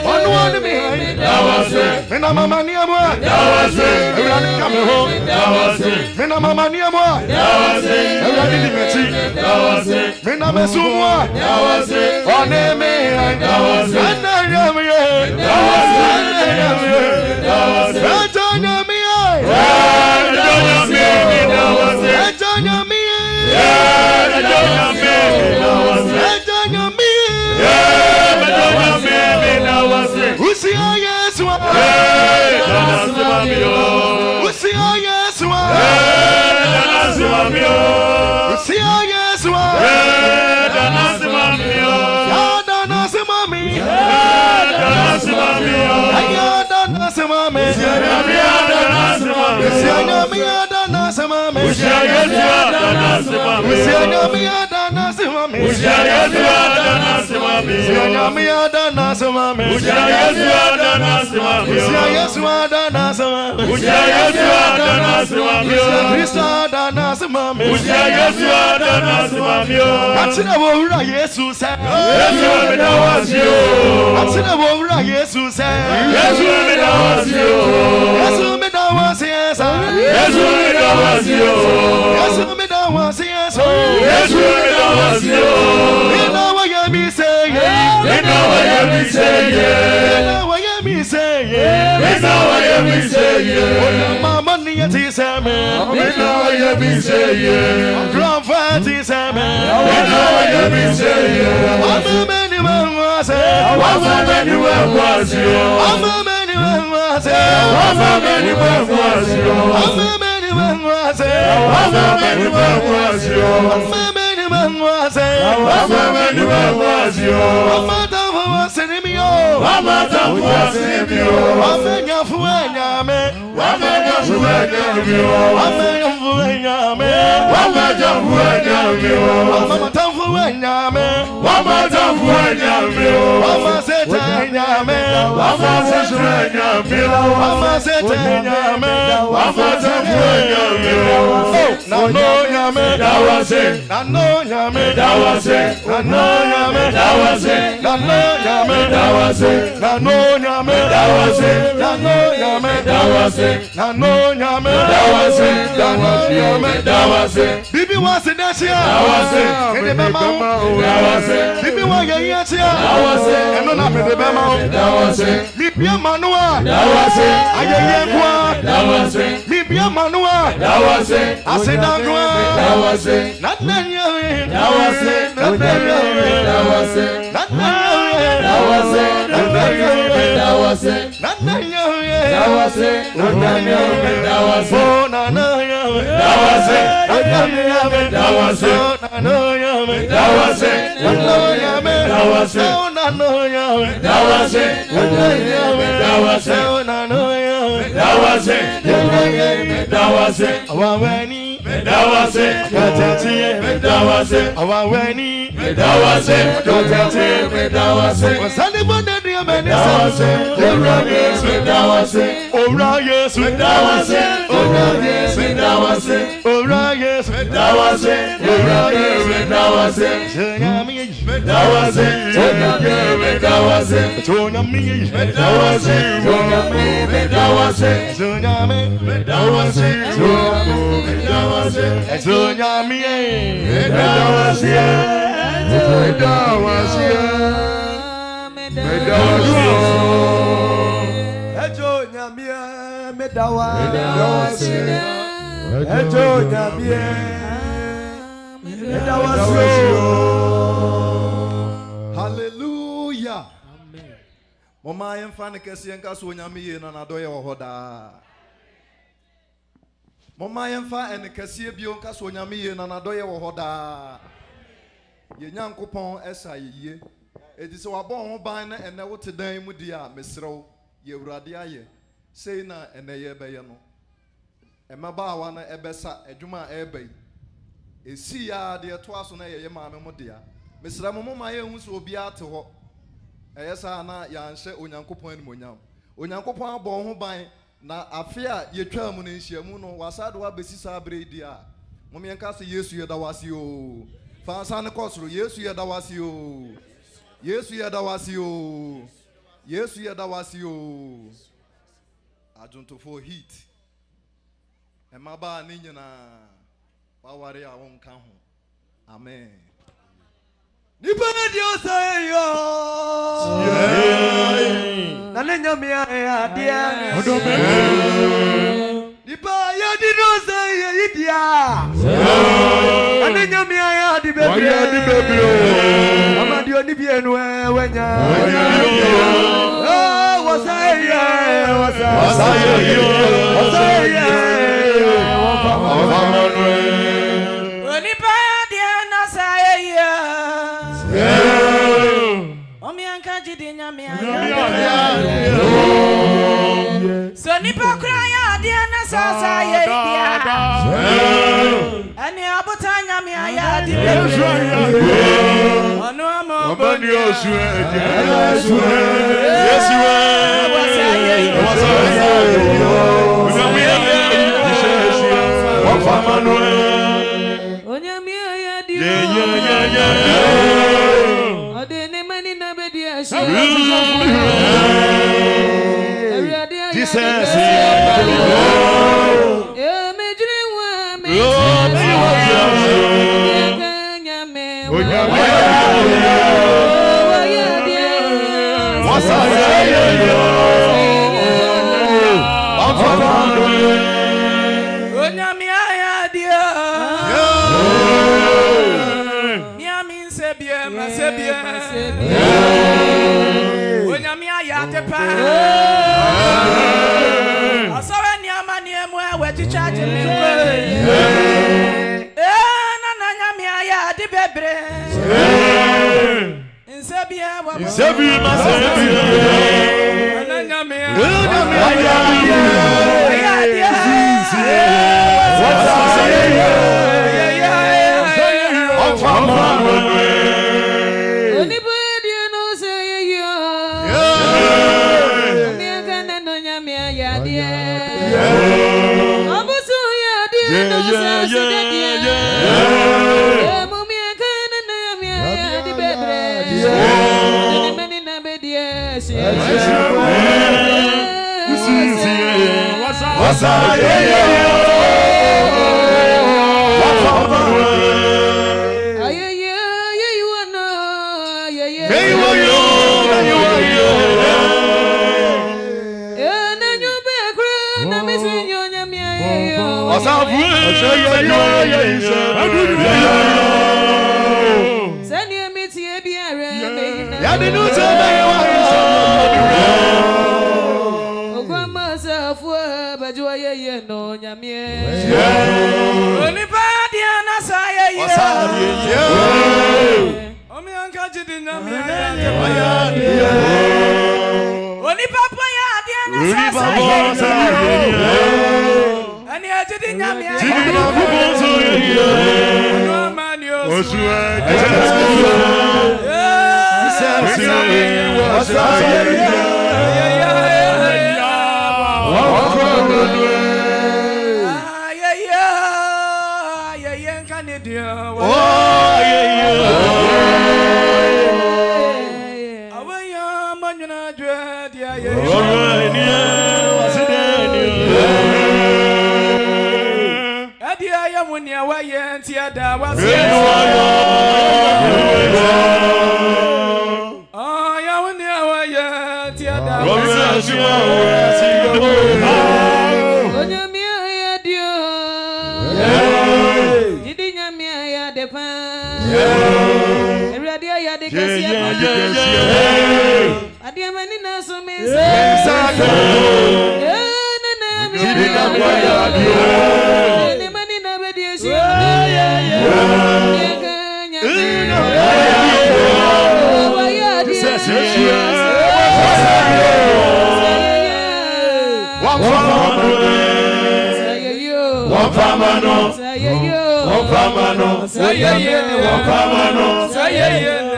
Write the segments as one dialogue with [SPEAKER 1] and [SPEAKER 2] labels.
[SPEAKER 1] Onu me na mama ni amwa Ewurade ka me ho me na mama ni amwa Ewurade di meti me na mesumwa one me Bibi was in that year. Bibi was a year. And not up in the Bama. Bibi Manua. I am Bibi Manua. I said, not Hallelujah. Amen. Mama yemfa kesi enka so nyame ye na nadoye wo hoda. Mama yemfa en kesi bio nka so nyame ye na nadoye wo hoda. Ye nyankopon esa ye. Edi se wabon ho ban na ene wote dan mu dia mesrew ye urade aye. Sei na ene ye beye no. Emaba awa na ebesa adwuma ebei. Esi ya de to aso na ye maame mo dia. Mesra mo ma ye hu so obi ate ho. Eyesa na ya nhye onyankopon ani monyam. Onyankopon abon ho ban na afi a ye twa mu na nhyiamu no wasade wa besi sa abre dia. Mo me nka se Yesu ye da wase o. Fa sa ne kosoro Yesu ye da wase o. Yesu ye da wase o. Yes, you that was you. I don't for heat. And my bar ninja Bawari I won't come home. Amen.
[SPEAKER 2] Nipa Dios ayo. Nanenya mi adia. Nipa ya di Dios ayo idia. Nanenya mi adi bebre. Amadi oni bienu wenya. Oh wasaya.
[SPEAKER 3] So nipa kraya dia na sasa ye dia. Ani abotanya mi aya di be. Onu amo boni osu eje. Yesu wasaye. Onyami aya di. Odene mani na be dia shi. Jesus,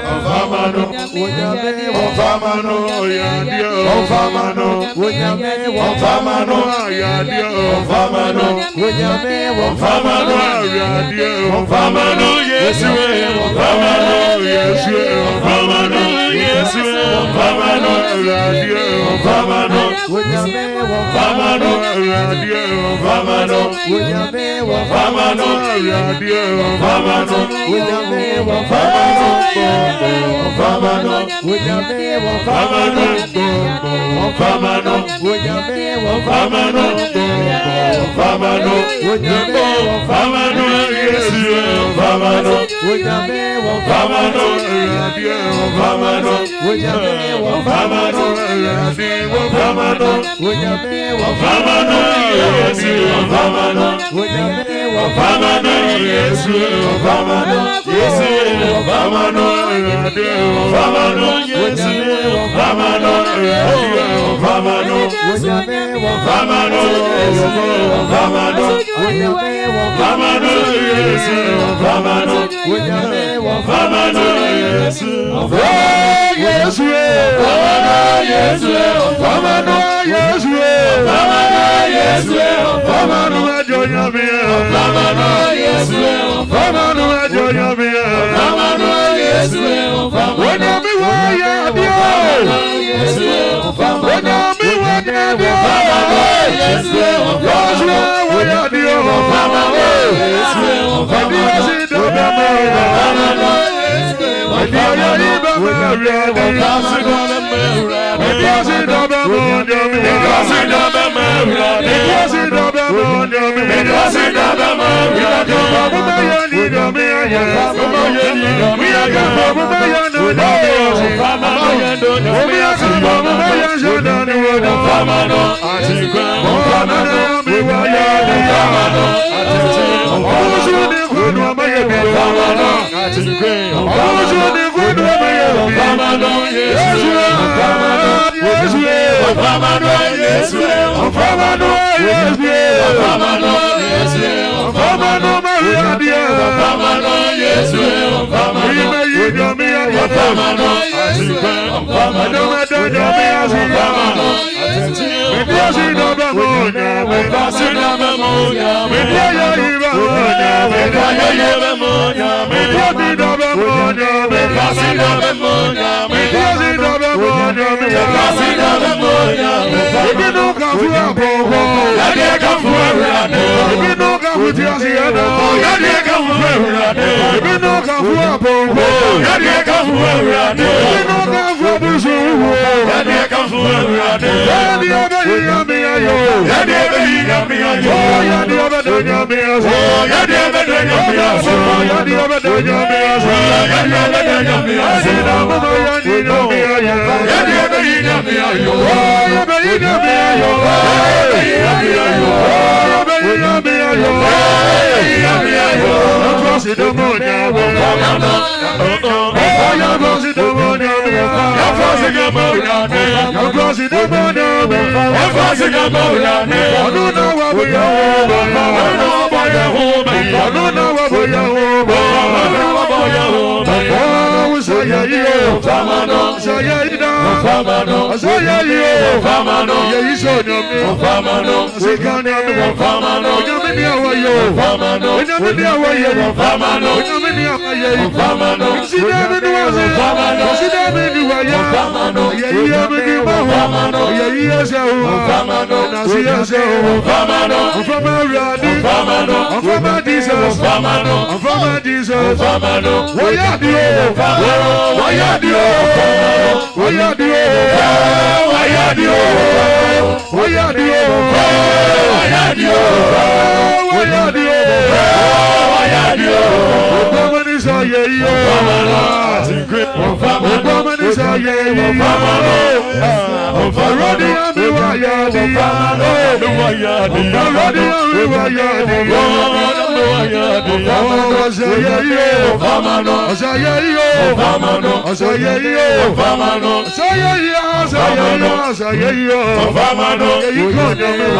[SPEAKER 2] Ofamano, Ofamano, Yadio, Ofamano, Ofamano, Yadio, Ofamano, Ofamano, Yadio, Ofamano, yes, Ofamano, yes, Ofamano, yes, Ofamano, Yadio, Ofamano, Ofamano, Yadio, Ofamano, Ofamano, Yadio,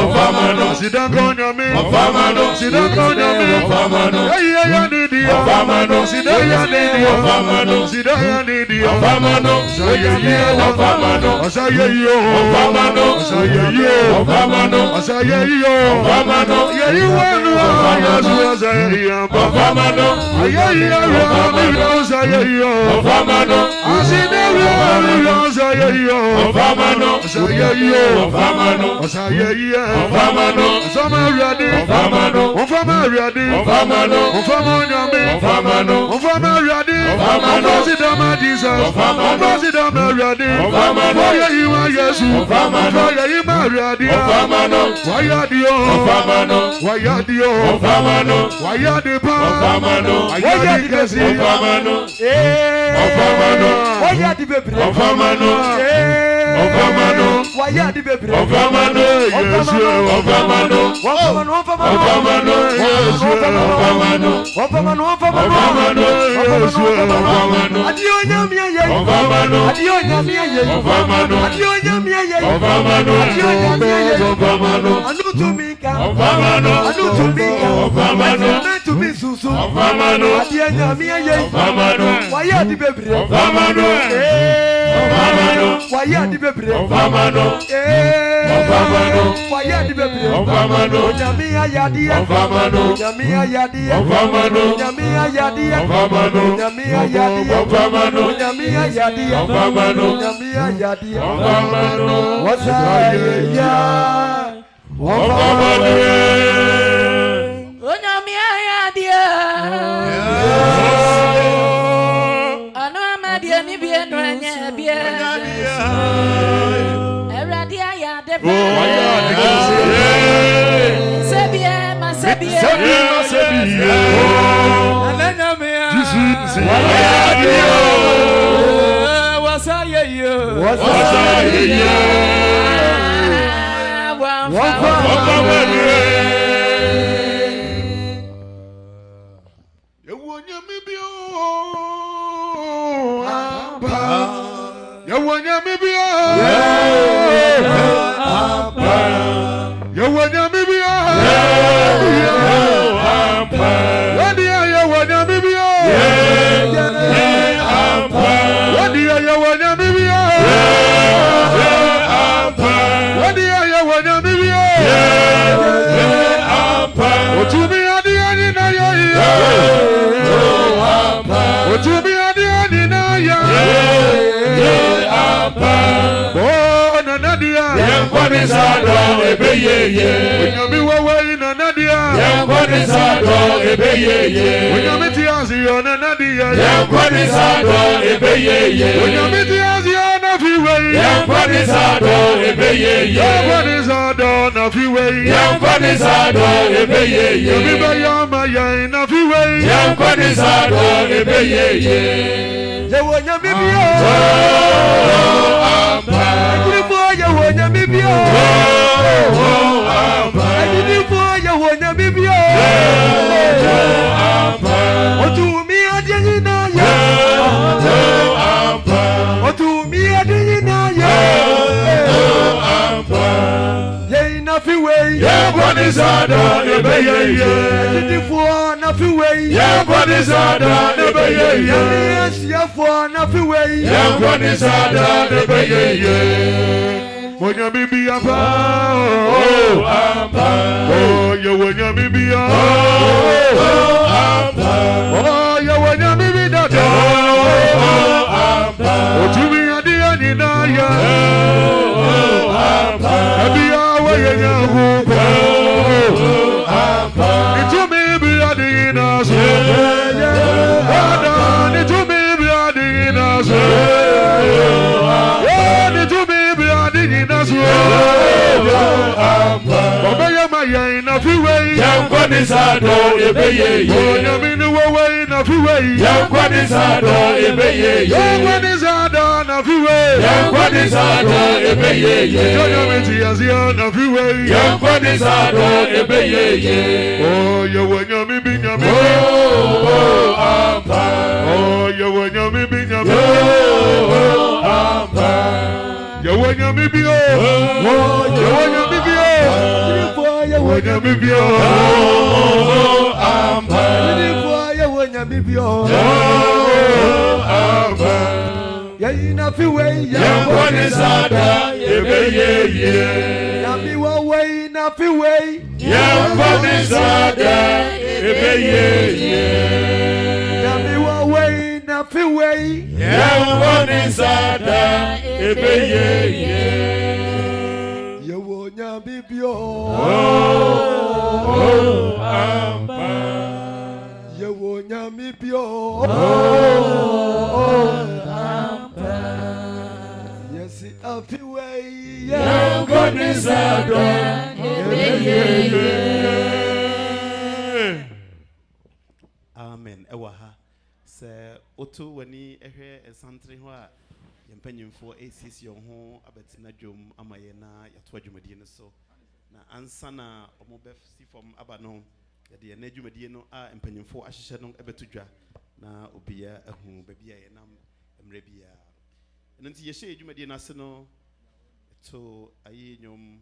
[SPEAKER 2] Ofamano, Ofamano, Ofamano, dia.
[SPEAKER 4] Ovamano.
[SPEAKER 2] Sidaya dia.
[SPEAKER 4] Ovamano.
[SPEAKER 2] Sidaya dia.
[SPEAKER 4] Ovamano. Ovamano.
[SPEAKER 2] Asayeyo.
[SPEAKER 4] Ovamano.
[SPEAKER 2] Asayeyo.
[SPEAKER 4] Ovamano.
[SPEAKER 2] Asayeyo.
[SPEAKER 4] Ovamano.
[SPEAKER 2] Yeyiwanu ayasu asayeyo.
[SPEAKER 4] Ovamano.
[SPEAKER 2] Ayeyo asayeyo.
[SPEAKER 4] Ovamano.
[SPEAKER 2] Asideyo asayeyo.
[SPEAKER 4] Ovamano.
[SPEAKER 2] Asayeyo.
[SPEAKER 4] Ovamano.
[SPEAKER 2] Asayeyo.
[SPEAKER 4] Ovamano.
[SPEAKER 2] Samariadi.
[SPEAKER 4] Ovamano.
[SPEAKER 2] Ovamariadi.
[SPEAKER 4] Ovamano.
[SPEAKER 2] Ovamonyame.
[SPEAKER 4] Ovamano.
[SPEAKER 2] Ovamariadi.
[SPEAKER 4] Ovamano.
[SPEAKER 2] Ofasidama Jesus.
[SPEAKER 4] Ovamano.
[SPEAKER 2] Ofasidamariadi.
[SPEAKER 4] Ovamano.
[SPEAKER 2] Oyeyiwa Yesu.
[SPEAKER 4] Ovamano.
[SPEAKER 2] Oyeyimariadi.
[SPEAKER 4] Ovamano.
[SPEAKER 2] Wayadio.
[SPEAKER 4] Ovamano.
[SPEAKER 2] Wayadio.
[SPEAKER 4] Ovamano.
[SPEAKER 2] Wayadipa.
[SPEAKER 4] Ovamano.
[SPEAKER 2] Wayadikasi.
[SPEAKER 4] Ovamano.
[SPEAKER 2] Ovamano.
[SPEAKER 3] Wayadibebre.
[SPEAKER 4] Ovamano. Ovamano.
[SPEAKER 3] Wayadibebre.
[SPEAKER 4] Ovamano.
[SPEAKER 2] Yesu.
[SPEAKER 4] Ovamano.
[SPEAKER 3] Ovamano.
[SPEAKER 4] Ovamano.
[SPEAKER 2] Yesu.
[SPEAKER 4] Ovamano.
[SPEAKER 3] Ovamano.
[SPEAKER 4] Ovamano.
[SPEAKER 2] Yesu.
[SPEAKER 4] Ovamano.
[SPEAKER 3] Adionyamia ye.
[SPEAKER 4] Ovamano.
[SPEAKER 3] Adionyamia ye.
[SPEAKER 4] Ovamano.
[SPEAKER 3] Adionyamia ye.
[SPEAKER 4] Ovamano.
[SPEAKER 3] Adionyamia ye.
[SPEAKER 4] Ovamano.
[SPEAKER 3] Anutumika.
[SPEAKER 4] Ovamano.
[SPEAKER 3] Anutumika.
[SPEAKER 4] Ovamano.
[SPEAKER 3] Anutumisusu.
[SPEAKER 4] Ovamano.
[SPEAKER 3] Adionyamia ye.
[SPEAKER 4] Ovamano.
[SPEAKER 3] Wayadibebre.
[SPEAKER 4] Ovamano. Ovamano.
[SPEAKER 3] Wayadibebre.
[SPEAKER 4] Ovamano. Ovamano.
[SPEAKER 3] Wayadibebre.
[SPEAKER 4] Ovamano.
[SPEAKER 3] Onyamia yadia.
[SPEAKER 4] Ovamano.
[SPEAKER 3] Onyamia yadia.
[SPEAKER 4] Ovamano.
[SPEAKER 3] Onyamia yadia.
[SPEAKER 4] Ovamano.
[SPEAKER 3] Onyamia yadia.
[SPEAKER 4] Ovamano.
[SPEAKER 3] Onyamia yadia.
[SPEAKER 4] Ovamano.
[SPEAKER 3] Onyamia yadia.
[SPEAKER 4] Ovamano.
[SPEAKER 3] Wasaya.
[SPEAKER 4] Ovamano.
[SPEAKER 3] Onyamia yadia. Ano amadia ni bien wanya bien. Eradia ya de. Sebia ma sebia. Ananyamia. Wasaya yo.
[SPEAKER 4] Wasaya yo. Sado ebeyeye.
[SPEAKER 2] Onyami wawa ina nadia.
[SPEAKER 4] Yankwani sado ebeyeye.
[SPEAKER 2] Onyami tiazi ona nadia.
[SPEAKER 4] Yankwani sado ebeyeye.
[SPEAKER 2] Onyami tiazi ona fiwe.
[SPEAKER 4] Yankwani sado ebeyeye.
[SPEAKER 2] Yankwani sado na fiwe.
[SPEAKER 4] Yankwani sado ebeyeye.
[SPEAKER 2] Yami bayama ya na fiwe.
[SPEAKER 4] Yankwani sado ebeyeye.
[SPEAKER 3] Yewo nyami bio.
[SPEAKER 4] Ampa.
[SPEAKER 3] Akirifo yewo nyami bio.
[SPEAKER 4] Ampa.
[SPEAKER 3] Akirifo yewo nyami bio.
[SPEAKER 4] Ampa.
[SPEAKER 3] Otumi adini na ye.
[SPEAKER 4] Ampa.
[SPEAKER 3] Otumi adini na ye.
[SPEAKER 4] Ampa.
[SPEAKER 3] Ye na fiwe.
[SPEAKER 4] Yankwani sado ebeyeye.
[SPEAKER 3] Akirifo na fiwe.
[SPEAKER 4] Yankwani sado ebeyeye.
[SPEAKER 3] Yesiafo na fiwe.
[SPEAKER 4] Yankwani sado ebeyeye.
[SPEAKER 2] Onyami biya
[SPEAKER 4] Oh, Ampa.
[SPEAKER 2] Oh, yo onyami biya.
[SPEAKER 4] Ampa.
[SPEAKER 2] Oh, yo onyami biya.
[SPEAKER 4] Oh, Ampa.
[SPEAKER 2] Otumi adi ani na ya.
[SPEAKER 4] Ampa.
[SPEAKER 2] Abiya wa yenya hupa.
[SPEAKER 4] Ampa.
[SPEAKER 2] Itumi biya di na so. Wada itumi biya di na so. Itumi biya di na so. Obaya maya na fiwe.
[SPEAKER 4] Yankwani sado ebeyeye.
[SPEAKER 2] Onyami ni wawa na fiwe.
[SPEAKER 4] Yankwani sado ebeyeye.
[SPEAKER 2] Yankwani sado na fiwe.
[SPEAKER 4] Yankwani sado ebeyeye.
[SPEAKER 2] Onyami tiazia na fiwe.
[SPEAKER 4] Yankwani sado ebeyeye.
[SPEAKER 2] Oh, yo onyami binyami.
[SPEAKER 4] Oh, Ampa.
[SPEAKER 2] Oh, yo onyami binyami.
[SPEAKER 4] Oh, Ampa.
[SPEAKER 2] Yo onyami bio. Yo onyami bio.
[SPEAKER 3] Akirifo yewo
[SPEAKER 2] Onyami bio.
[SPEAKER 4] Oh, Ampa.
[SPEAKER 3] Akirifo yewo
[SPEAKER 2] bibio. Yeye na fi we
[SPEAKER 4] Yamboni sada ebeye.
[SPEAKER 2] Yami wa we na fi we.
[SPEAKER 4] Yamboni sada ebeye.
[SPEAKER 2] Yami wa we na fi we.
[SPEAKER 4] Yamboni sada ebeye.
[SPEAKER 2] Yewo nya bibio.
[SPEAKER 4] Ampa.
[SPEAKER 2] Yewo nya bibio. Yes, I fi we.
[SPEAKER 4] Yamboni sada
[SPEAKER 5] Amen. Ewaha. Se otu wani ehwe esantre ho a yempanyimfo ACC yon ho abetina dwom amaye na yato adwumadi no so. Na ansa na omobe si from aba no yede na adwumadi no a empanyimfo ahyehye no ebeto dwa na obia ahu babia ye nam emre bia. Nti yehye adwumadi no ase no to ayi nyom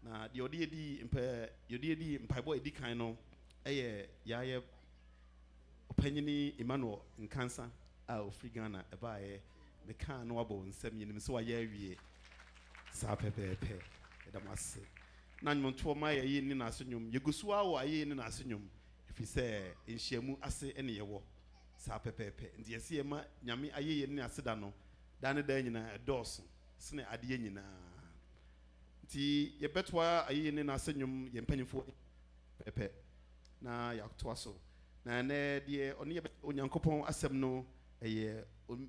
[SPEAKER 5] na de odi mpaibo edi kan no eye yaye opanyini Emmanuel Nkansa a ofri Ghana ebaaye me kan no abo nsem yenim so waye awie sa pepepe edamase na nyonto ma ye ni na asonyum yegusu awo aye ni na asonyum efi se enhyiamu ase ene yewo sa pepepe ndi yesi ma nyame aye ye ni aseda no dan da nyina edoso sene ade nyina nti yebetwa aye ni na asonyum yempanyifo pepe na yakto so na ne de oni onyankopon asem no eye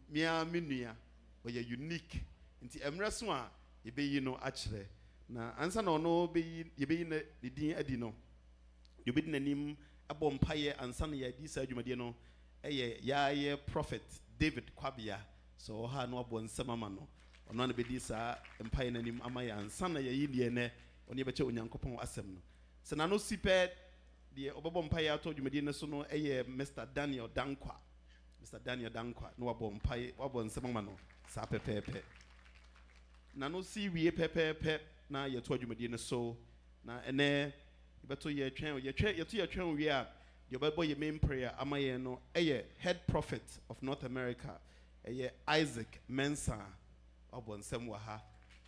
[SPEAKER 5] mia menua oye unique nti emre so a yebeyi no akire na ansa na ono yebeyi na din adi no yobedi nanim abompaye ansa na yadi sa adwumade no eye yaye prophet David Kwabia so ha no abo nsema no ono na bedi sa empaye nanim amaye ansa na yayi die ne oni yebeche onyankopon asem no se na no sipe de obebo mpaye ato adwumade ne so no eye Mr. Daniel Dankwa no wabo mpaye wabo nsema no sa pepepe na no si wie pepepe na yeto adwumade ne so na ene yebeto ye twen wie a de obebo ye main prayer amaye no eye head prophet of North America eye Isaac Mensa wabo nsem wa ha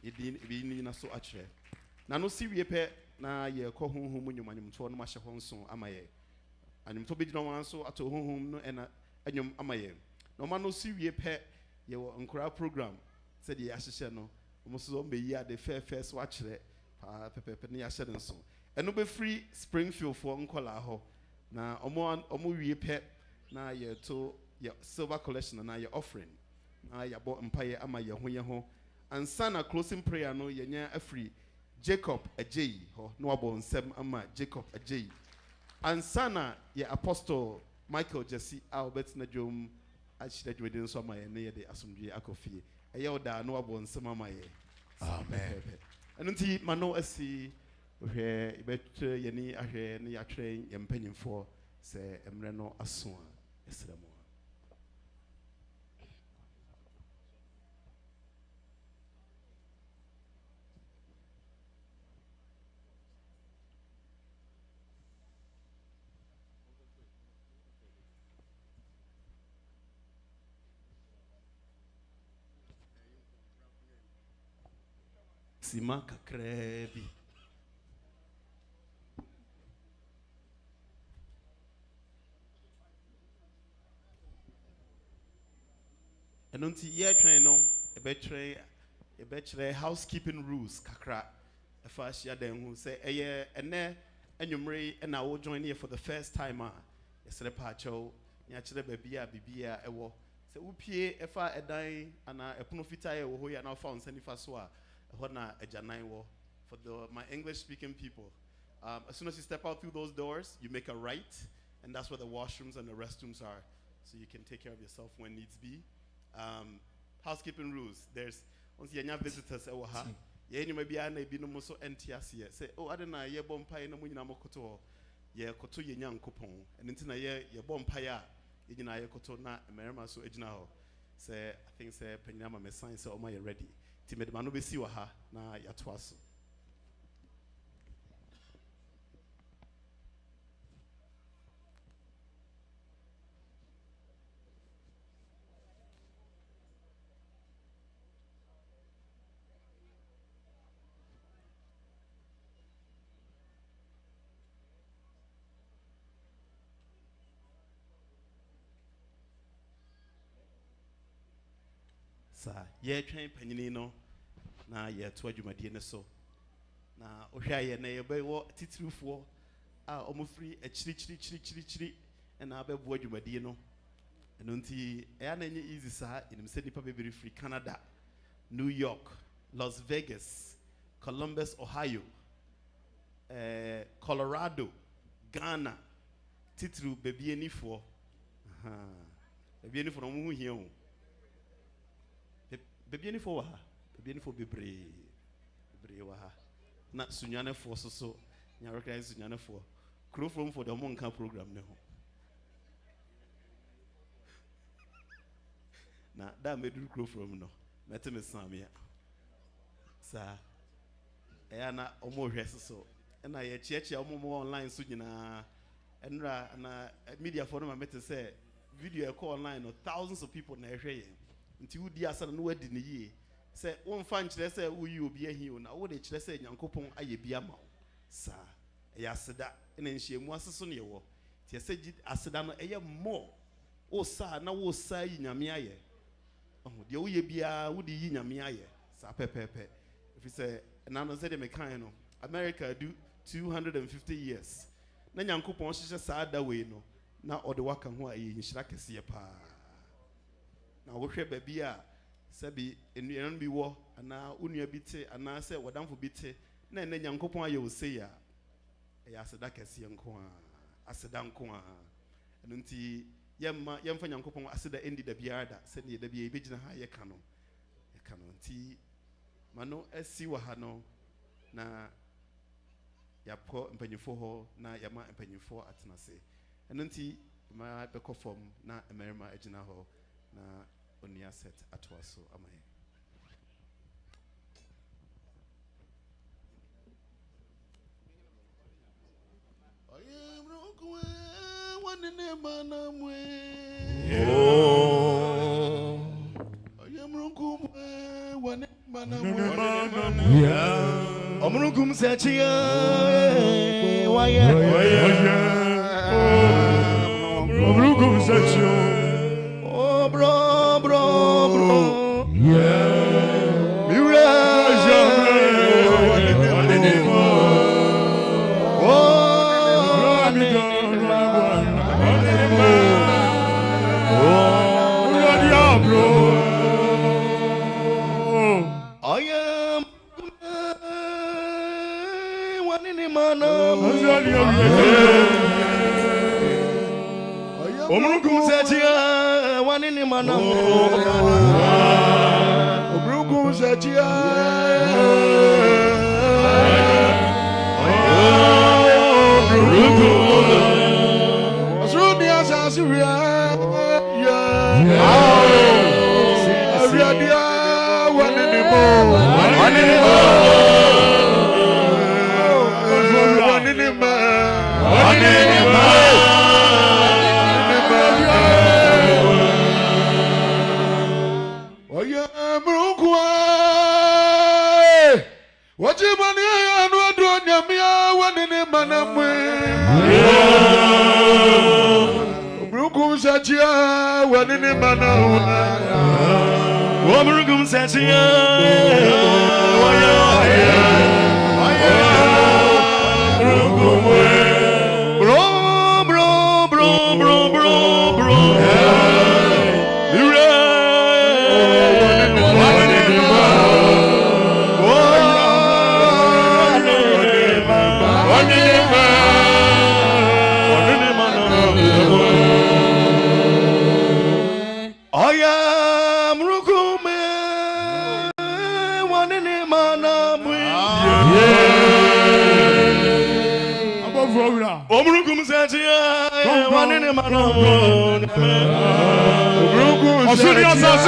[SPEAKER 5] yedin ebi na so akire na no si wie pe na ye ko honhom nyumanyumto no mahye ho nso amaye anyumto be dino wan so ato honhom no ena anyum amaye no ma no si wie pe ye wo nkura program said ye ahyehye no mo so be yi ade first wa kire pa pepepe ne ya hye nso eno be free Springfield for nkola ho na omo wie pe na ye to ye silver collection na ye offering na ya bo mpaye ama ye ho ansa na closing prayer no ye nya afri Jacob Ajay ho no abo nsem ama Jacob Ajay ansana ye apostle Michael Jesse Albert na dwom achida dwedin so ama ye ne ye de asomdwe akofie eye oda no abo nsem ama ye amen enunti mano asi hwe ibetre ye ni ahwe ne yatwe ye mpanyimfo se emre no aso a esramo sima kakrebi enunti ye twen no ebetre housekeeping rules kakra efa hia dan hu say eye ene anwumre na wo join here for the first time yesere pa acho nya kire babia bibia ewo se upie efa edan ana epono fitaye wo ho ya na fa onsani fa so a hona ejanan wo for my English speaking people. As soon as you step out through those doors, you make a right, and that's where the washrooms and the restrooms are, so you can take care of yourself when needs be. Housekeeping rules. There's once you have visitors, you may be an ebi no mo so entiasie. Say, oh, I don't know, ye bompa no munyina mokoto, ye koto ye nyam kupon, and intina ye bompa ya, ye nyina ye koto na emerema so ejina ho. Say, I think say penyama me sign say oma ye ready. Timed manu be si wa ha na yatwaso. Sa ye twen panyini no na ye to adwumadie ne so. Na ohwa ye na ye be wo titirufo a omofri chiri na abebo adwumadie no. Eno nti e na nye easy sa inim se nipa bebere free Canada, New York, Las Vegas, Columbus, Ohio, Colorado, Ghana, titru baby anifo. Baby anifo no mu hia o. Baby anifo wa ha. Baby anifo bebre wa ha. Na sunyane fo so nya recognize sunyane fo. Crew from for the monka program ne ho. Na da medu crew from no. Mete me samia. Sa eya na omo hwese so. Na ye chiachia omo online so nyina enra na media for no mete say video e call online no thousands of people na ehwe ye nti wudi asa no wadi ne yie say won fa nkyere say wo yi obi ahi o na wo de kyere say nyankopon aye bia ma sa eya aseda na nhyiemu aseso ne wo ti say aseda no eye more o sa na wo sa yi nyame aye de wo ye bia wo de yi nyame aye sa pepepe if say na no say de mekan no America do 250 years na nyankopon hyehyɛ saa da wei no na ode waka ho ayi nhyira kese pa na wo hwɛ ba bi a sabi enuan bi wo ana onua bi te ana sɛ wadamfo bi te na ene nyankopon ayɛ wo sei a ɛyɛ aseda kese nko a aseda nko a eno nti yɛmfa nyankopon aseda endi da biara da sɛ ne da biara ebegyina ha yɛ ka no nti mano asi wa ha no na yapo mpanyifo ho na yama mpanyifo atenase eno nti ma beko form na emerima agina ho na onia set atwaso amaye ayemrokwe wanene manamwe ayemrokwe wanene manamwe Omrukum sechia waya
[SPEAKER 2] Omrukum sechia
[SPEAKER 5] oh bro yeah mira Omrukum sechia wanini manamu Omrukum sechia Omrukum Asudi asasiria Aviadia wanini mo wanini mo Wajibani ya nuadua nyamia wanini manamwe Omrukum sechia wanini manamwe Omrukum sechia Omrukum sechia wanini manamwe Omrukum sechia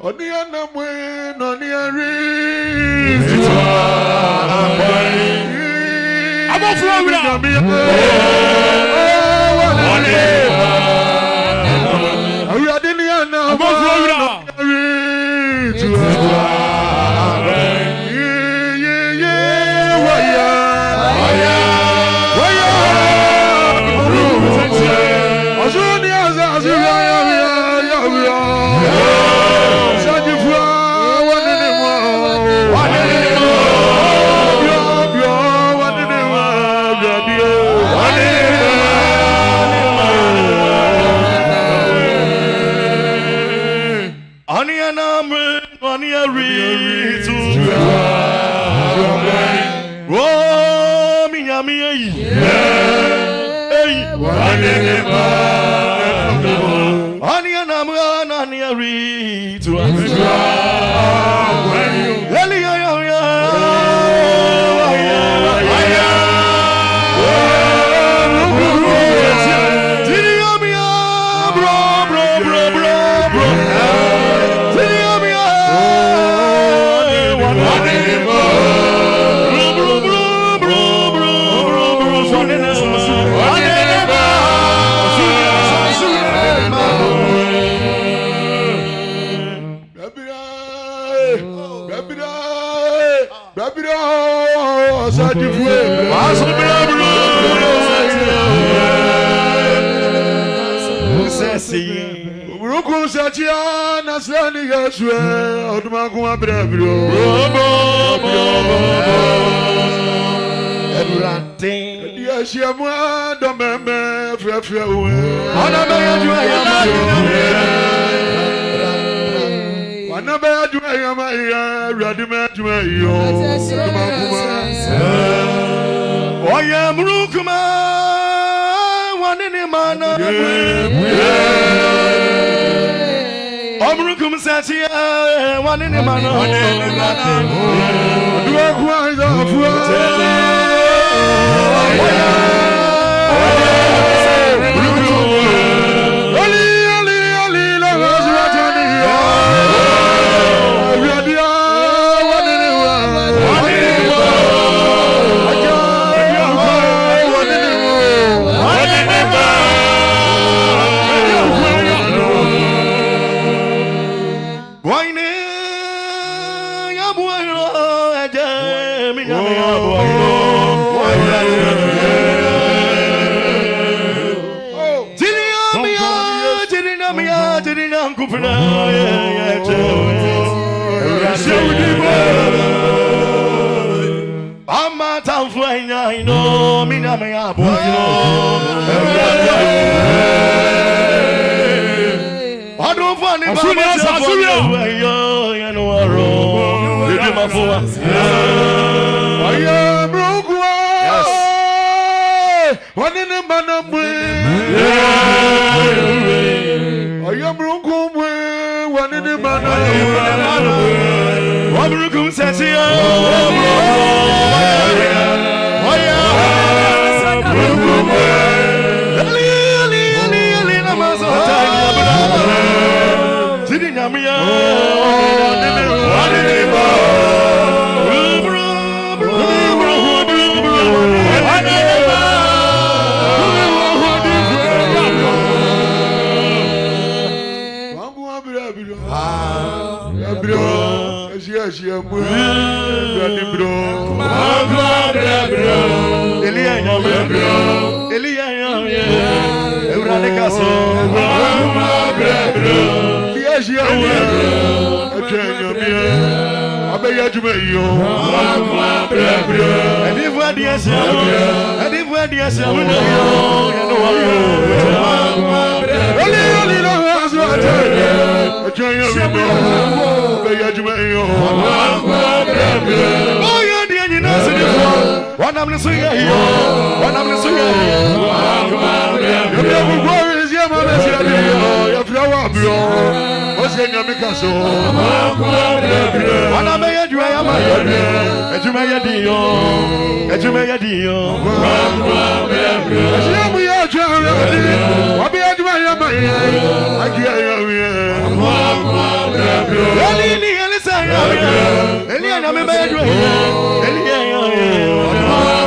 [SPEAKER 5] Oniana mwe no niari
[SPEAKER 2] Eliana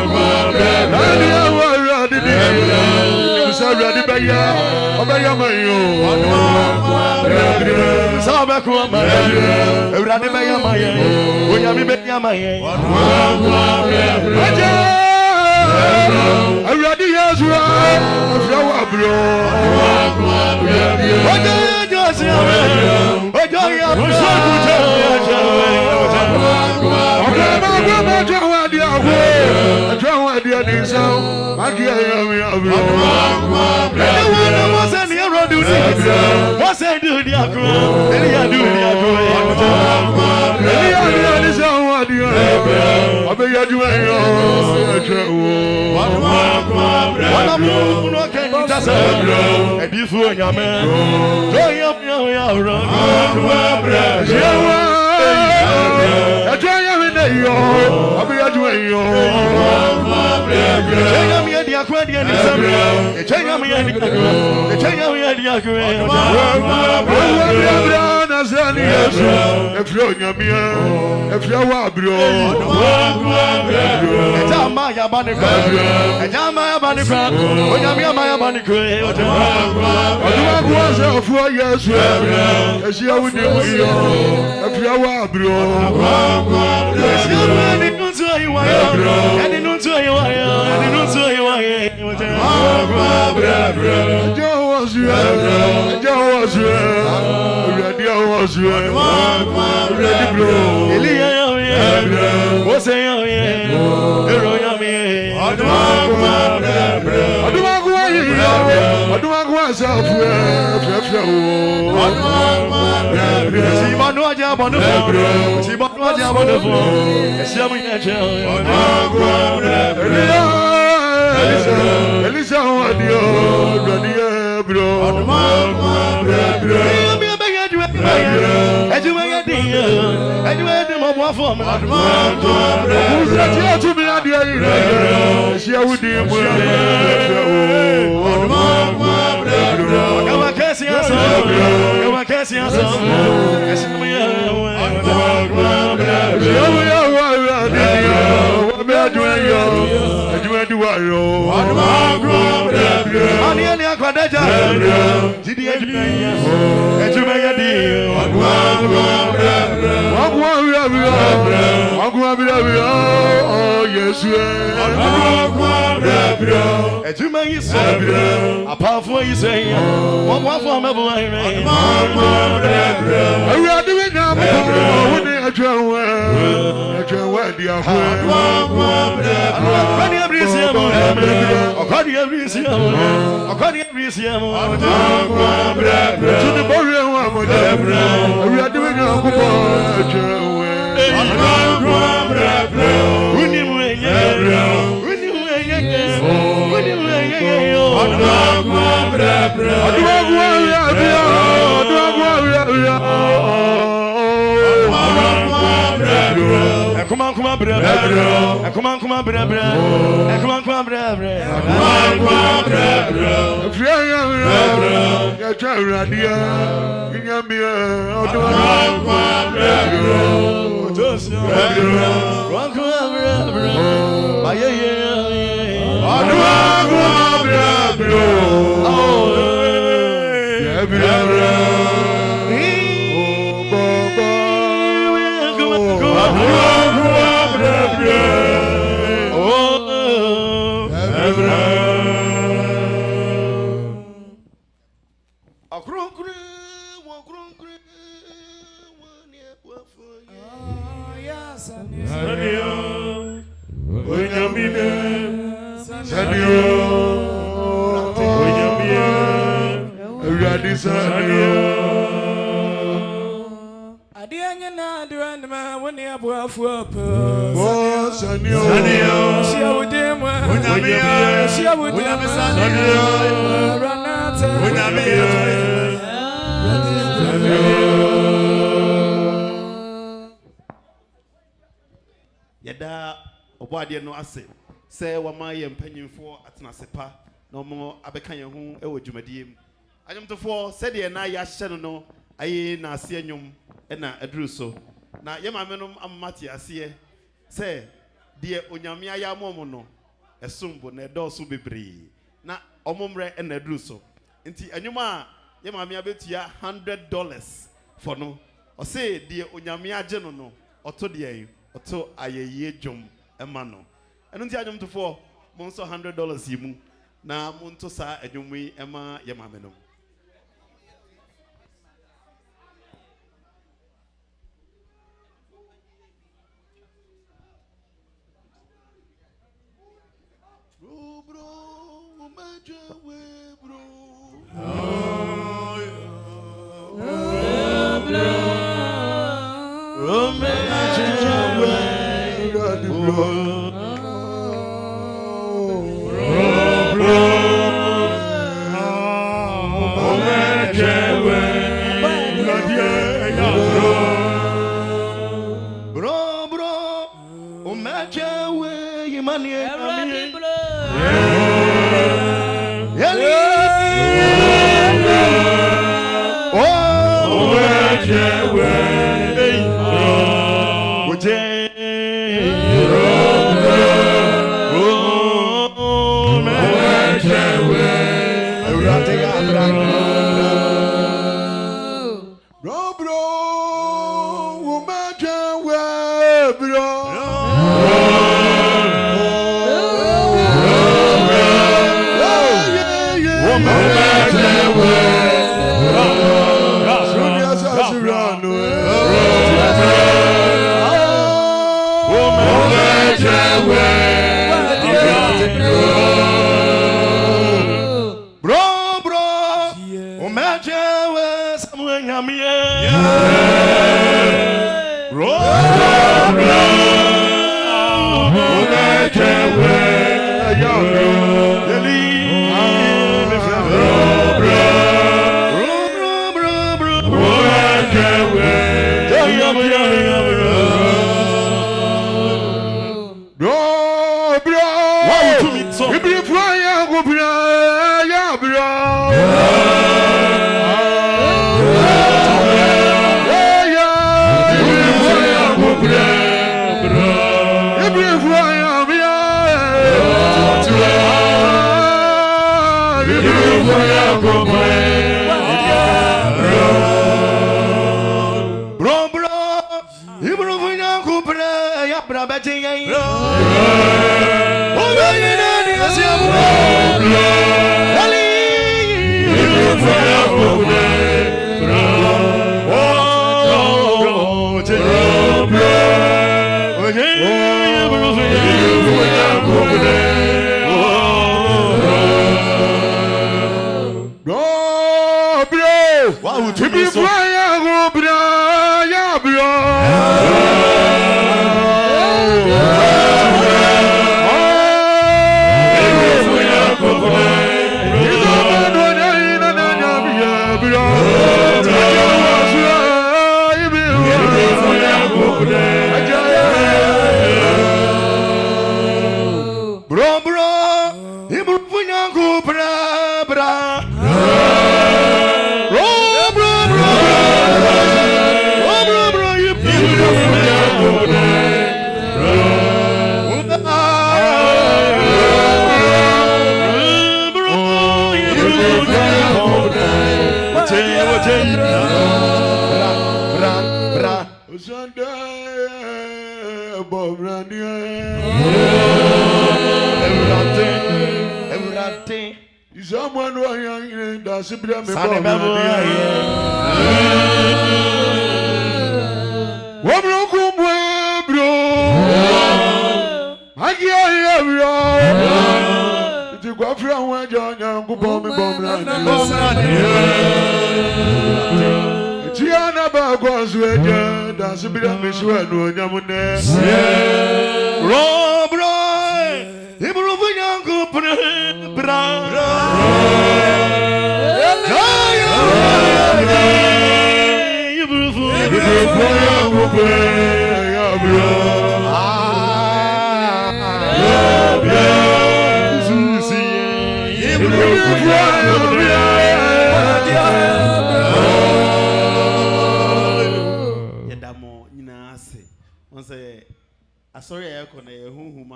[SPEAKER 5] Yada obade no ase say wama ye mpanyimfo atena sepa no mo abeka ye hu e wo dwumadiem anyomtofo said ye na ya hye no ayi na ase anyom e na aduru so na ye mamenom amati ase say deɛ onyame ayɛ amom no ɛsombo na ɛdɔɔso bebree na ɔmomrɛ ɛna aduru so nti anwuma a yɛ maame abetua $100 for no ɔse deɛ onyame agye no no ɔto deɛ ɔto ayɛyie dwom ɛma no ɛno nti adwomtofoɔ mo nso $100 yi mu na mo nto saa adwom yi ɛma yɛ maame no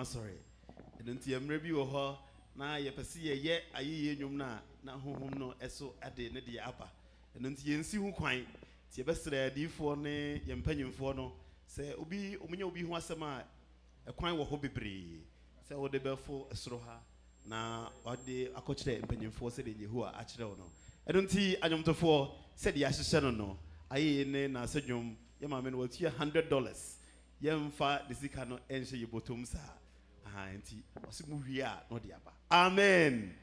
[SPEAKER 5] ama sorry nti emre bi wo ho na ye pese ye ayeye nwum na honhom no eso ade ne de aba nti yensi hu kwan ti ebesra adifo ne yempanyimfo no se obi omunya obi hu asema ekwan wo ho bebre se wo de befo esoro ha na ode akokire empanyimfo se de yehu a akire wo no nti anyomtofo se de yahye no ayeye ne na sedwom ye ma me no watua $100 yemfa de sika no enhye yebotom sa nti osimu wi a no de aba amen.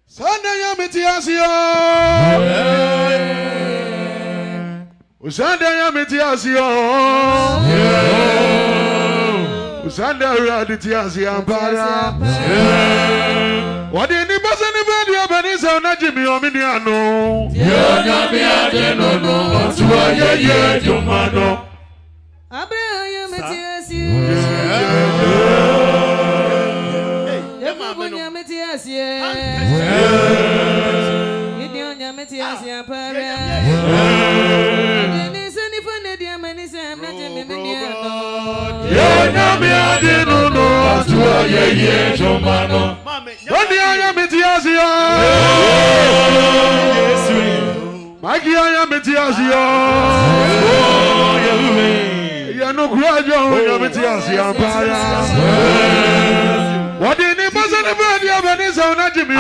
[SPEAKER 2] Sunday Yamitiasio. Sunday Yamitiasio. Sunday Raditiasia Para. What did the person about your Benisa Najimi Ominiano?
[SPEAKER 4] Yamia no, to a ye, Jumano.
[SPEAKER 3] Abraham Metiasio.
[SPEAKER 2] What did the person about your Benisa Najimi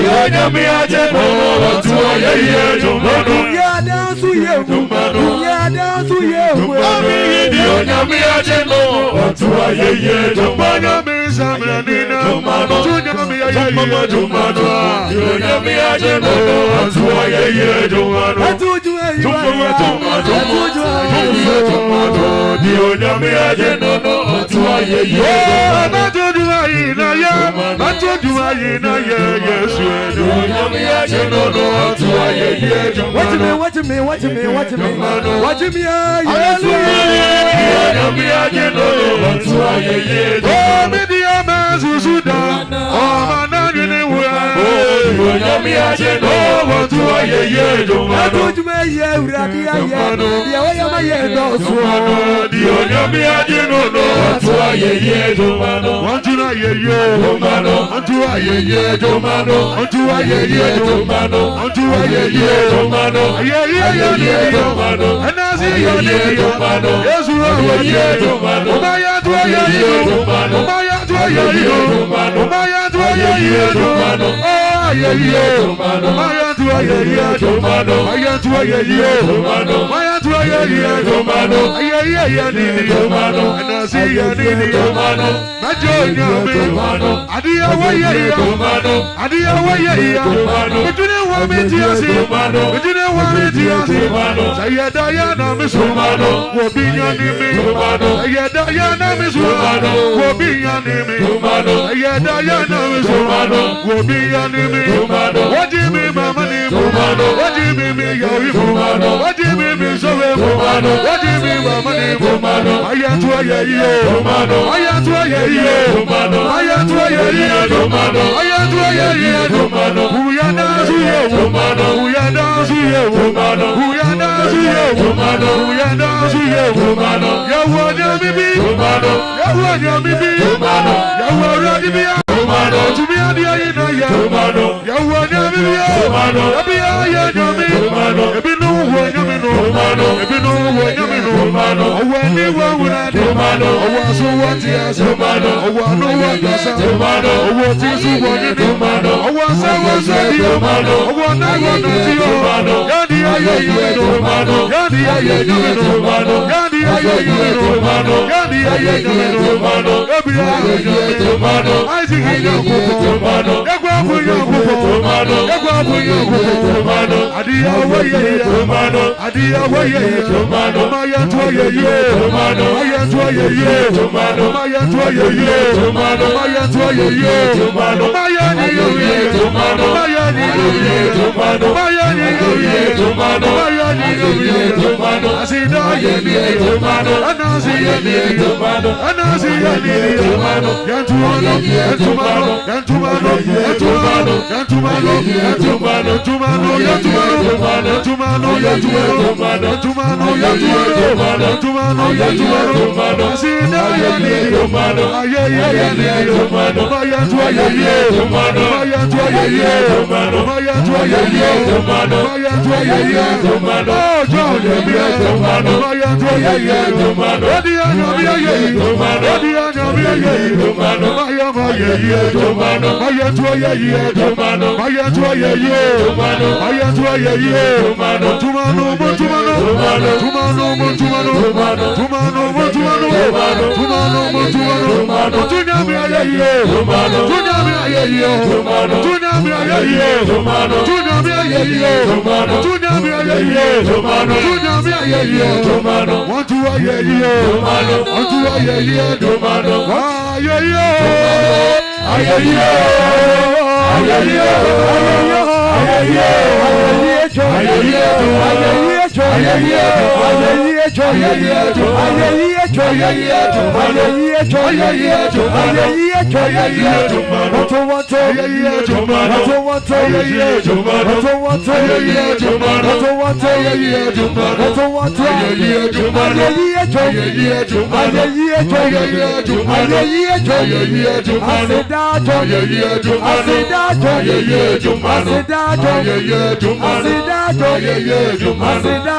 [SPEAKER 4] Onyame ajeno otu ayeye jumano.
[SPEAKER 2] Ya dansu ye jumano. Ya dansu ye
[SPEAKER 4] Ami di onyame ajeno otu ayeye jumano.
[SPEAKER 2] Samra nina
[SPEAKER 4] Jumano.
[SPEAKER 2] Tunyami ayeye
[SPEAKER 4] Jumano. Onyame ajeno otu ayeye jumano. Jumano. Di onyame ajeno otu ayeye Yesu. Onyame ajeno otu ayeye jumano.
[SPEAKER 2] Watch me.
[SPEAKER 4] Onyame ajeno otu ayeye jumano. Onyame ajeno otu ayeye jumano. Di onyame ajeno otu ayeye jumano.
[SPEAKER 2] Antuna ayeye
[SPEAKER 4] Jumano.
[SPEAKER 2] Antu ayeye
[SPEAKER 4] Jumano.
[SPEAKER 2] Antu ayeye
[SPEAKER 4] Jumano.
[SPEAKER 2] Antu ayeye
[SPEAKER 4] Jumano.
[SPEAKER 2] ayeye
[SPEAKER 4] Jumano.
[SPEAKER 2] Anasi
[SPEAKER 4] Ayeye jumano.
[SPEAKER 2] Yesu
[SPEAKER 4] Ayeye jumano.
[SPEAKER 2] Obaya tu ayeye
[SPEAKER 4] Jumano.
[SPEAKER 2] Obaya tu ayeye
[SPEAKER 4] Jumano.
[SPEAKER 2] Obaya tu ayeye
[SPEAKER 4] Jumano.
[SPEAKER 2] ayeye
[SPEAKER 4] Jumano.
[SPEAKER 2] Obaya tu ayeye
[SPEAKER 4] Jumano.
[SPEAKER 2] Obaya tu ayeye
[SPEAKER 4] Jumano.
[SPEAKER 2] Obaya tu ayeye
[SPEAKER 4] Jumano.
[SPEAKER 2] ayeye nini
[SPEAKER 4] Jumano.
[SPEAKER 2] Anasi nini
[SPEAKER 4] Jumano.
[SPEAKER 2] Majo nyame
[SPEAKER 4] Jumano.
[SPEAKER 2] Adiya waye
[SPEAKER 4] Jumano.
[SPEAKER 2] Adiya waye
[SPEAKER 4] Jumano.
[SPEAKER 2] Betune wa metiasi
[SPEAKER 4] Jumano.
[SPEAKER 2] Betune wa metiasi
[SPEAKER 4] Jumano.
[SPEAKER 2] Sayada ya na misu
[SPEAKER 4] Jumano.
[SPEAKER 2] Wo binya ni mi
[SPEAKER 4] Jumano.
[SPEAKER 2] Sayada ya na misu
[SPEAKER 4] Jumano.
[SPEAKER 2] Wo binya ni mi
[SPEAKER 4] Jumano.
[SPEAKER 2] Sayada ya na misu
[SPEAKER 4] Jumano.
[SPEAKER 2] Wo binya ni mi
[SPEAKER 4] Jumano.
[SPEAKER 2] Wajimi mama ni mu
[SPEAKER 4] Jumano.
[SPEAKER 2] Wajimi mi yawi mu
[SPEAKER 4] Jumano.
[SPEAKER 2] Wajimi mi sowe mu
[SPEAKER 4] Jumano.
[SPEAKER 2] Wajimi mama ni mu
[SPEAKER 4] Jumano.
[SPEAKER 2] Ayatu ayeye
[SPEAKER 4] Jumano.
[SPEAKER 2] Ayatu ayeye
[SPEAKER 4] Jumano.
[SPEAKER 2] Ayatu ayeye
[SPEAKER 4] Jumano.
[SPEAKER 2] Ayatu ayeye
[SPEAKER 4] Jumano.
[SPEAKER 2] Uyana suye
[SPEAKER 4] Jumano.
[SPEAKER 2] Uyana suye
[SPEAKER 4] Jumano.
[SPEAKER 2] Uyana suye
[SPEAKER 4] Jumano.
[SPEAKER 2] Uyana suye
[SPEAKER 4] Jumano.
[SPEAKER 2] Yawonya bibi
[SPEAKER 4] Jumano.
[SPEAKER 2] Yawonya bibi
[SPEAKER 4] Jumano.
[SPEAKER 2] Yawora bibi
[SPEAKER 4] Jumano.
[SPEAKER 2] Tumi adia ina ya
[SPEAKER 4] Jumano.
[SPEAKER 2] Yawonya bibi
[SPEAKER 4] Jumano.
[SPEAKER 2] Yabi ya nyami
[SPEAKER 4] Jumano.
[SPEAKER 2] Ebinu wo nyami no
[SPEAKER 4] Jumano.
[SPEAKER 2] Ebinu wo nyami no
[SPEAKER 4] Jumano.
[SPEAKER 2] Awani wa wuna
[SPEAKER 4] Jumano.
[SPEAKER 2] Awaso wati asa
[SPEAKER 4] Jumano.
[SPEAKER 2] Awano wa gasa
[SPEAKER 4] Jumano.
[SPEAKER 2] Awati su wani
[SPEAKER 4] Jumano.
[SPEAKER 2] Awasa wasa diyo
[SPEAKER 4] Jumano.
[SPEAKER 2] Awana wana diyo
[SPEAKER 4] Jumano.
[SPEAKER 2] Yadi ayeye
[SPEAKER 4] Jumano.
[SPEAKER 2] Yadi ayeye
[SPEAKER 4] Jumano.
[SPEAKER 2] Yadi ayeye
[SPEAKER 4] Jumano.
[SPEAKER 2] Yadi ayeye
[SPEAKER 4] Jumano.
[SPEAKER 2] Ebi ayeye
[SPEAKER 4] Jumano.
[SPEAKER 2] Isaac Yankupo
[SPEAKER 4] Jumano.
[SPEAKER 2] Yagwa bu Yankupo
[SPEAKER 4] Jumano.
[SPEAKER 2] Yagwa bu Yankupo
[SPEAKER 4] Jumano.
[SPEAKER 2] Adiya waye
[SPEAKER 4] Jumano.
[SPEAKER 2] Adiya waye
[SPEAKER 4] Jumano.
[SPEAKER 2] Maya to ayeye
[SPEAKER 4] Jumano.
[SPEAKER 2] Maya to ayeye
[SPEAKER 4] Jumano.
[SPEAKER 2] Maya to ayeye
[SPEAKER 4] Jumano.
[SPEAKER 2] Maya to ayeye
[SPEAKER 4] Jumano.
[SPEAKER 2] Maya ni yoye
[SPEAKER 4] Jumano.
[SPEAKER 2] Maya ni yoye
[SPEAKER 4] Jumano.
[SPEAKER 2] Maya ni yoye
[SPEAKER 4] Jumano.
[SPEAKER 2] Maya ni yoye
[SPEAKER 4] Jumano.
[SPEAKER 2] Asida yeni
[SPEAKER 4] Jumano.
[SPEAKER 2] Anasi yeni
[SPEAKER 4] Jumano.
[SPEAKER 2] Anasi yeni
[SPEAKER 4] Jumano.
[SPEAKER 2] Yantumano Yantumano Yantumano Yantumano Yantumano Yantumano Yantumano Yantumano Yantumano Yantumano Yantumano Yantumano Asida yeni Ayeye yeni Maya to ayeye Maya to ayeye Maya to ayeye Maya to ayeye Oh John Maya to ayeye Odi anyomi ayeye Odi anyomi ayeye Maya ayeye Maya to ayeye Maya to ayeye Maya to ayeye Tumano Tumano Tunyami ayeye Tunyami ayeye Tunyami ayeye Tunyami ayeye Tunyami ayeye Tunyami ayeye Want to ayeye Want to ayeye Ayeye Asida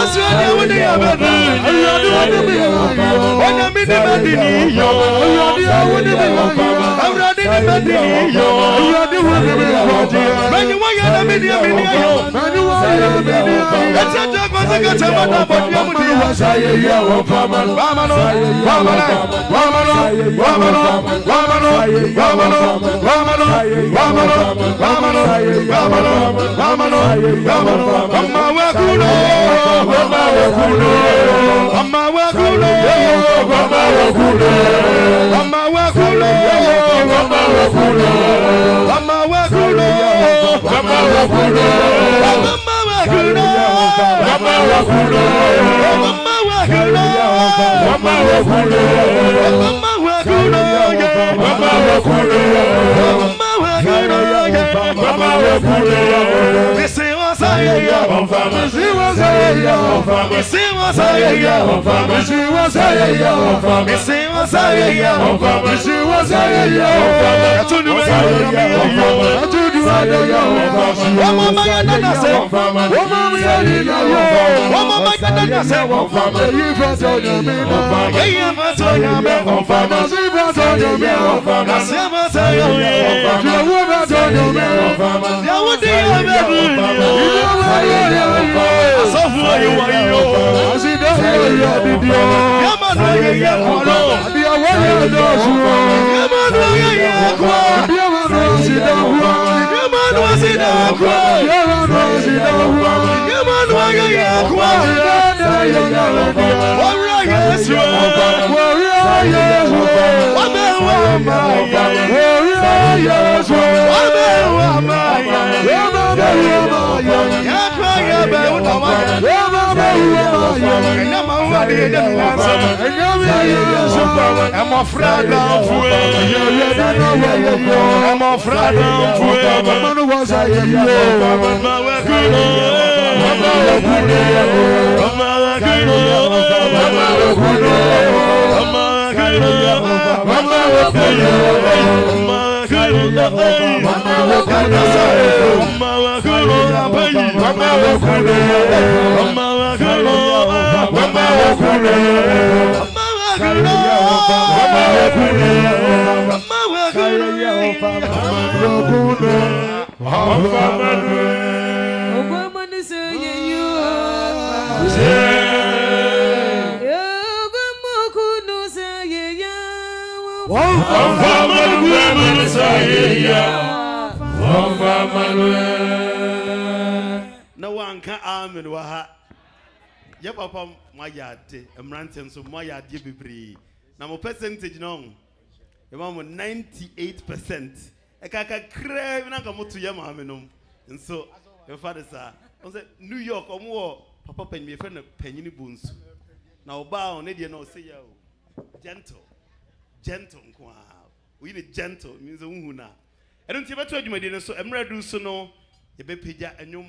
[SPEAKER 2] I
[SPEAKER 5] No one can arm in Waha. Yep, upon my yard, a Branton, so my yard, you be now, percentage no. The one 98%. I can't crave and I come to your mamma. And so, your father, sir, I said, New York or more, Papa Pen me a friend of Penny Boons. Now, bow, Nadia, no, say you gentle. We need gentle, means a woman. I don't see what you made so I'm ready to so no. You be pija and you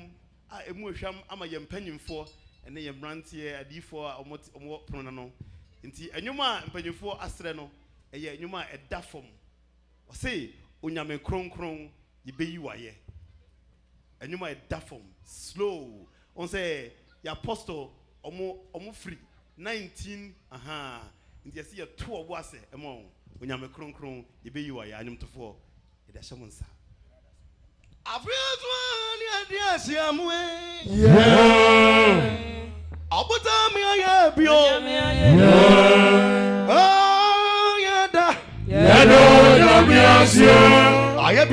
[SPEAKER 5] emotion, I'm a young penny for, and then you brand here a D4 or what pronano. And you ma and penny for Astrano, and yet you ma a daffum. Or say, Unyame cron, you be you are ye. And you ma a daffum, slow. On say, your apostle, or more free. 19, aha. And you see a 2 of was among. When you are a cron, you be you are I'm to 4. It is someone, sir.
[SPEAKER 1] I feel I'll put on me a bio. Oh, yeah, I have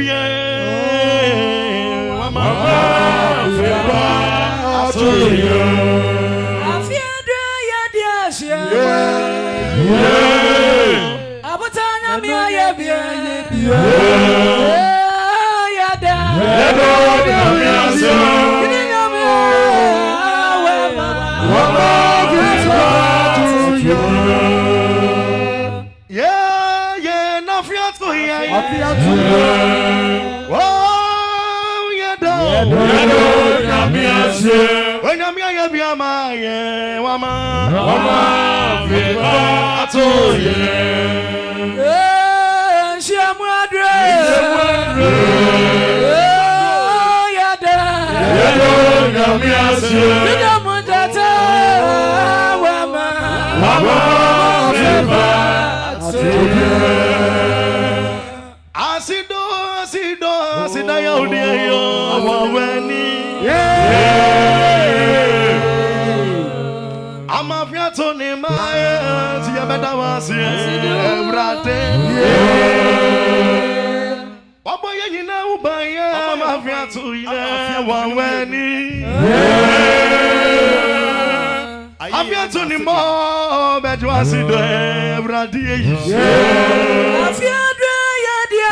[SPEAKER 4] Yes, yo waweni amafiato ni maye ti yabeda wasi ebrate babo ye nyina ubanye amafiato ile waweni afiato ni mo bejo wasi do ebrate yi
[SPEAKER 3] afiado ya dia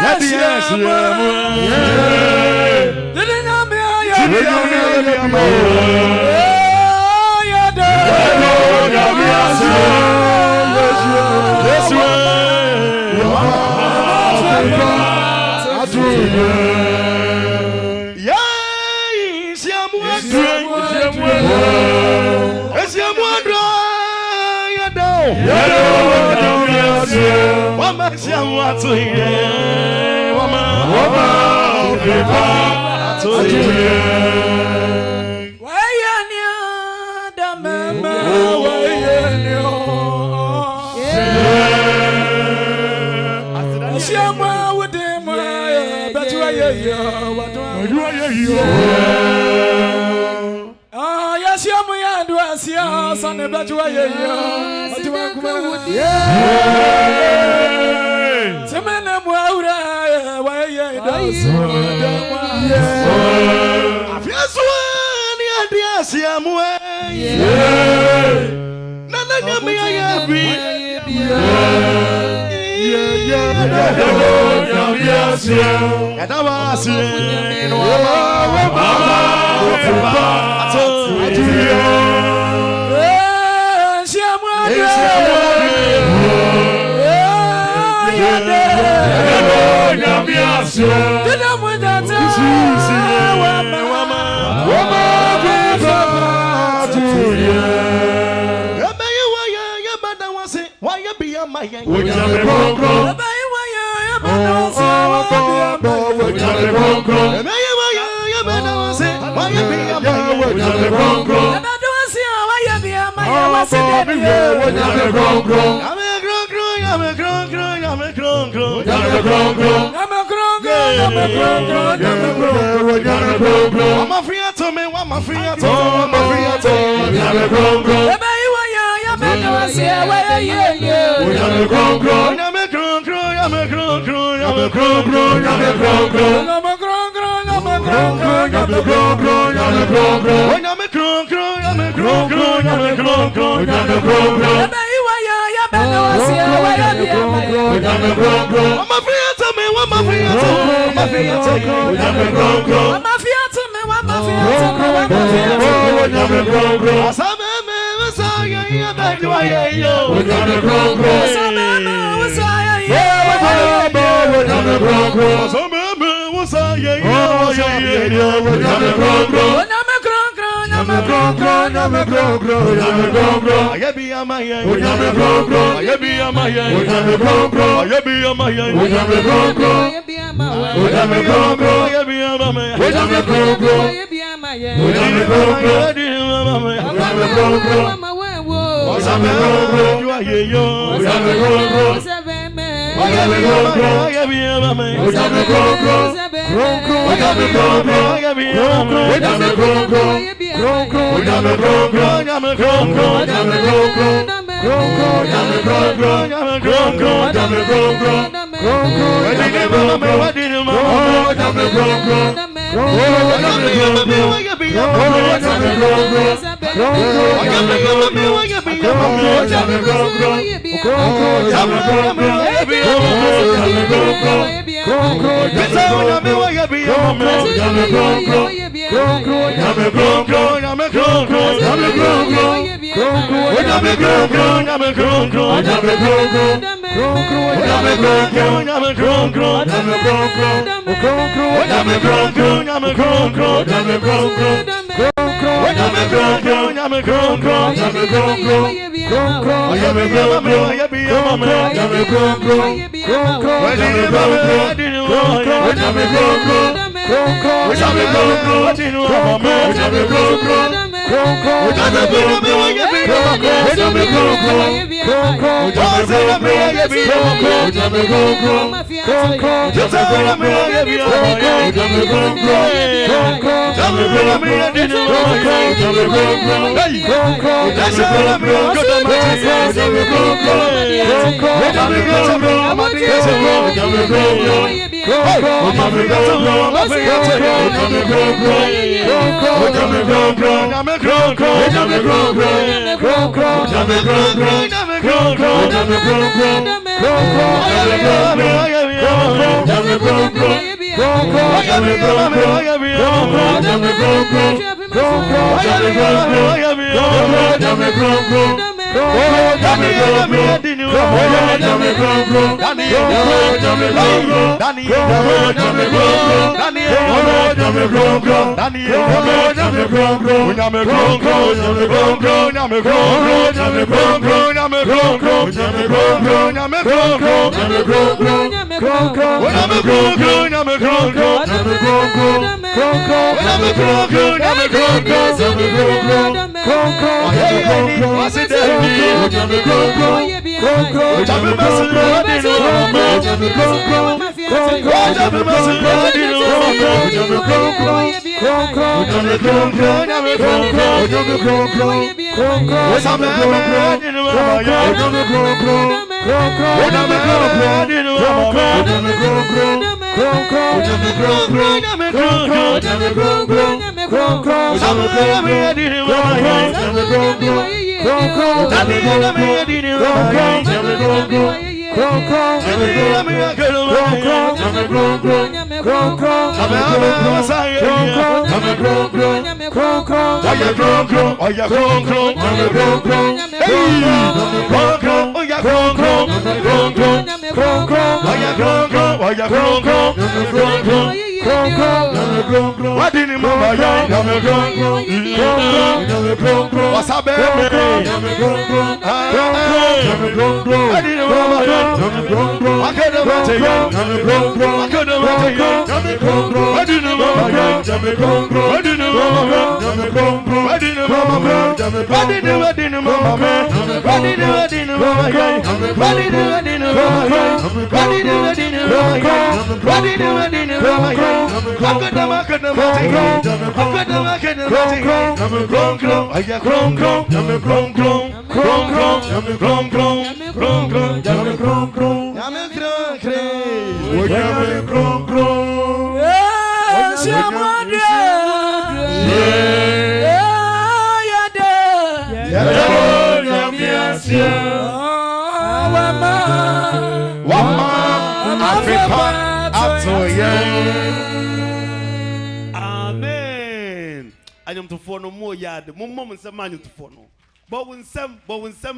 [SPEAKER 5] Amen. I am to follow more yard. Mum and some man to follow. But when some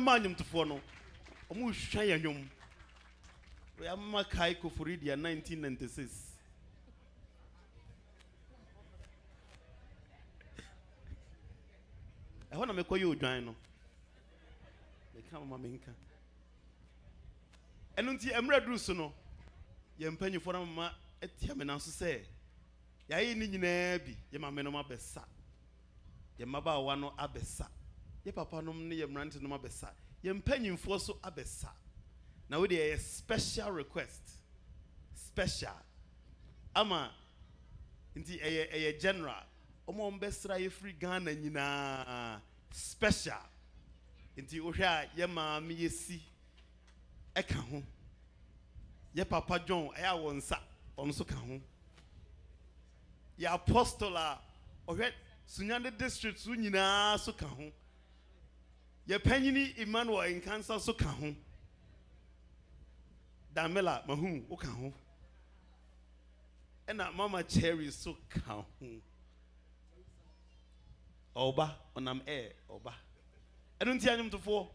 [SPEAKER 5] man to follow. Omu shayanyum. We are Makai Kofuridia 1996. I want to make you join. They come, Maminka. And until I'm ready, Rusuno, you penny for a Tiaman say, Yay, Ninabi, Yamameno Bessa. Yamaba one abessa. Ye papa no near Rantin no Bessa. Yam penny for so abessa. Now, we a special request. Special. Ama, into a general. Omo mbestra ye free Ghana nyina special. Into ohwa ye ma me yesi eka ho. Ye papa John aya wonsa onso ka ho. Ye apostle a ohwe Sunyane district su nyina so ka ho. Ye panyini Emmanuel in cancer so ka ho. Damela mahu o ka ho. Ena mama Cherry so ka ho. Oba onam oba. Edunti anyum to fo.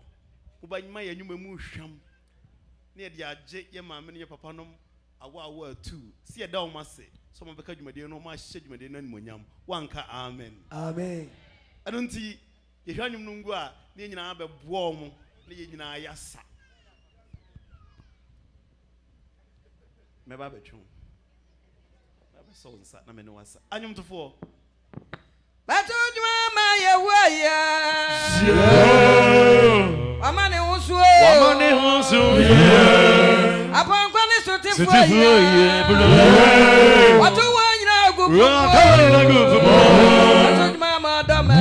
[SPEAKER 5] Oba nyima ye nyuma mu hwam. Na ye dia age ye maame ne ye papa nom awa 2. Si ye da o mase. So mo beka dwumade no ma hye dwumade no animonyam. Wanka amen.
[SPEAKER 6] Amen.
[SPEAKER 5] Edunti ye hwanyum no ngu a ne nyina abebo mo ne ye nyina yasa. Meba betwu. Meba so nsa na me no wasa. Anyum to fo.
[SPEAKER 3] Batujuma Yewaya. Amane Husu. Upon Quanity what do I go? Mama Dama.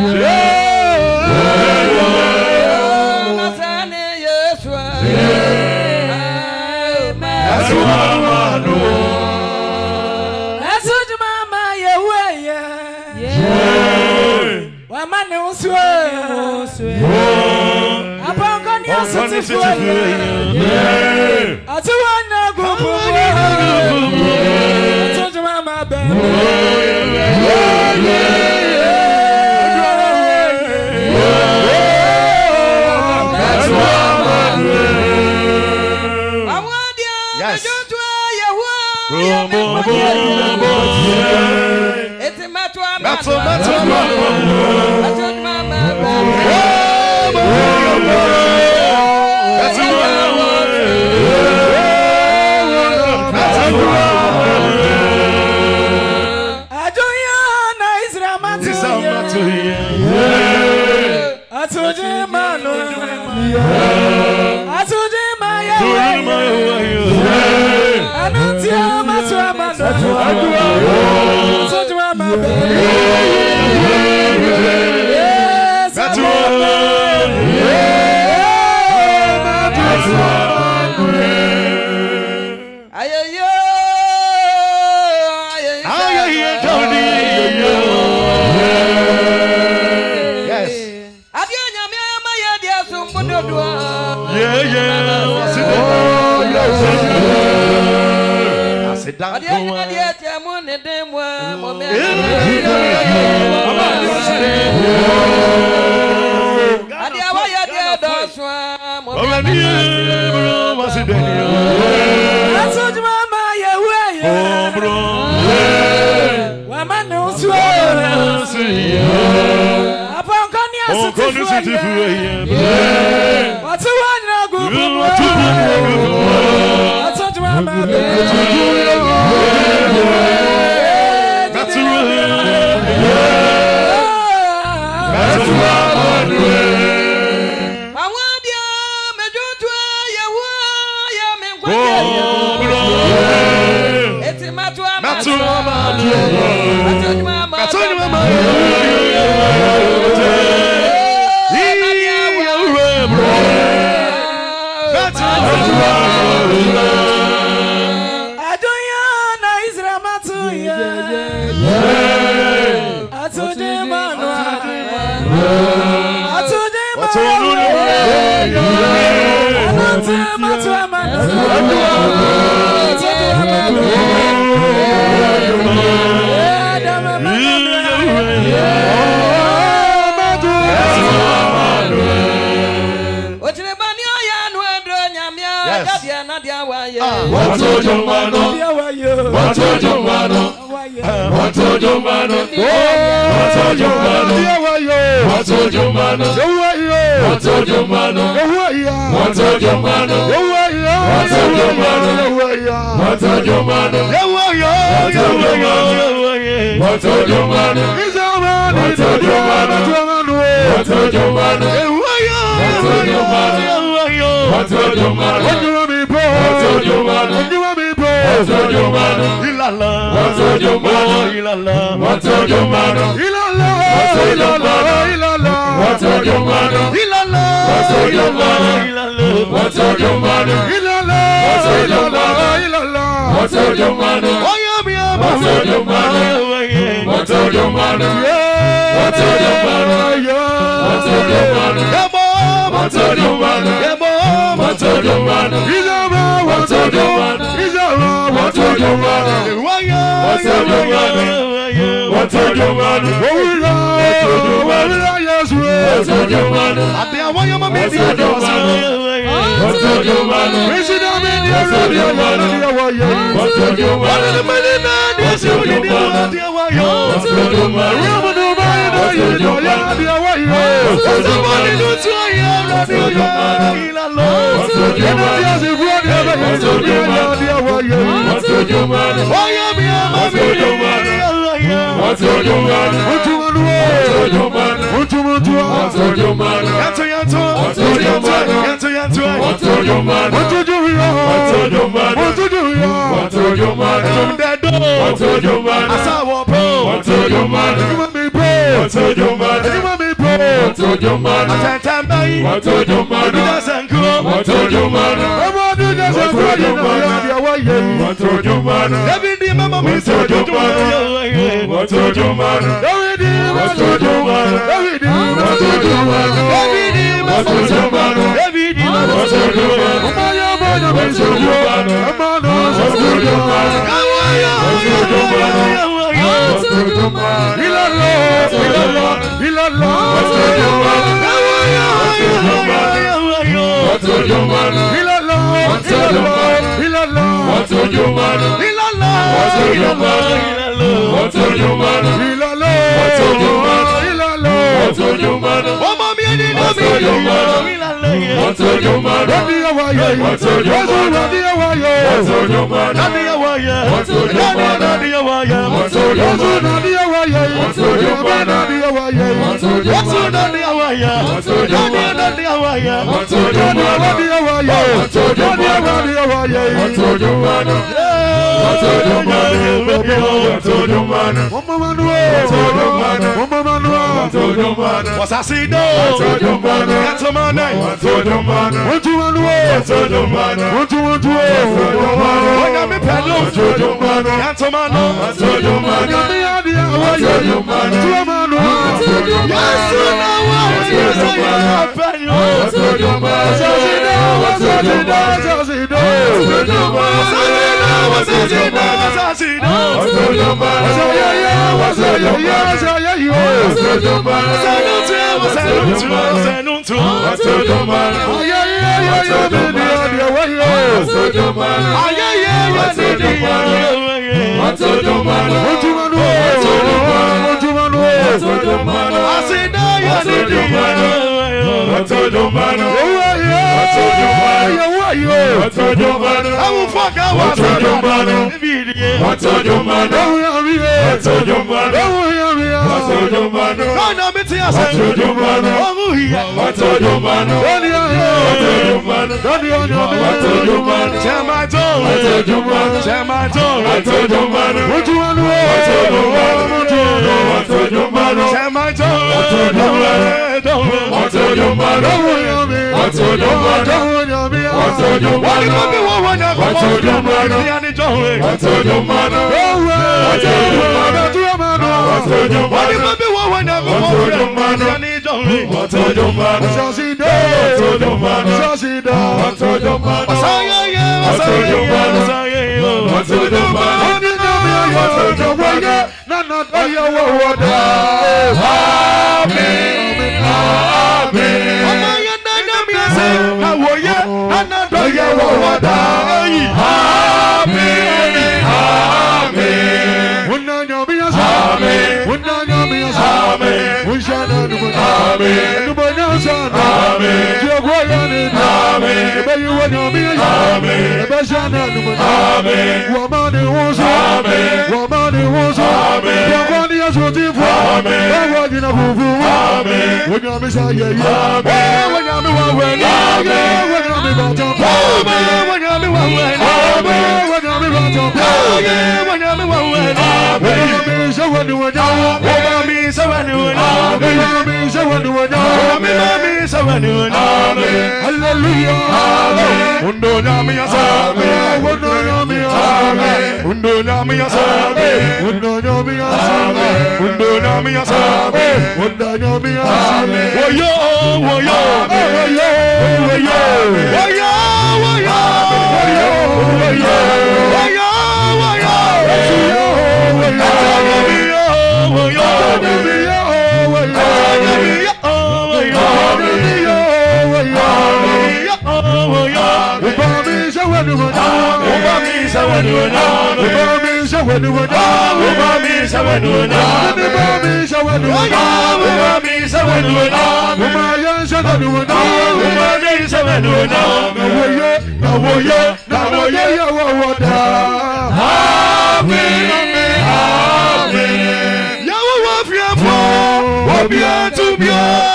[SPEAKER 2] Amen.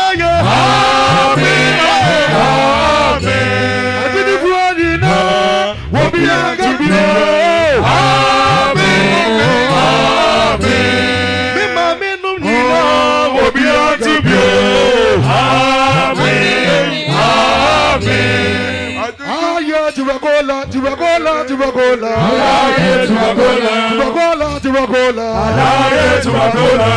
[SPEAKER 2] Tubacola.
[SPEAKER 4] Tubacola.
[SPEAKER 2] Tubacola.
[SPEAKER 4] Tubacola.
[SPEAKER 2] Tubacola.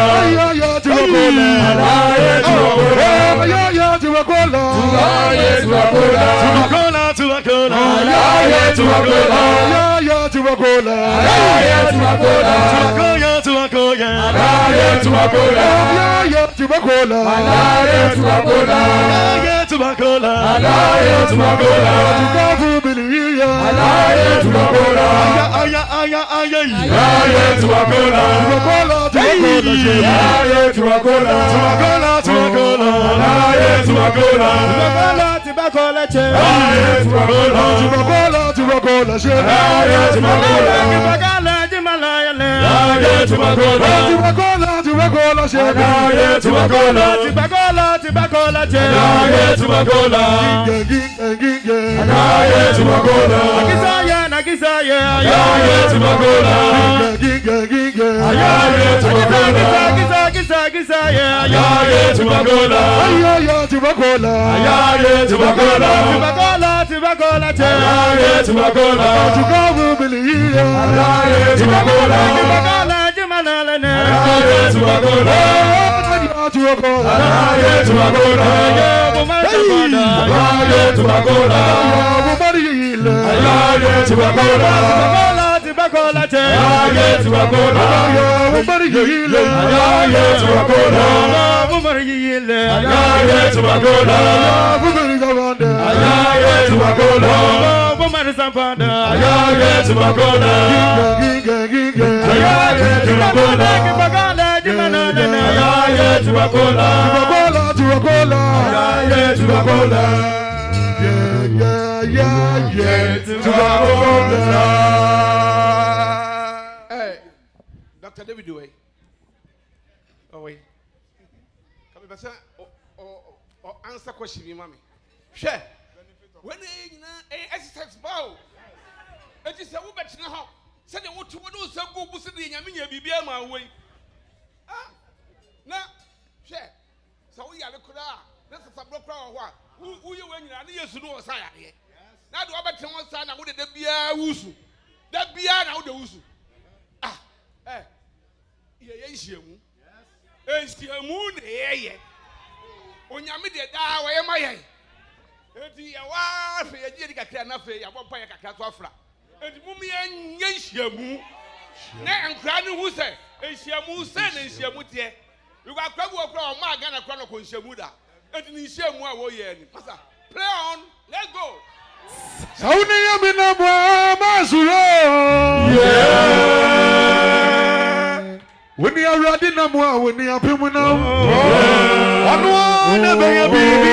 [SPEAKER 2] Tubacola.
[SPEAKER 6] Hey, Dr. David Way. Oh, wait. Come here, or answer question, mommy. Share. When they exercise bow, it is a woman now. Said they want to do some good pussy in your baby my way. Ah, now, share. So we are the crowd. That's a block crowd. Who you when you are near to do a sign here? Now, do I bet one sign? I would be a wusu. That be now the wusu. Ah, eh, yes, you. Yes, you moon, eh? On your media, where am I? Eti ya wafe ya jiri kakra na fe ya bompa ya kakra to afra eti mumi enya hyiamu na enkra ne hu se ehyiamu se na ehyiamu tie you go akra bu okra o ma ga na kra no ko hyiamu da eti ni hyiamu a wo ye ni masa play on let's go
[SPEAKER 2] Sauni ya minamwa mazuro When you are ready na mwa when you are pimuna Onu na be ya bibi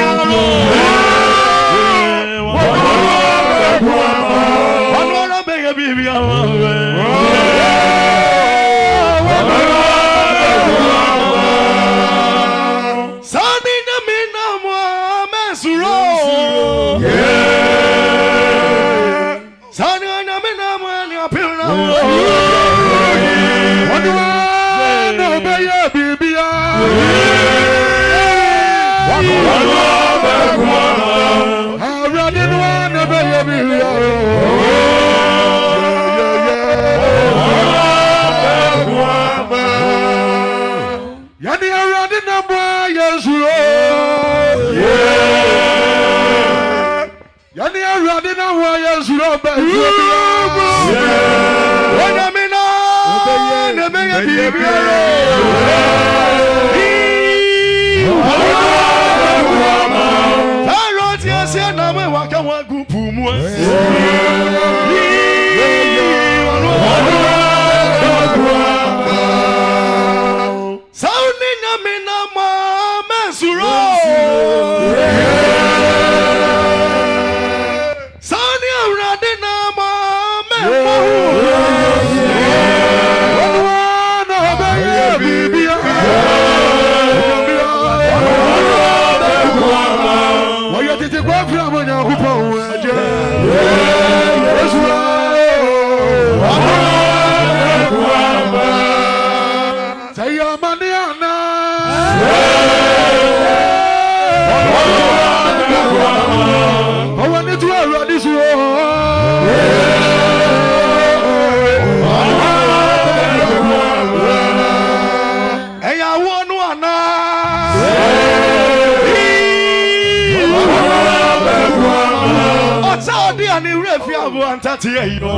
[SPEAKER 2] Ani refi abu antati eyo.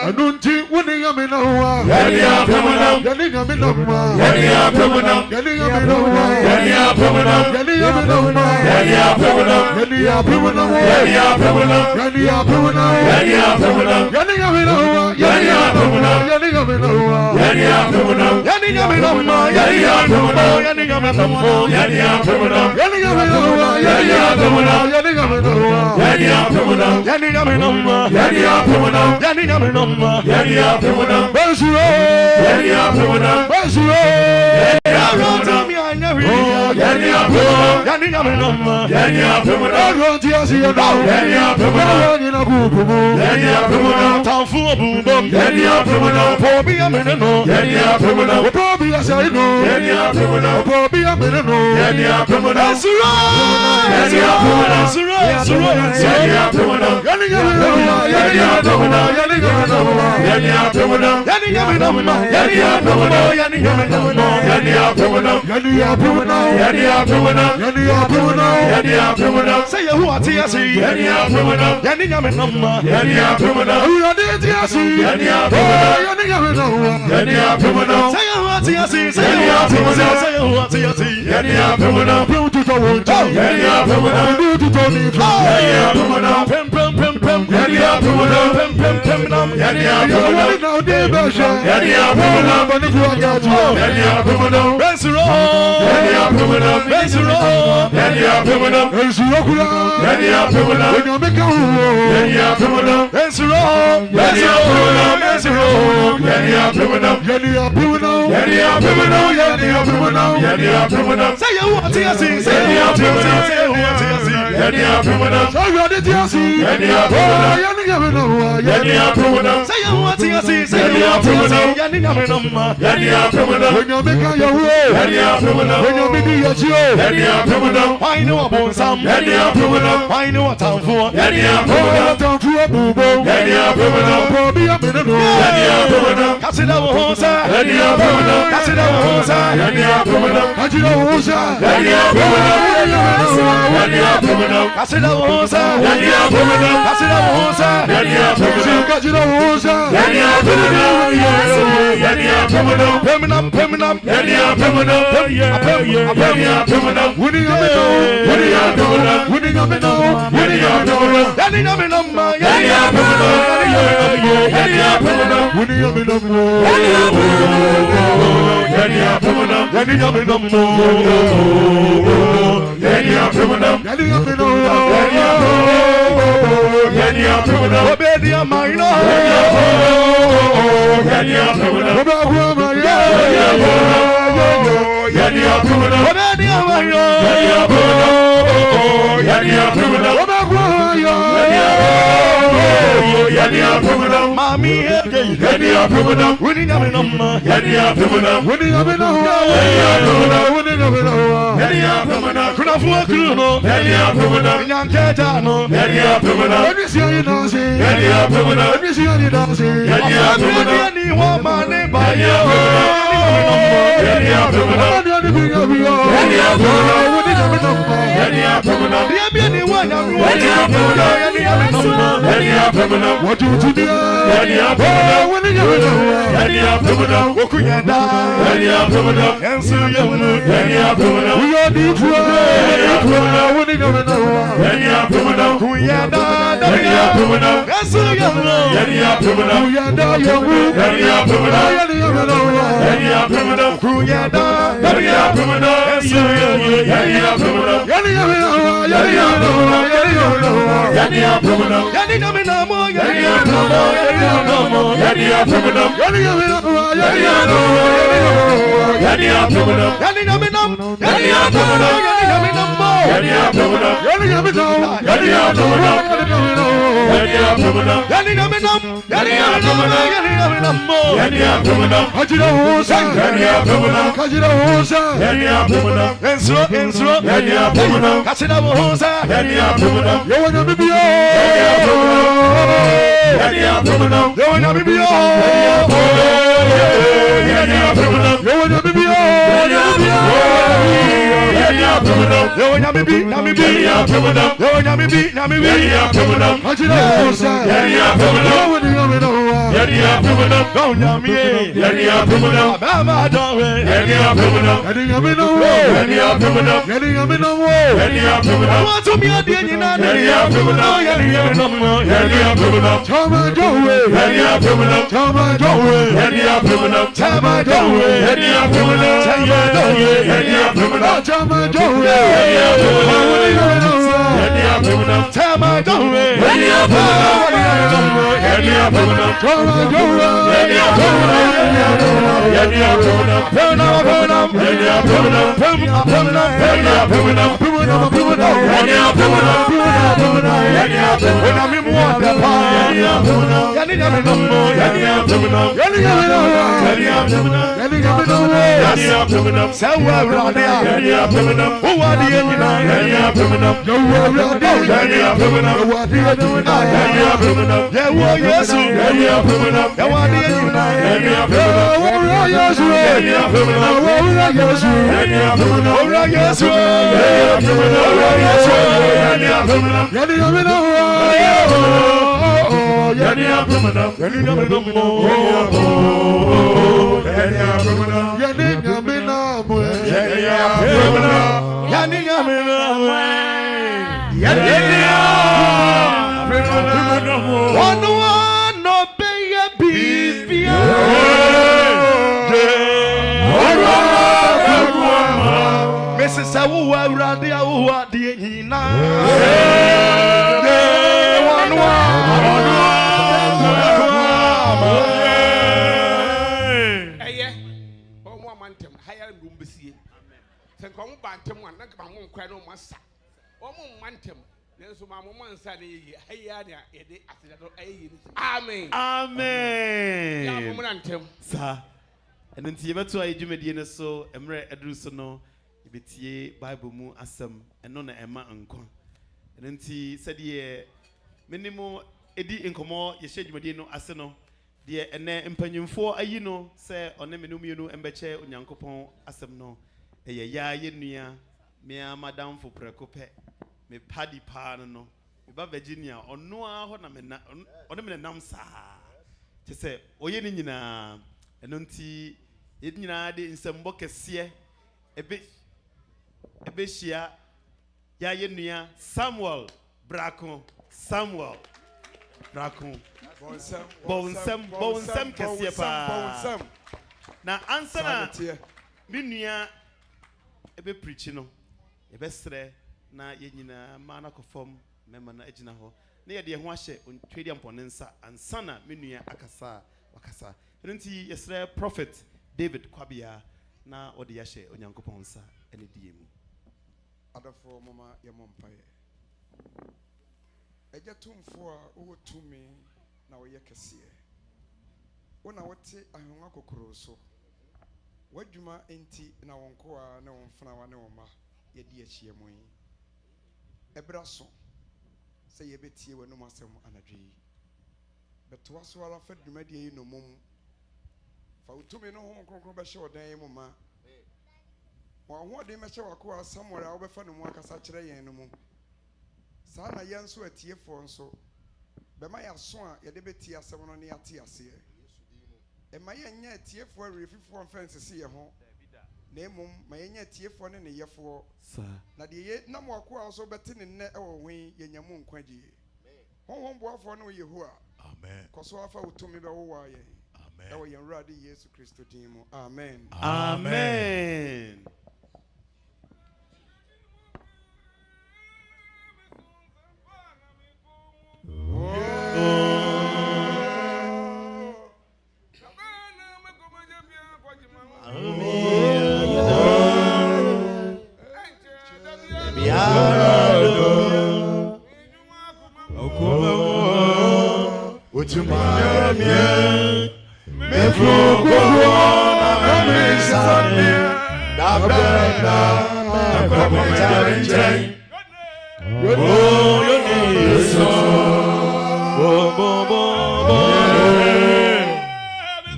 [SPEAKER 2] Anunti wuni yamina wa. Yani apemuna. Yani yamina wa. Yani apemuna. Yani yamina wa. Yani apemuna. Yani yamina wa. Yani apemuna. Yani apemuna. Yani apemuna. Yani apemuna. Yani apemuna. Yani yamina wa. Yani apemuna. Yani yamina wa. Yani apemuna. Yani yamina wa. Yani apemuna. Yani yamina wa. Yani apemuna. Yani yamina wa. Yani apemuna. Yani yamina wa. Yani apemuna. Yani yamina wa. Yani apemuna. Yani yamina wa. Yani apemuna. Basuro. Yani apemuna. Basuro. Yani apemuna. Yani apemuna. Yani yamina wa. Yani apemuna. Ronti asiya na. Yani apemuna. Yani na kukumu. Yani apemuna. Tanfu abubo. Yani apemuna. Pobi amene no. Yani apemuna. Pobi asai no. Yani apemuna. Pobi amene no. Yani apemuna. Basuro. Yani apemuna. Basuro. Basuro. Yani apemuna. Yani yamina wa. Yani apemuna. Yani yamina wa. Yani apemuna. Yani yamina wa. Yani apemuna. Yani yamina wa. Yani apemuna. Yani apemuna. Yani apemuna. Yani apemuna. Yani apemuna. Say who ati asi. Yani apemuna. Yani yamina wa. Yani apemuna. Who ati asi. Yani apemuna. Yani yamina wa. Yani apemuna. Say who ati asi. Say who ati asi. Say who ati asi. Yani apemuna. Pem to won't. Yani apemuna. Do to ni. Yani apemuna. Pem pem pem pem. Yani apemuna. Pem pem pem nam. Yani apemuna. Now de basha. Yani apemuna. Bani fu agatu. Yani apemuna. Bensuro. Yani apemuna. Bensuro. Yani apemuna. Bensuro kula. Yani apemuna. When you make a yani apemuna. Bensuro. Yani apemuna. Bensuro. Yani apemuna. Yani apemuna. Yani apemuna. Yani apemuna. Yani apemuna. Say you want to see. Say you want to see. Say you want to see. Yani apemuna. Say you want to see. Yani apemuna. Yani apemuna. Yani apemuna. Say you want to see. Say you want to see. Yani apemuna. Yani apemuna. When you make a yawo. Yani apemuna. When you make a yawo. Yani apemuna. Why no abonsam. Yani apemuna. Why no atamfo. Yani apemuna. Atamfo abubo. Yani apemuna. Pobi amene no. Yani apemuna. Kasida wo hosa. Yani apemuna. Kasida wo hosa. Yani apemuna. Kasida wo hosa. Yani apemuna. Yani apemuna. Kasida wo hosa. Yani apemuna. Kasida wo hosa. Yani apemuna. Kasida wo hosa. Yani apemuna. Yani apemuna. Peminam peminam. Yani apemuna. Yani apemuna. Wuni ameno. Wuni apemuna. Wuni ameno. Wuni apemuna. Yani ameno. Yani apemuna. Yani apemuna. Wuni ameno. Yani apemuna. Yani apemuna. Yani ameno. Yani apemuna. Yani ameno. Yani apemuna. Yani apemuna. Obedi amaino. Yani apemuna. Obedi amaino. Yani apemuna. Obedi amaino. Yani apemuna. Yani apemuna. Obedi amaino. Yani apemuna. Mami ege. Yani apemuna. Wini ameno. Yani apemuna. Wini ameno. Yani apemuna. Wini ameno. Yani apemuna. Kuna fuwa kruno. Yani apemuna. Nyanketa no. Yani apemuna. Wini siya inasi. Yani apemuna. Wini siya inasi. Yani apemuna. Yani wamane bayo. Yani apemuna. Yani apemuna. Yani apemuna. Wini ameno. Yani apemuna. Yani wanya. Yani apemuna. Yani apemuna. Yani apemuna. What you do? Yani apemuna. Wini ameno. Yani apemuna. Okuyenda. Yani apemuna. Ensu yamu. Yani apemuna. We are the Yani apemuna. Yani apemuna. Kuyenda. Yani apemuna. Ensu yamu. Yani apemuna. Kuyenda yamu. Yani apemuna. Yani apemuna. Yani apemuna. Kuyenda. Yani apemuna. Ensu yamu. Yani apemuna. Yani apemuna. Yani apemuna. Yani apemuna. Yani apemuna. Yani apemuna. Yani apemuna. Yani apemuna. Yani apemuna. Yani apemuna. Yani apemuna. Yani apemuna. Yani apemuna. Yani apemuna. Yani apemuna. Yani apemuna. Yani apemuna. Yani apemuna. Yani apemuna. Kajira hosa. Yani apemuna. Kajira hosa. Yani apemuna. Ensro ensro. Yani apemuna. Kasida hosa. Yani apemuna. Yowanya bibiyo. Yani apemuna. Yani apemuna. Yowanya bibiyo. Yani apemuna. Yowanya bibiyo. Yani apemuna. Yani
[SPEAKER 4] Yo nyami bi, nyami bi. Yo nyami bi, nyami bi.
[SPEAKER 2] Ajira osa. Yo ni nyami no wa.
[SPEAKER 4] Go nyami ye. Bama dawe.
[SPEAKER 2] Yadi nyami no wa. Yadi nyami no wa.
[SPEAKER 4] Want to be a day in a
[SPEAKER 2] Chama jowe. Chama jowe. Chama jowe. Chama
[SPEAKER 6] Amen.
[SPEAKER 5] Amen. Sir, and then see about 2 Jumedian so Emre Edrusono, Ibitie Bible mu asem, and none Emma uncle. And then see said ye minimo edi incomo, ye shed Medino Aseno, dear and then impanion for a say on the menumino and beche on Yankopon Asemno, a ya yen mea madame for precope, me paddy parno. Virginia or no ornament namsa. To say, Oyenina, and unti Idina in some boccasia, a bishia, Yayenia, Samuel, Braco, Bonsam Cassiapa. Now answer Minia, a bit preaching, a best na yenina mana conform. Member na ejina ho na ye de ho ahye ontwedi amponensa ansana menua akasa wakasa nti yesre prophet David Kwabia na ode ya hye onyankopon sa ene die mu
[SPEAKER 7] adafo mama ye mompaye eja tumfo a wo tumi na wo ye kese wona wote ahonwa kokoro so wadwuma enti na wonko a na wonfana wa ne woma ye die ahye mu yi ebraso say ye betie we no masem anadwe beto waso ala fa dwumade yi no mum fa utumi no ho kronkron be hye odan mu ma wa ho de me hye wako Samuel a wo be fa no mu akasa kire yen no mu sa na ye nso atiefo nso be ma ya so a ye de betie asem no ne ate ase e ma ye nya atiefo arefifo offense se ye ho na emum ma ye nya atiefo ne yefo na de ye na mo akwa so beti ne nne e wo hwen ye nyamu nkwaji honhom boafo no Yehowa amen koso afa utumi be wo wa ye amen e wo ye nrade Yesu Kristo din mu amen
[SPEAKER 5] amen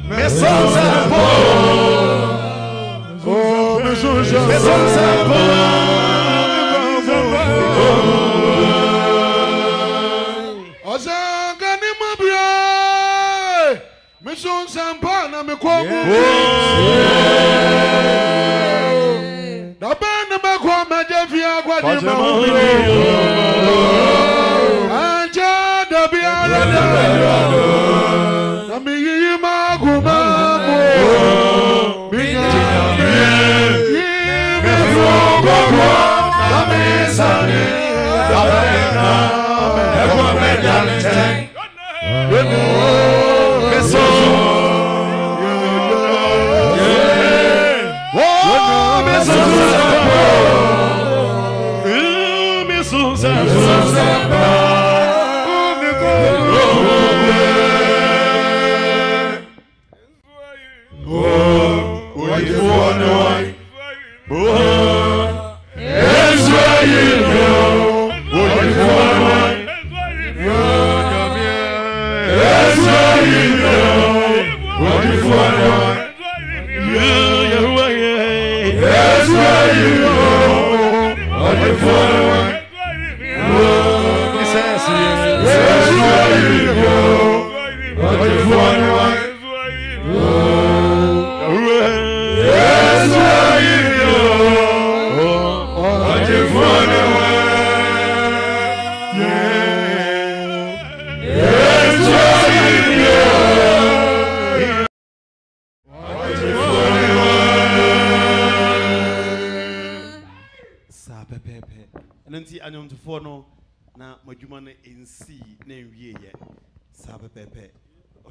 [SPEAKER 4] Mes
[SPEAKER 2] Mission Sampana me kwamo. Da bana me kwama jefia kwa di ma. Anja da biara da. Na mi yi ma guma mo. Minya me. Me fo kwa. Na me sane. Da bana. E kwa me jalente.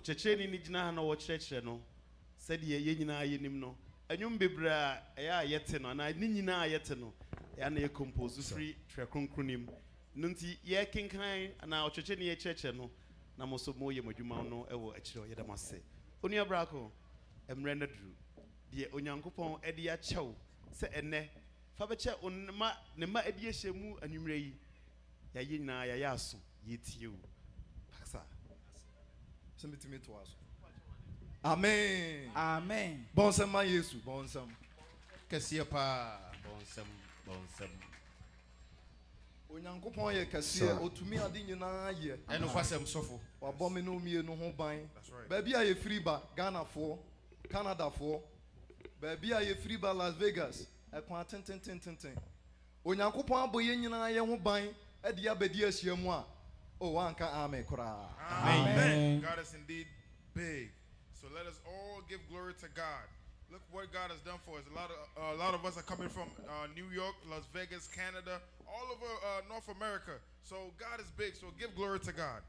[SPEAKER 5] Checheni ni jina na wochreche no said ye nyina yenim no anwum bebra ya yete no na ni nyina yete no ya na ye compose free trekronkronim nunti ye kenkan na ocheche ni ye cheche no na moso mo ye madwuma no ewo akire ye damase onu abrako emre na duru de onyankopon ede ya chew se ene fa beche onma ne ma ede ye hyemu anwumre yi ya ye nyina ya ya aso ye tie o paksa.
[SPEAKER 1] Amen.
[SPEAKER 3] Amen.
[SPEAKER 1] Bonsam ma Yesu, bonsam.
[SPEAKER 4] Kasiye pa bonsam.
[SPEAKER 1] Onyankopon ye kasiye otumi ade nyina ye.
[SPEAKER 4] Eno kwasem sofo.
[SPEAKER 1] Wa bɔ me no mie no ho ban. Baabi a ye free ba Ghana fo, Canada fo. Baabi a ye free ba Las Vegas. Ekwan tenten. Onyankopon abɔ ye nyina ye ho ban e de abedi ahyia mu a. Oh, anka amen kura.
[SPEAKER 8] Amen. God is indeed big. So let us all give glory to God. Look what God has done for us. A lot of us are coming from New York, Las Vegas, Canada, all over North America. So God is big. So give glory to God.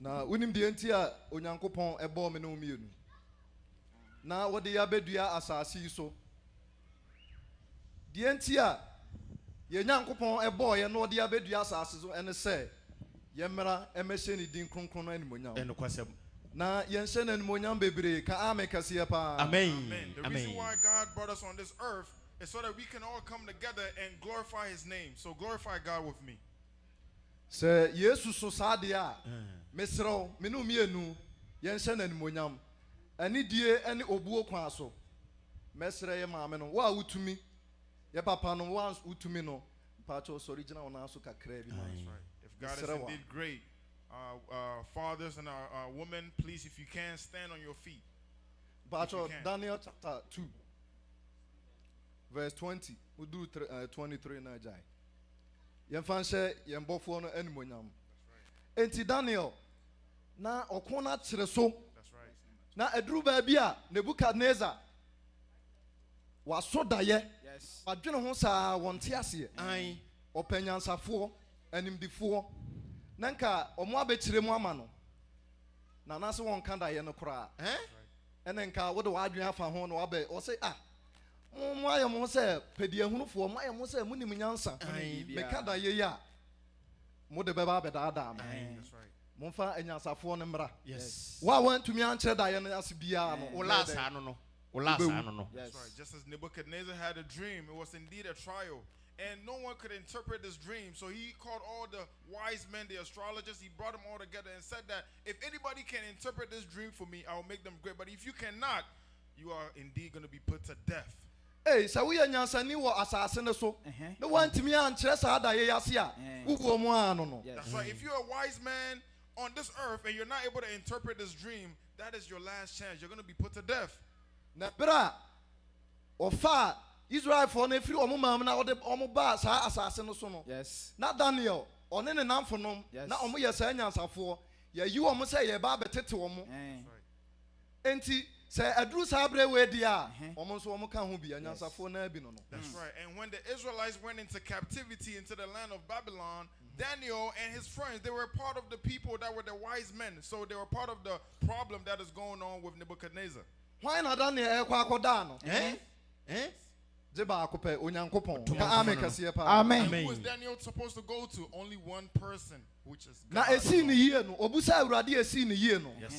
[SPEAKER 1] Na unim de entia onyankopon ebo me no mienu. Na wode ya bedua asase so. De entia ye nyankopon ebo ye no wode ya bedua asase so ene se yemra emehye ni din kronkron no animonyam.
[SPEAKER 4] Eno kwasem.
[SPEAKER 1] Na yenhye na animonyam bebre ka amen kasiye pa.
[SPEAKER 4] Amen.
[SPEAKER 8] The reason why God brought us on this earth is so that we can all come together and glorify his name. So glorify God with me.
[SPEAKER 1] Se Yesu so sade a mesrew me no mienu yenhye na animonyam. Ani die ene obuo kwa so. Mesre ye maame no wa utumi. Ye papa no wa utumi no. Pacho original na so kakra bi.
[SPEAKER 8] God is indeed great. Fathers and women, please, if you can, stand on your feet.
[SPEAKER 1] Daniel chapter 2, verse 20. We do 23 na jai. Yemfanshe yembofo no enmonyam. Enti Daniel na okona kire so.
[SPEAKER 8] That's right.
[SPEAKER 1] Na edru ba bia Nebukadnezar waso daye.
[SPEAKER 7] Yes.
[SPEAKER 1] Adwene ho saa wonte ase.
[SPEAKER 4] Ai
[SPEAKER 1] Opanyansafo animdifo nanka omo abekire mu ama no na nase won kan da ye no kora ene nka wo de wadwen afa ho no wabe o say mo ayem ho se pediahunufo mo ayem ho se munim nyansa me ka da ye ya mo de beba beda da am
[SPEAKER 8] That's right.
[SPEAKER 1] mo fa anyansafo no mra
[SPEAKER 4] yes.
[SPEAKER 1] wa tumi ankere da ye no ase bia no
[SPEAKER 4] Ulasa no.
[SPEAKER 8] That's right. Just as Nebuchadnezzar had a dream, it was indeed a trial. And no one could interpret this dream. So he called all the wise men, the astrologers, he brought them all together and said that if anybody can interpret this dream for me, I will make them great. But if you cannot, you are indeed going to be put to death.
[SPEAKER 1] Hey, so we are nyansani wo asase ne so. No one to me ankere sa da ye yase a. Ugo mo ano no.
[SPEAKER 8] That's right. If you're a wise man on this earth and you're not able to interpret this dream, that is your last chance. You're going to be put to death.
[SPEAKER 1] Na bra ofa Israel for na free omo mam na ode omo ba sa asase no so no.
[SPEAKER 7] Yes.
[SPEAKER 1] Na Daniel one ne namfonom na omo ye sa nyansafo ye yi omo say ye ba betete omo. Enti say aduru sa abre we dia omo so omo ka ho bi nyansafo na bi no no.
[SPEAKER 8] That's right. And when the Israelites went into captivity into the land of Babylon, Daniel and his friends, they were part of the people that were the wise men. So they were part of the problem that is going on with Nebuchadnezzar.
[SPEAKER 1] Why na Daniel e kwa akoda no? Jeba akope onyankopon. Ka amen kase pa.
[SPEAKER 7] Amen.
[SPEAKER 8] Who is Daniel supposed to go to? Only one person, which is
[SPEAKER 1] Na
[SPEAKER 8] God.
[SPEAKER 1] esi ni yie no, obusa awurade esi ni yie no.
[SPEAKER 8] Yes,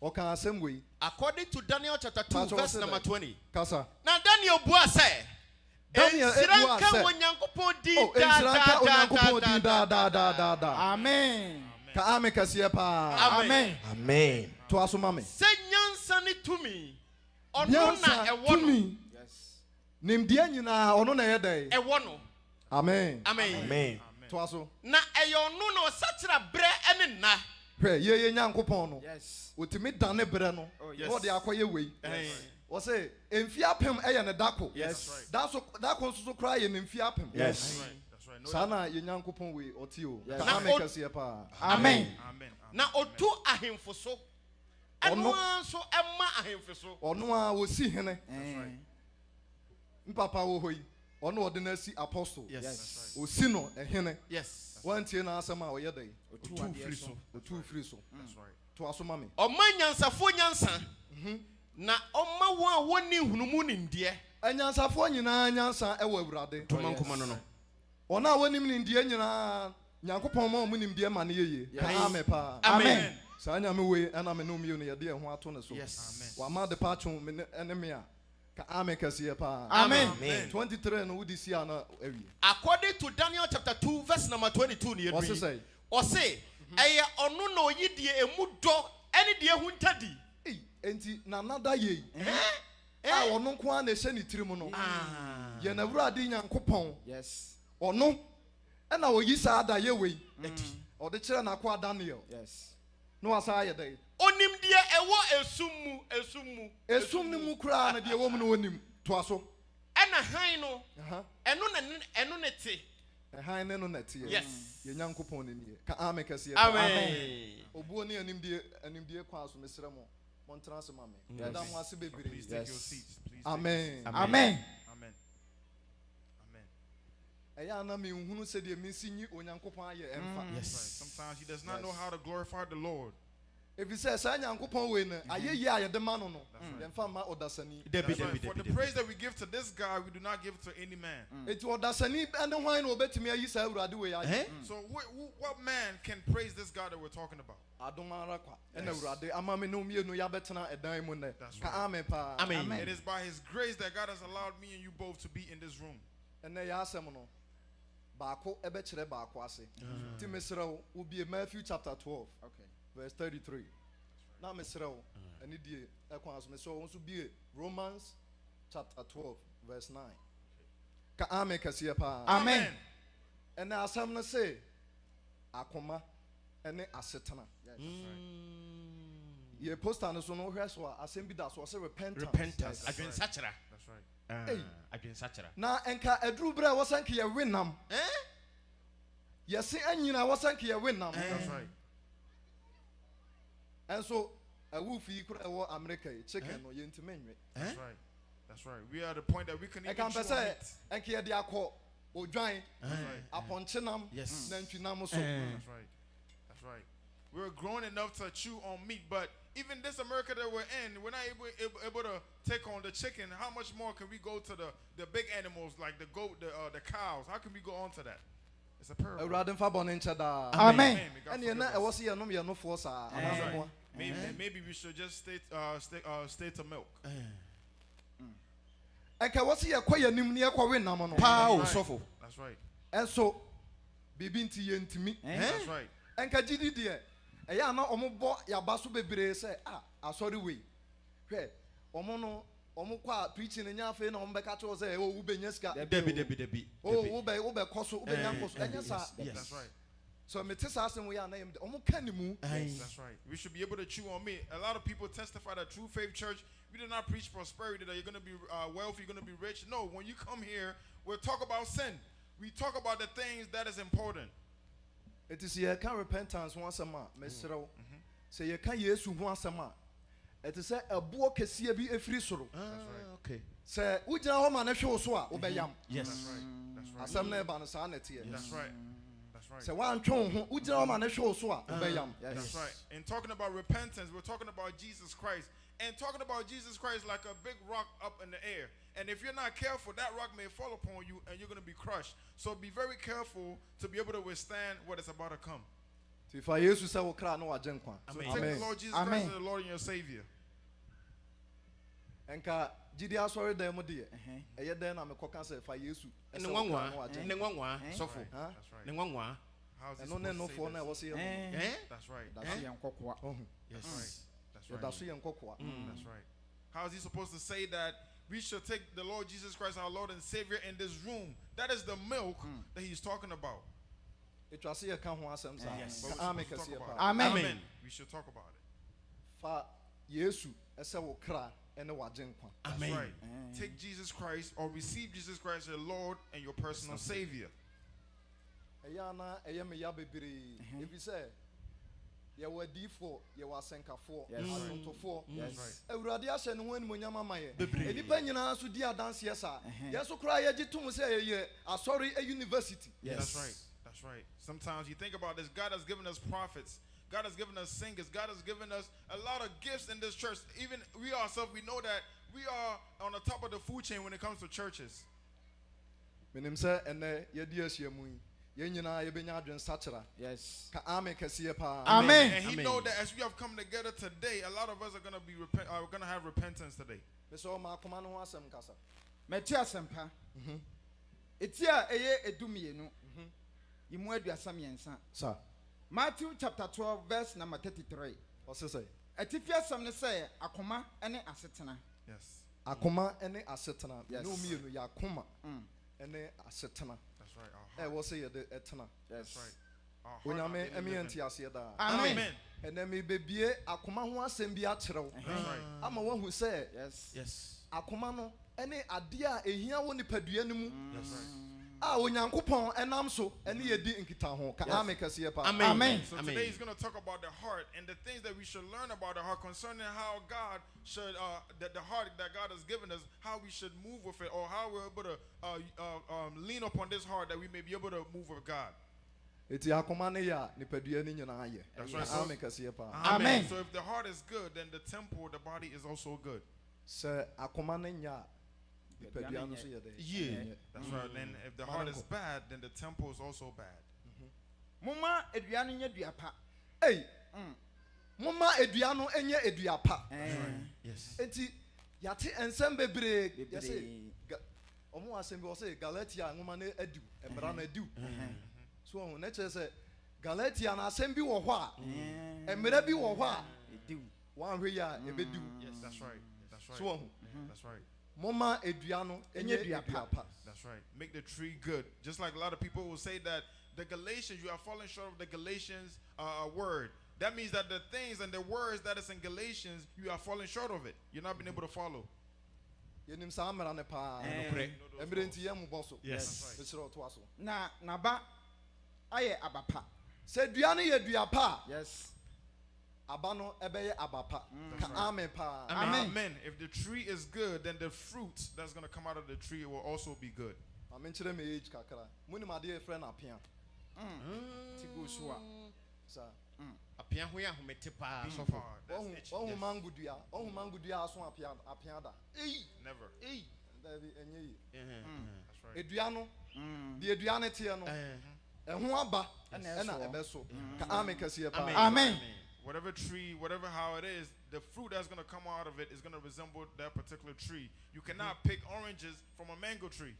[SPEAKER 8] right.
[SPEAKER 1] Oka asem we.
[SPEAKER 9] According to Daniel chapter 2,
[SPEAKER 1] Pastor,
[SPEAKER 9] verse
[SPEAKER 1] what's
[SPEAKER 9] number
[SPEAKER 1] that?
[SPEAKER 9] 20.
[SPEAKER 1] Kasa.
[SPEAKER 9] Now Daniel bua say.
[SPEAKER 1] Daniel bua say.
[SPEAKER 9] Oh,
[SPEAKER 1] ensiranka onyankopon di da.
[SPEAKER 7] Amen.
[SPEAKER 1] Ka amen kase pa.
[SPEAKER 7] Amen.
[SPEAKER 9] Amen.
[SPEAKER 1] To asoma me.
[SPEAKER 9] Say nyansa ni tumi. Ono na ewo no.
[SPEAKER 7] Yes.
[SPEAKER 1] Nimdia nyina ono na yedai.
[SPEAKER 9] Ewo no.
[SPEAKER 1] Amen.
[SPEAKER 9] Amen.
[SPEAKER 1] To aso.
[SPEAKER 9] Na eyo no na osachira bre ene na.
[SPEAKER 1] Hwe ye nyankopon no.
[SPEAKER 7] Yes.
[SPEAKER 1] Otimi dane bre no.
[SPEAKER 9] yes.
[SPEAKER 1] Wo de akoye wei. Wo say emfi apem eye ne dako.
[SPEAKER 7] Yes.
[SPEAKER 1] Dako so kra ye ne emfi apem.
[SPEAKER 9] Yes.
[SPEAKER 8] That's right. No,
[SPEAKER 1] Sana ye nyankopon wei oti o.
[SPEAKER 7] Yes.
[SPEAKER 1] Ka amen kase pa.
[SPEAKER 7] Amen.
[SPEAKER 8] Amen.
[SPEAKER 9] Na otu ahemfo so. Eno so emma ahemfo so.
[SPEAKER 1] Ono a wo si hene.
[SPEAKER 7] Right.
[SPEAKER 1] Mpapa wo hoyi. Ono ode na si apostle.
[SPEAKER 9] Yes.
[SPEAKER 1] O si no ehene.
[SPEAKER 9] Yes.
[SPEAKER 1] Wantie na asema o ye dai.
[SPEAKER 7] Otu
[SPEAKER 9] free so.
[SPEAKER 1] Otu free so.
[SPEAKER 8] That's right.
[SPEAKER 1] To asoma me.
[SPEAKER 9] Ọma nyansafo nyansa. Na ọma won a woni hunumu ni ndie.
[SPEAKER 1] Anyansafo nyina nyansa e wo awurade.
[SPEAKER 9] Toma nkoma no no.
[SPEAKER 1] Ona wonim ni ndie nyina nyankopon ma omu nim die ma ne yeye. Ka amen pa.
[SPEAKER 9] Amen.
[SPEAKER 1] Sa nyame we ana me no mi ne yede ho ato ne so.
[SPEAKER 9] Yes.
[SPEAKER 1] Wa ma de pa twon me ne me a. Ka amen kase pa.
[SPEAKER 7] Amen.
[SPEAKER 1] 23 no wudi si ana awie.
[SPEAKER 9] According to Daniel chapter 2 verse number 22 ni
[SPEAKER 1] What's it
[SPEAKER 9] edwi.
[SPEAKER 1] say?
[SPEAKER 9] O say eye onu na oyidie emu do ene de hu ntadi.
[SPEAKER 1] Enti na nada ye. A ono ko an na ehye ni tirim no. Ye na awurade nyankopon.
[SPEAKER 7] Yes.
[SPEAKER 1] Ono na oyi sa ada ye we. O de kire na kwa Daniel.
[SPEAKER 7] Yes.
[SPEAKER 1] No asa ye dai.
[SPEAKER 9] Onim de ewo esummu.
[SPEAKER 1] Esum ni mu kura na de wo mu no onim. To aso.
[SPEAKER 9] Ena han no.
[SPEAKER 1] Aha.
[SPEAKER 9] Eno ne te.
[SPEAKER 1] Han ne no na tie.
[SPEAKER 9] Yes.
[SPEAKER 1] Ye nyankopon ne nie. Ka amen kase.
[SPEAKER 9] Amen.
[SPEAKER 1] Obuo ni animdie kwa so mesrɛ mo. Montra se mame. Eda mo ase bebre.
[SPEAKER 8] Please take your seats. Please.
[SPEAKER 1] Amen.
[SPEAKER 7] Amen.
[SPEAKER 8] Amen. Amen.
[SPEAKER 1] Eya na me nhunu se de me sinyi onyankopon aye emfa.
[SPEAKER 8] Yes. Sometimes he does not know how to glorify the Lord.
[SPEAKER 1] If you say sa nyankopon we na aye ye aye de ma no no. Emfa ma odasani.
[SPEAKER 8] That's right. For the praise that we give to this God, we do not give to any man.
[SPEAKER 1] Eti odasani ene hwan na obetimi ayi sa awurade we aye.
[SPEAKER 8] So what man can praise this God that we're talking about?
[SPEAKER 1] Adomara kwa. Ene awurade ama me no mienu ya betena edan mu ne.
[SPEAKER 8] That's
[SPEAKER 1] Ka
[SPEAKER 8] right.
[SPEAKER 1] amen pa.
[SPEAKER 9] Amen.
[SPEAKER 8] It is by his grace that God has allowed me and you both to be in this room.
[SPEAKER 1] Ene ya asem no. Baako ebe kire baako ase. Ti mesrɛ wo be Matthew chapter 12.
[SPEAKER 7] Okay.
[SPEAKER 1] Verse 33. Na mesrɛ wo ene die ekwan so mesrɛ wo nso be Romans chapter 12 verse 9. Ka amen kase pa.
[SPEAKER 7] Amen.
[SPEAKER 1] Ene asem no say akoma ene asetena. Ye poster no so no hwɛ so a asem bi da so say repentance.
[SPEAKER 9] Repentance. Adwen sachira.
[SPEAKER 8] That's right.
[SPEAKER 1] Hey.
[SPEAKER 9] Adwen sachira.
[SPEAKER 1] Na enka eduru bra wo sanke ye wenam. Yesi anyina wo sanke ye wenam.
[SPEAKER 8] That's right.
[SPEAKER 1] And so a wolfie could have America chicken or yentimenwe.
[SPEAKER 8] That's right. That's right. We are at the point that we can
[SPEAKER 1] I
[SPEAKER 8] even
[SPEAKER 1] can't
[SPEAKER 8] chew
[SPEAKER 1] say
[SPEAKER 8] on it.
[SPEAKER 1] and kia dia call or join
[SPEAKER 8] That's right.
[SPEAKER 1] upon chinam.
[SPEAKER 9] Yes.
[SPEAKER 1] Then chinamo so.
[SPEAKER 8] That's right. That's right. We're grown enough to chew on meat, but even this America that we're in, we're not able to take on the chicken. How much more can we go to the big animals like the goat, the cows? How can we go on to that? It's a parable.
[SPEAKER 1] Radin Fabon in Chada.
[SPEAKER 7] Amen.
[SPEAKER 1] And you know, I was here, no, you're no force.
[SPEAKER 8] Maybe we should just stay to milk.
[SPEAKER 1] And can was here quite a nimnia kwa win namano.
[SPEAKER 9] Pow sofo.
[SPEAKER 8] That's right.
[SPEAKER 1] And so, bibinti yentimi.
[SPEAKER 8] That's right.
[SPEAKER 1] And kajidi dear. A yana omobo ya basu bebre say, sorry we. Hey, omono. Omukwa preaching in your face, on Beccato say, oh, Ubenyeska,
[SPEAKER 9] Debbie.
[SPEAKER 1] oh, Ube Koso, Ubenyanko, and yes,
[SPEAKER 8] That's right.
[SPEAKER 1] So me tell us we are named omo kanimu.
[SPEAKER 8] That's right. We should be able to chew on meat. A lot of people testify that True Faith Church, we do not preach prosperity, that you're going to be wealthy, you're going to be rich. No, when you come here, we'll talk about sin. We talk about the things that is important.
[SPEAKER 1] It is here can repentance once a month. Mesro. Say you can yesu once a month. It is a book kesie bi efiri soro.
[SPEAKER 9] Okay.
[SPEAKER 1] Say ujina ho ma na hwe so a obeyam.
[SPEAKER 9] Yes.
[SPEAKER 8] That's right. That's right.
[SPEAKER 1] Asem na ba no sa na tie.
[SPEAKER 8] That's right. That's right.
[SPEAKER 1] Say wan twe ho ujina ho ma na hwe so a obeyam.
[SPEAKER 8] That's right. And talking about repentance, we're talking about Jesus Christ. And talking about Jesus Christ like a big rock up in the air. And if you're not careful, that rock may fall upon you and you're going to be crushed. So be very careful to be able to withstand what is about to come.
[SPEAKER 1] If I yesu say wo kra no wajen kwa.
[SPEAKER 8] So take the Lord Jesus Christ as the Lord and your Savior.
[SPEAKER 1] Enka jidi asori dem mo de. Eye den na me koka say fa yesu.
[SPEAKER 9] Ne nwanwa sofo.
[SPEAKER 8] That's right.
[SPEAKER 9] Ne nwanwa.
[SPEAKER 8] How's he
[SPEAKER 1] No
[SPEAKER 8] supposed
[SPEAKER 1] no
[SPEAKER 8] to say
[SPEAKER 1] for na
[SPEAKER 8] this?
[SPEAKER 1] wo say.
[SPEAKER 8] That's right.
[SPEAKER 7] That's yankokwa.
[SPEAKER 8] That's right. That's right.
[SPEAKER 1] That's yankokwa.
[SPEAKER 8] That's right. How is he supposed to say that we should take the Lord Jesus Christ, our Lord and Savior, in this room? That is the milk that he's talking about.
[SPEAKER 1] It was here can ho asem sa.
[SPEAKER 8] But we're
[SPEAKER 1] Amen
[SPEAKER 8] supposed to
[SPEAKER 1] kase
[SPEAKER 8] talk about
[SPEAKER 1] pa.
[SPEAKER 8] it.
[SPEAKER 7] Amen.
[SPEAKER 8] We should talk about it.
[SPEAKER 1] Fa yesu ese wo kra ene wajen kwa.
[SPEAKER 8] That's right. Take Jesus Christ or receive Jesus Christ as your Lord and your personal Savior.
[SPEAKER 1] Eya na eye me ya bebere. If you say ye were difo, ye were senkafo, atontofo.
[SPEAKER 7] Yes.
[SPEAKER 1] Ewurade ahye ne ho animu nyama maye. Enipa nyina so di adanse yesa. Yeso kra ye gitum say ye asori a university.
[SPEAKER 8] That's right. That's right. Sometimes you think about this. God has given us prophets. God has given us singers. God has given us a lot of gifts in this church. Even we ourselves, we know that we are on the top of the food chain when it comes to churches.
[SPEAKER 1] Menim say ene ye di asiamu yi. Ye nyina ye benya adwen sachera.
[SPEAKER 7] Yes.
[SPEAKER 1] Ka amen kase pa.
[SPEAKER 7] Amen.
[SPEAKER 8] And he know that as we have come together today, a lot of us are going to be going to have repentance today.
[SPEAKER 1] Me so ma akoma no ho asem kasa.
[SPEAKER 7] Meti asempa. Etia eye edumienu. Yimu aduasa miensa.
[SPEAKER 1] Sir.
[SPEAKER 7] Matthew chapter 12 verse number 33.
[SPEAKER 1] What's it say?
[SPEAKER 7] Etifia some ne say akoma ene asetena.
[SPEAKER 8] Yes.
[SPEAKER 1] Akoma ene asetena.
[SPEAKER 7] Yes.
[SPEAKER 1] No mienu ya akoma. Ene asetena.
[SPEAKER 8] That's right. Our heart.
[SPEAKER 1] What say ye de etena.
[SPEAKER 8] That's right. Our heart,
[SPEAKER 1] Onyame
[SPEAKER 8] our daily
[SPEAKER 1] emi
[SPEAKER 8] living.
[SPEAKER 1] enti ase da.
[SPEAKER 7] Amen.
[SPEAKER 8] Amen.
[SPEAKER 1] Ene me bebie akoma ho asem bi akyerɛw.
[SPEAKER 8] That's right.
[SPEAKER 1] Ama wahu say
[SPEAKER 7] Yes.
[SPEAKER 9] Yes.
[SPEAKER 1] akoma no ene ade a ehia wo nipadua no mu.
[SPEAKER 8] That's right.
[SPEAKER 1] Onyankopɔn enam so ene ye di nkita ho. Ka amen kase pa.
[SPEAKER 9] Amen.
[SPEAKER 7] Amen.
[SPEAKER 8] So today he's going to talk about the heart and the things that we should learn about the heart concerning how God should, the heart that God has given us, how we should move with it, or how we're able to lean upon this heart that we may be able to move with God.
[SPEAKER 1] Eti akoma ne ya nipadua ni nyina ye.
[SPEAKER 8] That's right.
[SPEAKER 1] Amen kase pa.
[SPEAKER 7] Amen.
[SPEAKER 8] So if the heart is good, then the temple, the body is also good.
[SPEAKER 1] Se akoma ne nya nipadua no so ye de.
[SPEAKER 9] Yeah.
[SPEAKER 8] That's right. Then if the heart is bad, then the temple is also bad.
[SPEAKER 7] Muma eduanu nya duapa.
[SPEAKER 1] Hey. Moma edua no enye edua pa.
[SPEAKER 9] Yes.
[SPEAKER 1] Enti yate ensem bebre yase omo asem bi o say Galatia ngoma na adu embra na adu. So on na chere say Galatia na asem bi wo ho a embra bi wo ho a
[SPEAKER 7] Edu.
[SPEAKER 1] wan hwe ya ebedu.
[SPEAKER 8] Yes, that's right. That's right.
[SPEAKER 1] So on
[SPEAKER 8] That's right.
[SPEAKER 1] moma edua no enye edua pa.
[SPEAKER 8] That's right. Make the tree good. Just like a lot of people will say that the Galatians, you are falling short of the Galatians word. That means that the things and the words that is in Galatians, you are falling short of it. You're not being able to follow.
[SPEAKER 1] Yenim sa amara ne pa. Emre nti yem boso.
[SPEAKER 9] Yes.
[SPEAKER 1] Besiro to aso.
[SPEAKER 7] Na naba aye abapa.
[SPEAKER 1] Se dua no ye dua pa.
[SPEAKER 7] Yes.
[SPEAKER 1] Aba no ebeye abapa.
[SPEAKER 8] That's
[SPEAKER 1] Ka
[SPEAKER 8] right.
[SPEAKER 1] amen pa.
[SPEAKER 7] Amen.
[SPEAKER 8] Amen. If the tree is good, then the fruit that's going to come out of the tree will also be good.
[SPEAKER 1] Amen chere me age kakra. Muni ma de friend apia.
[SPEAKER 7] Tigo soa.
[SPEAKER 1] Sa.
[SPEAKER 9] Apia ho ya homete pa
[SPEAKER 8] Being
[SPEAKER 9] sofo.
[SPEAKER 8] hard, that's itchy.
[SPEAKER 1] Ohun mangudua. Ohun mangudua aso apia da.
[SPEAKER 8] Never.
[SPEAKER 1] Dabi enye yi.
[SPEAKER 8] That's right.
[SPEAKER 1] Edua no. De edua ne tie no. Ehun aba na ebeso. Ka amen kase pa.
[SPEAKER 7] Amen.
[SPEAKER 8] Whatever tree, whatever how it is, the fruit that's going to come out of it is going to resemble that particular tree. You cannot pick oranges from a mango tree.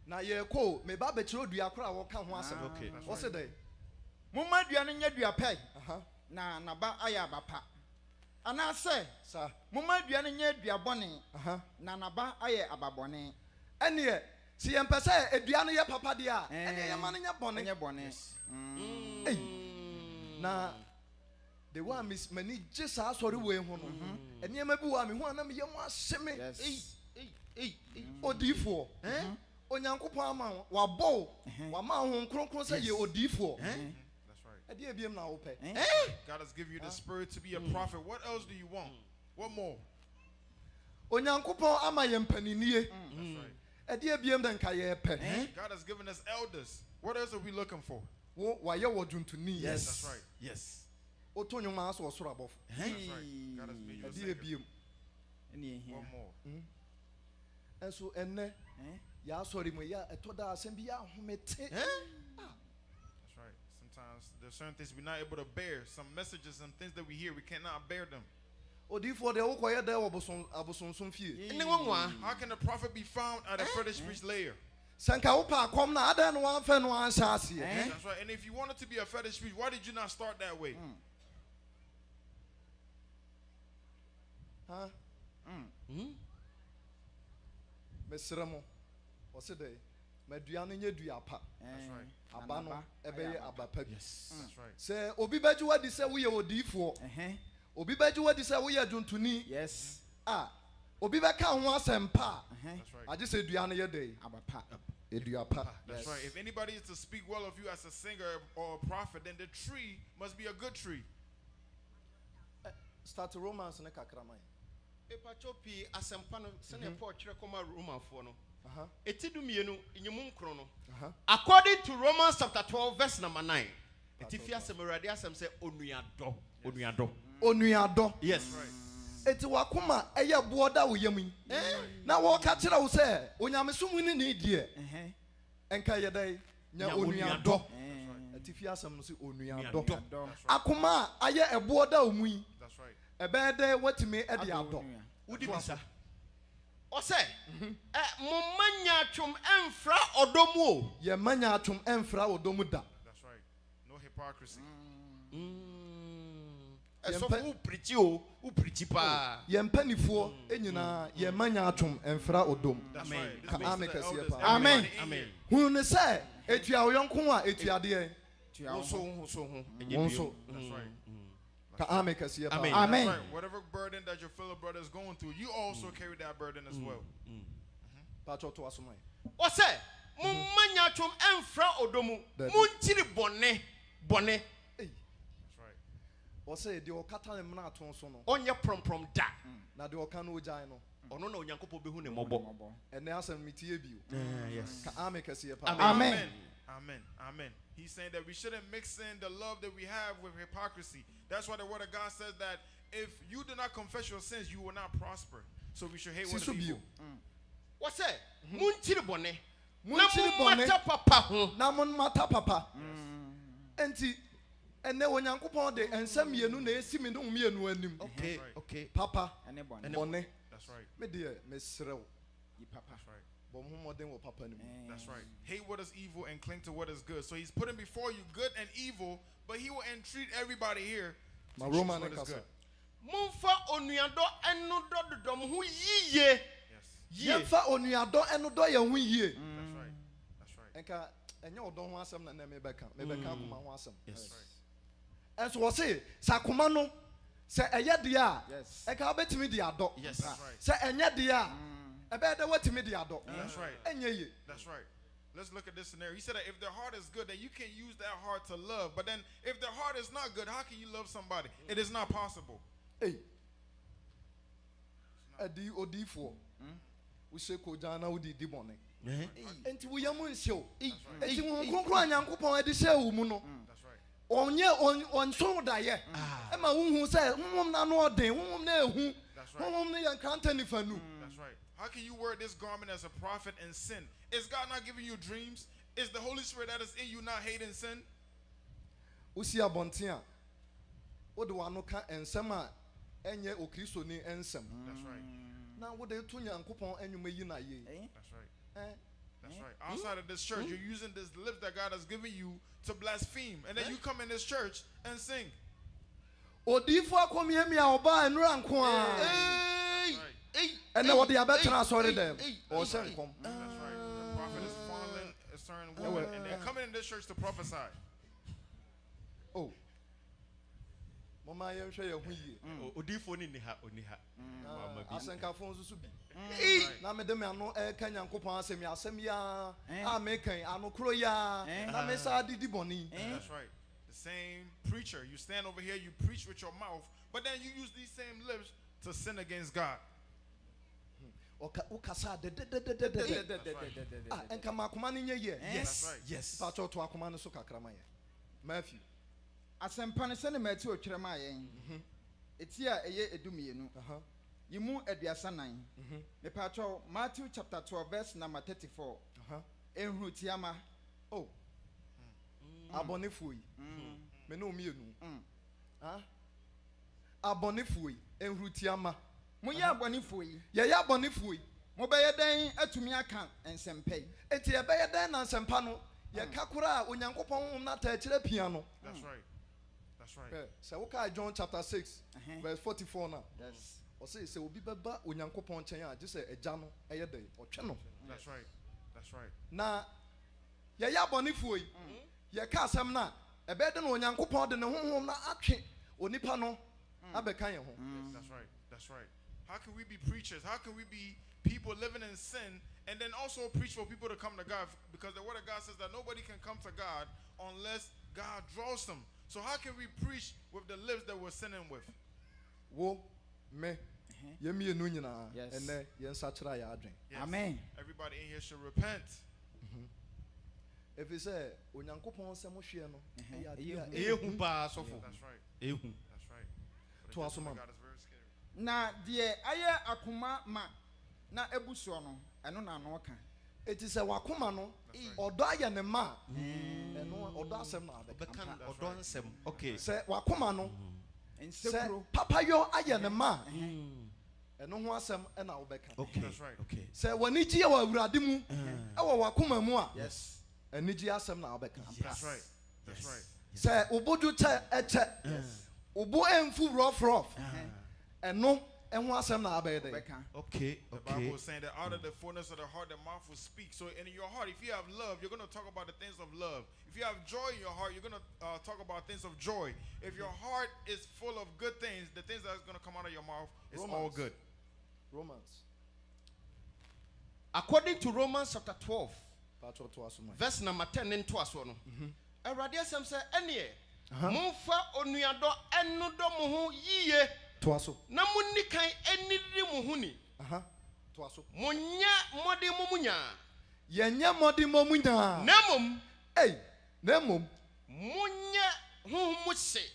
[SPEAKER 1] Na ye ko me ba be kire dua kora wo ka ho asem.
[SPEAKER 9] Okay.
[SPEAKER 1] Wo se dey.
[SPEAKER 7] Muma duanu nya duapa.
[SPEAKER 1] Aha.
[SPEAKER 7] Na naba aye abapa. Ana se
[SPEAKER 1] Sa.
[SPEAKER 7] muma duanu nya duabone.
[SPEAKER 1] Aha.
[SPEAKER 7] Na naba aye ababone.
[SPEAKER 1] Ene si ye mpese edua no ye papa dia. Ene ye ma no nya bone.
[SPEAKER 7] Nya bone.
[SPEAKER 1] na the one miss many just as sorry way ho no and ye mabi wa me ho na me ye mo aseme odifo onyankopon ama wa bo wa ma ho kronkron say ye odifo
[SPEAKER 8] God has given you the spirit to be a prophet. What else do you want? What more?
[SPEAKER 1] onyankopon ama ye mpaninie God
[SPEAKER 8] has given us elders. What else are we looking for?
[SPEAKER 1] Yes.
[SPEAKER 8] That's right.
[SPEAKER 5] Yes.
[SPEAKER 8] That's right. God has made you a singer. One more.
[SPEAKER 1] And so ya sorry mo ya etoda asem bi ya homete.
[SPEAKER 8] That's right. Sometimes there's certain things we're not able to bear. Some messages and things that we hear, we cannot bear them.
[SPEAKER 1] How
[SPEAKER 8] can the prophet be found at a fetish priest lair?
[SPEAKER 1] That's right.
[SPEAKER 8] And if you wanted to be a fetish priest, why did you not start that way?
[SPEAKER 1] Huh? Mesremo. What's it day? Meduane nye duapa.
[SPEAKER 8] That's right.
[SPEAKER 1] Abano ebeye abapa.
[SPEAKER 8] Yes. That's right.
[SPEAKER 1] Say obi beju wadi say we odifo. Obi beju wadi say we aduntuni.
[SPEAKER 7] Yes.
[SPEAKER 1] Obi beka ho asempa.
[SPEAKER 8] That's right.
[SPEAKER 1] I just say duane ye day. Abapa. Eduapa.
[SPEAKER 8] That's right. If anybody is to speak well of you as a singer or a prophet, then the tree must be a good tree.
[SPEAKER 1] Start romance ne kakramai.
[SPEAKER 9] Epachopi asempano sene po chire koma Romanfo no. Etidumienu inyemu nkro no. According to Romans chapter 12 verse number 9. Etifia semerade asem say onuado.
[SPEAKER 1] Onuado.
[SPEAKER 9] Yes.
[SPEAKER 1] Eti wakoma eye boda wo yamu. Na wo ka kire wo say onyamesumu ni ne die. Enka ye dai nya onuado. Etifia asem no say onuado. Akoma aye eboda omu.
[SPEAKER 8] That's right.
[SPEAKER 1] Ebede watime e de ado.
[SPEAKER 9] Udi bisa. Ose mumanya atwom emfra odomu o.
[SPEAKER 1] Ye manya atwom emfra odomu da.
[SPEAKER 8] That's right. No hypocrisy.
[SPEAKER 9] So who preach o, who preach pa.
[SPEAKER 1] Ye mpanifo enyina ye manya atwom emfra odom.
[SPEAKER 8] That's right.
[SPEAKER 1] Ka amen kasiye pa.
[SPEAKER 9] Amen. Amen.
[SPEAKER 1] Hu ne say etua oyonko a etuade
[SPEAKER 9] So.
[SPEAKER 8] That's right.
[SPEAKER 1] Amen. Amen.
[SPEAKER 8] Amen. Right. Whatever burden that your fellow brother is going through, you also carry that burden as well.
[SPEAKER 9] What's that? Mumanya chum enfra odomu. Munchiri bone.
[SPEAKER 8] That's right.
[SPEAKER 1] What's it? The okata ne mna aton so no.
[SPEAKER 9] Onye prom da.
[SPEAKER 1] Na the oka no gyan no.
[SPEAKER 9] Ono na onyankopon behu ne mobo.
[SPEAKER 1] Ene asem mitie bio.
[SPEAKER 9] Yes.
[SPEAKER 1] Ka amen kasiye pa.
[SPEAKER 8] Amen. Amen. He's saying that we shouldn't mix in the love that we have with hypocrisy. That's why the word of God says that if you do not confess your sins, you will not prosper. So we should hate what is evil.
[SPEAKER 9] What's that? Munchiri bone.
[SPEAKER 1] Munchiri bone.
[SPEAKER 9] Mata papa ho.
[SPEAKER 1] Na mon mata papa. Enti ene onyankopon de ensam mienu na esimi no mienu anim.
[SPEAKER 9] Okay.
[SPEAKER 1] Papa.
[SPEAKER 7] Ene
[SPEAKER 1] bone.
[SPEAKER 8] That's right.
[SPEAKER 1] Me de me serew.
[SPEAKER 8] That's right.
[SPEAKER 1] That's
[SPEAKER 8] right. Hate what is evil and cling to what is good. So he's putting before you good and evil, but he will entreat everybody here to choose what is good.
[SPEAKER 9] Mumfa onuado enu dododom hu yiye.
[SPEAKER 1] Yes. Yemfa onuado enu do ye hu yiye.
[SPEAKER 8] That's right.
[SPEAKER 1] Enka enye odo ho asem na me beka akoma ho asem.
[SPEAKER 8] That's right.
[SPEAKER 1] Enso wo se sakoma no se eye de a enka obetimi de ado.
[SPEAKER 8] Yes. That's right.
[SPEAKER 1] Se enye de a that's
[SPEAKER 8] right. That's right. Let's look at this scenario. He said that if their heart is good, then you can use that heart to love. But then if their heart is not good, how can you love somebody? It is not possible.
[SPEAKER 1] Hey. Adi odifo. We say ko jana udi dibone. Enti we yamu nsho. Enti wo konkro anyankopon adi she wo mu no.
[SPEAKER 8] That's right.
[SPEAKER 1] Onye onso da ye. E ma hu say honhom na no oden, honhom na ehu. Honhom na yankanta ni fanu.
[SPEAKER 8] That's right. How can you wear this garment as a prophet and sin? Is God not giving you dreams? Is the Holy Spirit that is in you not hating sin?
[SPEAKER 1] Usi abontia. Wo de wano ka ensem a enye okristo ni ensem.
[SPEAKER 8] That's right.
[SPEAKER 1] Na wo de to nyankopon enwuma yi na ye.
[SPEAKER 8] That's right. That's right. Outside of this church, you're using this lips that God has given you to blaspheme. And then you come in this church and sing.
[SPEAKER 1] Odifo akomi emi a oba enura nko a. And then what the abetra sorry them. Or send come.
[SPEAKER 8] That's right. The prophet is following a certain woman and they're coming in this church to prophesy.
[SPEAKER 1] Oh. Mama yɛn hwɛ yɛn ho yie.
[SPEAKER 9] Odifo ni ha oni ha.
[SPEAKER 1] Asenkafo nso so bi. Na me de me ano ɛka Nyankopɔn asɛm ya a me kan ano kro ya na me sa didi bɔne.
[SPEAKER 8] That's right. The same preacher, you stand over here, you preach with your mouth, but then you use these same lips to sin against God.
[SPEAKER 1] Okasa de enka makoma ne nye ye.
[SPEAKER 8] Yes.
[SPEAKER 5] Yes.
[SPEAKER 1] Pa cho to akoma ne so kakrama ye. Matthew.
[SPEAKER 10] Asempa ne sene Matthew otwerema yen. Eti a eye edumienu. Yimu aduasa9. Me pa cho Matthew chapter 12 verse number 34. Enhu tiama.
[SPEAKER 1] Oh. Abonefui. Me no mienu. Abonefui enhu tiama.
[SPEAKER 10] Moye abonefui.
[SPEAKER 1] Ye ya abonefui.
[SPEAKER 10] Mobeye den atumi aka ensempe.
[SPEAKER 1] Eti ye beye den na nsempa no ye kakura Onyankopɔn na ta kire pia no.
[SPEAKER 8] That's right. That's right.
[SPEAKER 1] So we can John chapter 6 verse 44 now.
[SPEAKER 10] Yes.
[SPEAKER 1] O say obi beba Onyankopɔn nkyɛn a gye sɛ agya no ɛyɛ dɛ ɔtwe no.
[SPEAKER 8] That's right. That's right.
[SPEAKER 1] Na ye ya abonefui ye ka asɛm na ɛbɛ de no Onyankopɔn de ne honhom na atwe onipa no abɛka ye ho.
[SPEAKER 8] That's right. That's right. How can we be preachers? How can we be people living in sin and then also preach for people to come to God? Because the word of God says that nobody can come to God unless God draws them. So how can we preach with the lips that we're sinning with?
[SPEAKER 1] Wo me ye mienu nyina
[SPEAKER 10] Yes.
[SPEAKER 1] ene ye nsachira ya adwen.
[SPEAKER 8] Yes.
[SPEAKER 10] Amen.
[SPEAKER 8] Everybody in here should repent.
[SPEAKER 1] If you say Onyankopɔn sɛ mo hwe no
[SPEAKER 9] Ehu pa sofo.
[SPEAKER 8] That's right.
[SPEAKER 9] Ehu.
[SPEAKER 8] That's right. But
[SPEAKER 1] To
[SPEAKER 8] the
[SPEAKER 1] us,
[SPEAKER 8] judgment of
[SPEAKER 1] man.
[SPEAKER 8] God is very scary.
[SPEAKER 10] Na die aye akoma ma na ebuso no eno na no ka.
[SPEAKER 1] Eti sɛ wakoma no ɔdɔ ayɛ ne ma ɛno ɔdɔ asɛm na abɛka.
[SPEAKER 9] Bekan odon nsɛm. Okay.
[SPEAKER 1] Sɛ wakoma no
[SPEAKER 10] Ensekuro.
[SPEAKER 1] sɛ papayɔ ayɛ ne ma ɛno ho asɛm ɛna wobɛka.
[SPEAKER 5] Okay.
[SPEAKER 8] That's right.
[SPEAKER 5] Okay.
[SPEAKER 1] Sɛ w'anigye wɔ Awurade mu ɛwɔ wakoma mu a
[SPEAKER 10] Yes.
[SPEAKER 1] anigye asɛm na wobɛka.
[SPEAKER 8] That's right. That's right.
[SPEAKER 1] Sɛ obodu kyɛ ɛkyɛ obo ɛmfu rɔfrɔf ɛno ɛho asɛm na abɛyɛ dɛ.
[SPEAKER 10] Beka.
[SPEAKER 5] Okay.
[SPEAKER 8] The Bible is saying that out of the fullness of the heart, the mouth will speak. So in your heart, if you have love, you're going to talk about the things of love. If you have joy in your heart, you're going to talk about things of joy. If your heart is full of good things, the things that's going to come out of your mouth is all
[SPEAKER 1] Romans.
[SPEAKER 8] good.
[SPEAKER 1] Romans.
[SPEAKER 9] According to Romans chapter 12,
[SPEAKER 1] Patro to asoma.
[SPEAKER 9] verse number 10 into aso no. Awurade asɛm sɛ ɛneɛ momfa onuadɔ ɛno dɔ mo ho yie
[SPEAKER 1] To aso.
[SPEAKER 9] na munni kan ɛnidi mo ho ni.
[SPEAKER 1] To aso.
[SPEAKER 9] Monyɛ mmɔden mo mu nyaa.
[SPEAKER 1] Yɛnyɛ mmɔden mɔ mu nyaa.
[SPEAKER 9] Na mmom
[SPEAKER 1] Ei, na mmom
[SPEAKER 9] monyɛ honhom mu hye.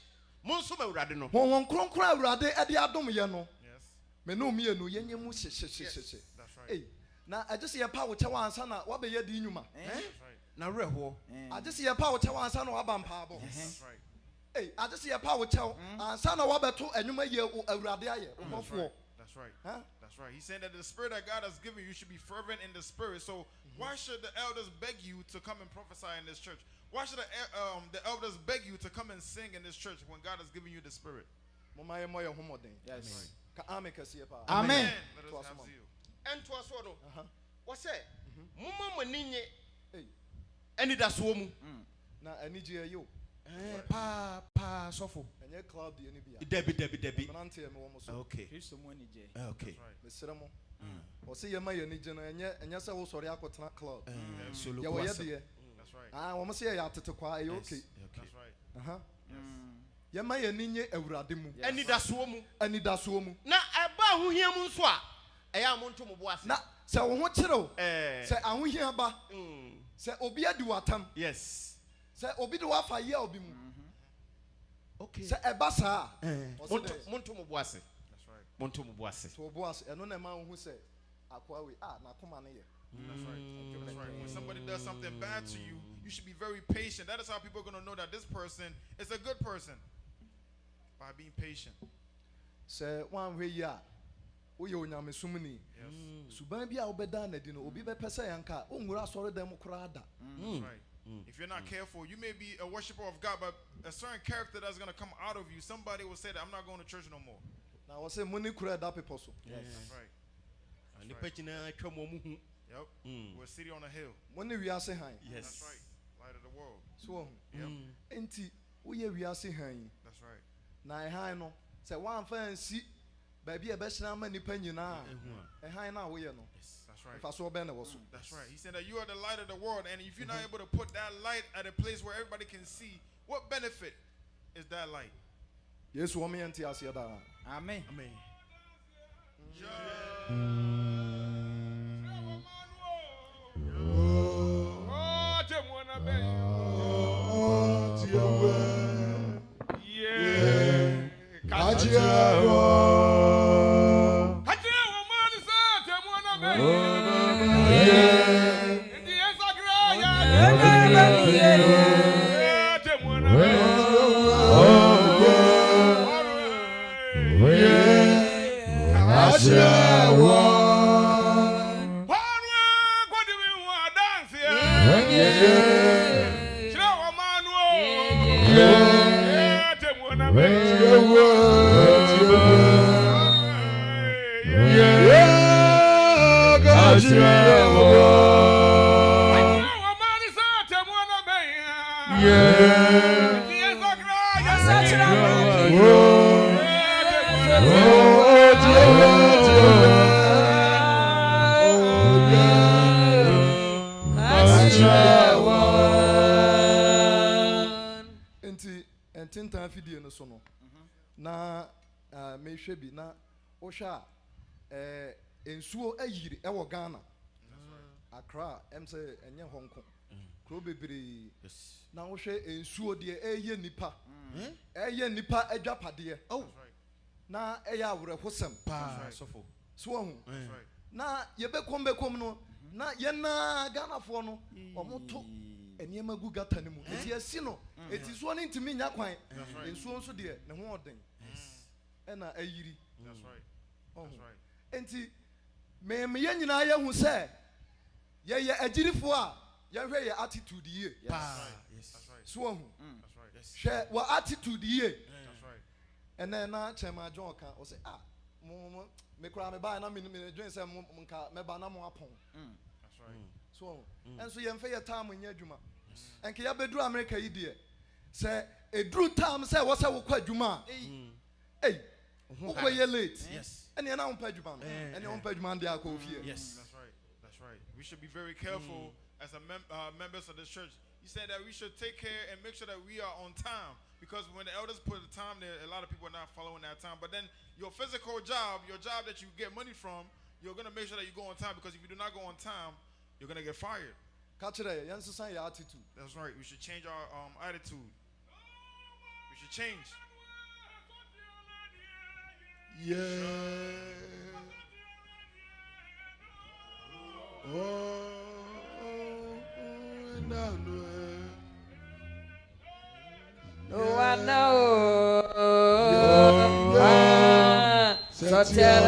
[SPEAKER 9] Mo nso ma Awurade no.
[SPEAKER 1] honhom kronkron a Awurade ɛde adom yɛ no.
[SPEAKER 8] Yes.
[SPEAKER 1] Me no mienu yɛnyɛ mu hyehyɛhyɛhyɛ.
[SPEAKER 8] That's right.
[SPEAKER 1] Ei, na agye sɛ yɛpa wo kyɛ wansa na wabɛyɛ di nnwuma.
[SPEAKER 8] That's right.
[SPEAKER 9] Na werɛhoɔ.
[SPEAKER 1] Agye sɛ yɛpa wo kyɛ wansa na waba mpaabɔ.
[SPEAKER 8] That's right.
[SPEAKER 1] Ei, agye sɛ yɛpa wo kyɛ ansa na wabɛto nnwuma yɛ wo Awurade ayɛ. Ɔbɔfoɔ.
[SPEAKER 8] That's right.
[SPEAKER 1] Huh?
[SPEAKER 8] That's right. He's saying that the spirit that God has given you should be fervent in the spirit. So why should the elders beg you to come and prophesy in this church? Why should the elders beg you to come and sing in this church when God has given you the spirit?
[SPEAKER 1] Moma yɛ mmɔ yɛn ho mmɔden.
[SPEAKER 10] Yes.
[SPEAKER 1] Ka ame kɛseɛ paa.
[SPEAKER 10] Amen.
[SPEAKER 8] Let
[SPEAKER 1] To
[SPEAKER 8] us
[SPEAKER 1] us,
[SPEAKER 8] have
[SPEAKER 1] man.
[SPEAKER 8] zeal.
[SPEAKER 9] Ɛnto aso no. Wɔsɛ momma mo ani nye
[SPEAKER 1] Ei,
[SPEAKER 9] anidasoɔ mu.
[SPEAKER 1] na anigye yɛ o.
[SPEAKER 9] Pa sɔfo.
[SPEAKER 1] Ɛnyɛ cloud deɛ ne bia.
[SPEAKER 5] Debi.
[SPEAKER 1] Mmeranteɛ me wɔ mo so.
[SPEAKER 5] Okay.
[SPEAKER 10] Kristo mu ani je.
[SPEAKER 5] Okay.
[SPEAKER 1] Mesrɛ mo. Ɔse yɛma yɛ anigye no ɛnyɛ sɛ wosɔre akɔtena cloud.
[SPEAKER 5] Solo
[SPEAKER 1] Yɛwɔ yɛ
[SPEAKER 5] kwasa.
[SPEAKER 1] deɛ.
[SPEAKER 8] That's right.
[SPEAKER 1] Wɔn sɛ yɛ atete kwa ɛyɛ okay.
[SPEAKER 5] Okay.
[SPEAKER 8] That's right.
[SPEAKER 1] Yɛma yɛ ani nye Awurade mu.
[SPEAKER 9] Anidasoɔ mu.
[SPEAKER 1] Anidasoɔ mu.
[SPEAKER 9] Na ɛba ahohia mu nso a ɛyɛ a monto mo bo ase.
[SPEAKER 1] Na sɛ wo ho kyerɛw,
[SPEAKER 9] Eh.
[SPEAKER 1] sɛ ahohia ba, sɛ obi adi w'atam,
[SPEAKER 9] Yes.
[SPEAKER 1] sɛ obi de w'afa yɛ obi mu,
[SPEAKER 5] Okay.
[SPEAKER 1] sɛ ɛba saa, ɔse dɛ,
[SPEAKER 9] Monto mo bo ase.
[SPEAKER 8] That's right.
[SPEAKER 9] Monto mo bo ase.
[SPEAKER 1] to bo ase, ɛno na ɛma wo hu sɛ akoa wei, n'akoma no yɛ.
[SPEAKER 8] That's right. That's right. When somebody does something bad to you, you should be very patient. That is how people are going to know that this person is a good person. By being patient.
[SPEAKER 1] Sɛ woanhwɛ yi a, woyɛ onyamesomni.
[SPEAKER 8] Yes.
[SPEAKER 1] Suban bi a wobɛda n'adi no, obi bɛpɛ sɛ yɛnka, wonwura asɔredan mu koraa da.
[SPEAKER 8] That's right. If you're not careful, you may be a worshiper of God, but a certain character that's going to come out of you, somebody will say that I'm not going to church no more.
[SPEAKER 1] Na wɔsɛ mo ne kura ɛda pepɔ so.
[SPEAKER 8] That's right.
[SPEAKER 9] Nipa gyina atwa mo mu hu.
[SPEAKER 8] Yep. We're a city on a hill.
[SPEAKER 1] Mo ne wiase han.
[SPEAKER 8] That's right. Light of the world.
[SPEAKER 1] So wɔn. Enti woyɛ wiase han.
[SPEAKER 8] That's right.
[SPEAKER 1] Na ɛhan no sɛ woamfa ansi baabi a ɛbɛhyerɛn ama nnipa nyinaa ɛhan no a woyɛ no
[SPEAKER 8] That's right.
[SPEAKER 1] mfa so ɔbɛn na wɔ so.
[SPEAKER 8] That's right. He said that you are the light of the world, and if you're not able to put that light at a place where everybody can see, what benefit is that light?
[SPEAKER 1] Yesu wɔn yɛn ti aseɛ daa.
[SPEAKER 10] Amen.
[SPEAKER 5] Amen.
[SPEAKER 1] Tintan fidie no so no na mehwɛ bi na wohwɛ a ensuo ayiri ɛwɔ Ghana Accra sɛ ɛnyɛ Hong Kong kuro bebree na wohwɛ ensuo deɛ ɛyɛ nipa adwapadeɛ na ɛyɛ awerɛhosɛm
[SPEAKER 5] Sɔfo.
[SPEAKER 1] so wɔn na yɛbɛkɔm no na yɛna Ghanafoɔ no ɔmo to nneɛma gu gata ne mu eti esi no eti suo ne ntumi nya kwan nsuo nso deɛ ne ho ɔden ɛna ayiri enti mɛmɛ yɛn nyinaa yɛhu sɛ yɛyɛ agyirifoɔ a yɛhwɛ yɛ attitude yie so wɔn hwɛ wɔ attitude yie ɛnɛ na kyɛnma John ka ɔsɛ mo mekura me ba na me dwen sɛ mo nka mɛba na mo apɔn so enso yɛmfa yɛ time nyɛ adwuma enke ya beduru America yi deɛ sɛ eduru time sɛ wɔ sɛ wokɔ adwuma ei wokɔ yɛ late ɛne na wompa adwuma no ɛne wompa adwuma de akɔ ofie.
[SPEAKER 8] That's right. We should be very careful as members of the church. He said that we should take care and make sure that we are on time, because when the elders put the time there, a lot of people are not following that time. But then your physical job, your job that you get money from, you're going to make sure that you go on time, because if you do not go on time, you're going to get fired. That's right. We should change our attitude. We should change.
[SPEAKER 3] No, I know. So tell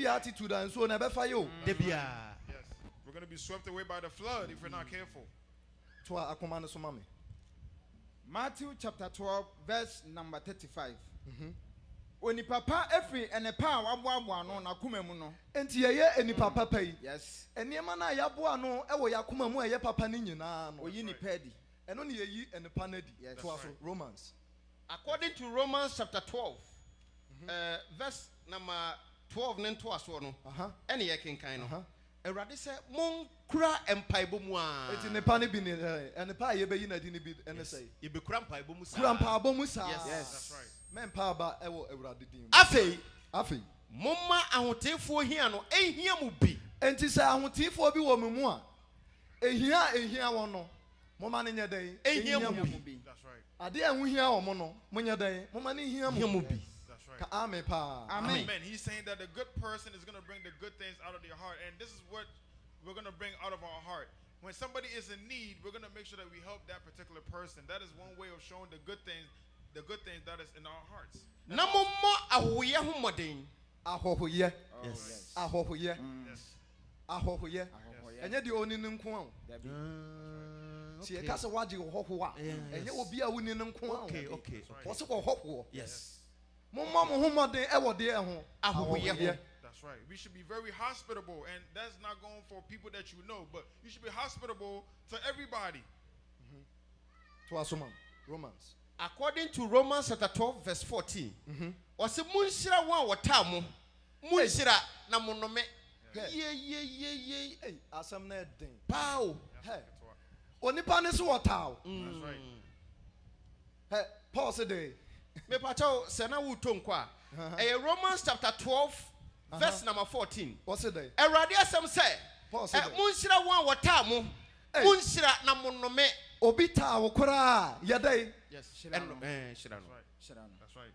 [SPEAKER 8] Attitude and so never fire you. Yes. We're going to be swept away by the flood if we're not careful.
[SPEAKER 10] Matthew chapter 12 verse number 35. Oni papa efri ene pa wabwa no na kuma mu no.
[SPEAKER 1] Enti ye eni papa pai.
[SPEAKER 10] Yes.
[SPEAKER 1] Eniema na yabo no e wo yakoma mu eye papa ni nyina no.
[SPEAKER 10] Oyi ni pedi.
[SPEAKER 1] Eno ne yi eni panedi.
[SPEAKER 10] Yes.
[SPEAKER 1] To aso Romans.
[SPEAKER 9] According to Romans chapter 12, verse number 12 nen to aso no. Ene ye kenkan no. Erade se kura empaibo mu a
[SPEAKER 1] eti ne pa ne bi ne ene pa ye be yi na di ne bi ene sei
[SPEAKER 9] ye be kura empaibo mu sa
[SPEAKER 1] kura mpaabo mu sa
[SPEAKER 9] Yes.
[SPEAKER 6] That's right.
[SPEAKER 1] men pa ba ewo ewurade din
[SPEAKER 9] afei
[SPEAKER 1] afei
[SPEAKER 9] momma ahotefoɔ hia no ehia mu bi
[SPEAKER 1] enti sɛ ahotifoɔ bi wɔ me mu a ehia wɔn no moma ne nyɛ dɛn
[SPEAKER 9] Ehia mu
[SPEAKER 10] bi.
[SPEAKER 6] That's right.
[SPEAKER 1] ade a ho hia wɔn no mo nyɛ dɛn moma ne hia
[SPEAKER 9] hia mu
[SPEAKER 1] mu
[SPEAKER 9] bi
[SPEAKER 6] That's right.
[SPEAKER 1] ka amen pa
[SPEAKER 10] Amen.
[SPEAKER 8] Amen. He's saying that the good person is going to bring the good things out of their heart. And this is what we're going to bring out of our heart. When somebody is in need, we're going to make sure that we help that particular person. That is one way of showing the good things that is in our hearts.
[SPEAKER 9] na momma ahoyɛ ho mmɔden
[SPEAKER 1] ahohoyɛ
[SPEAKER 10] Yes.
[SPEAKER 1] ahohoyɛ
[SPEAKER 8] Yes.
[SPEAKER 1] ahohoyɛ ɛnyɛ deɛ oni ne nko a tie ka sɛ wagye ɔhɔho a ɛnyɛ obi a woni ne nko a
[SPEAKER 9] okay
[SPEAKER 1] wɔse ɔhɔhoɔ
[SPEAKER 9] yes
[SPEAKER 1] momma mo ho mmɔden ɛwɔ deɛ ho
[SPEAKER 9] ahoyɛ ho
[SPEAKER 8] That's right. We should be very hospitable. And that's not going for people that you know, but you should be hospitable to everybody.
[SPEAKER 1] to asoma Romans
[SPEAKER 9] according to Romans chapter 12 verse 14 ɔsɛ munhyira wɔn a wɔtaa mo munhyira na monome ye
[SPEAKER 1] ei asɛm na ɛden
[SPEAKER 9] pao
[SPEAKER 1] hɛ onipa ne so wɔtaw
[SPEAKER 8] That's right.
[SPEAKER 1] hɛ Paul sɛ de
[SPEAKER 9] mepakyɛw sɛ na wotɔ nkɔ a ɛyɛ Romans chapter 12 verse number 14
[SPEAKER 1] wɔse de
[SPEAKER 9] awurade asɛm sɛ
[SPEAKER 1] Paul sɛ de
[SPEAKER 9] munhyira wɔn a wɔtaa mo munhyira na monome
[SPEAKER 1] obi taa wo koraa yɛdɛn
[SPEAKER 9] yes
[SPEAKER 10] Hyira no.
[SPEAKER 9] hyira no
[SPEAKER 8] That's right.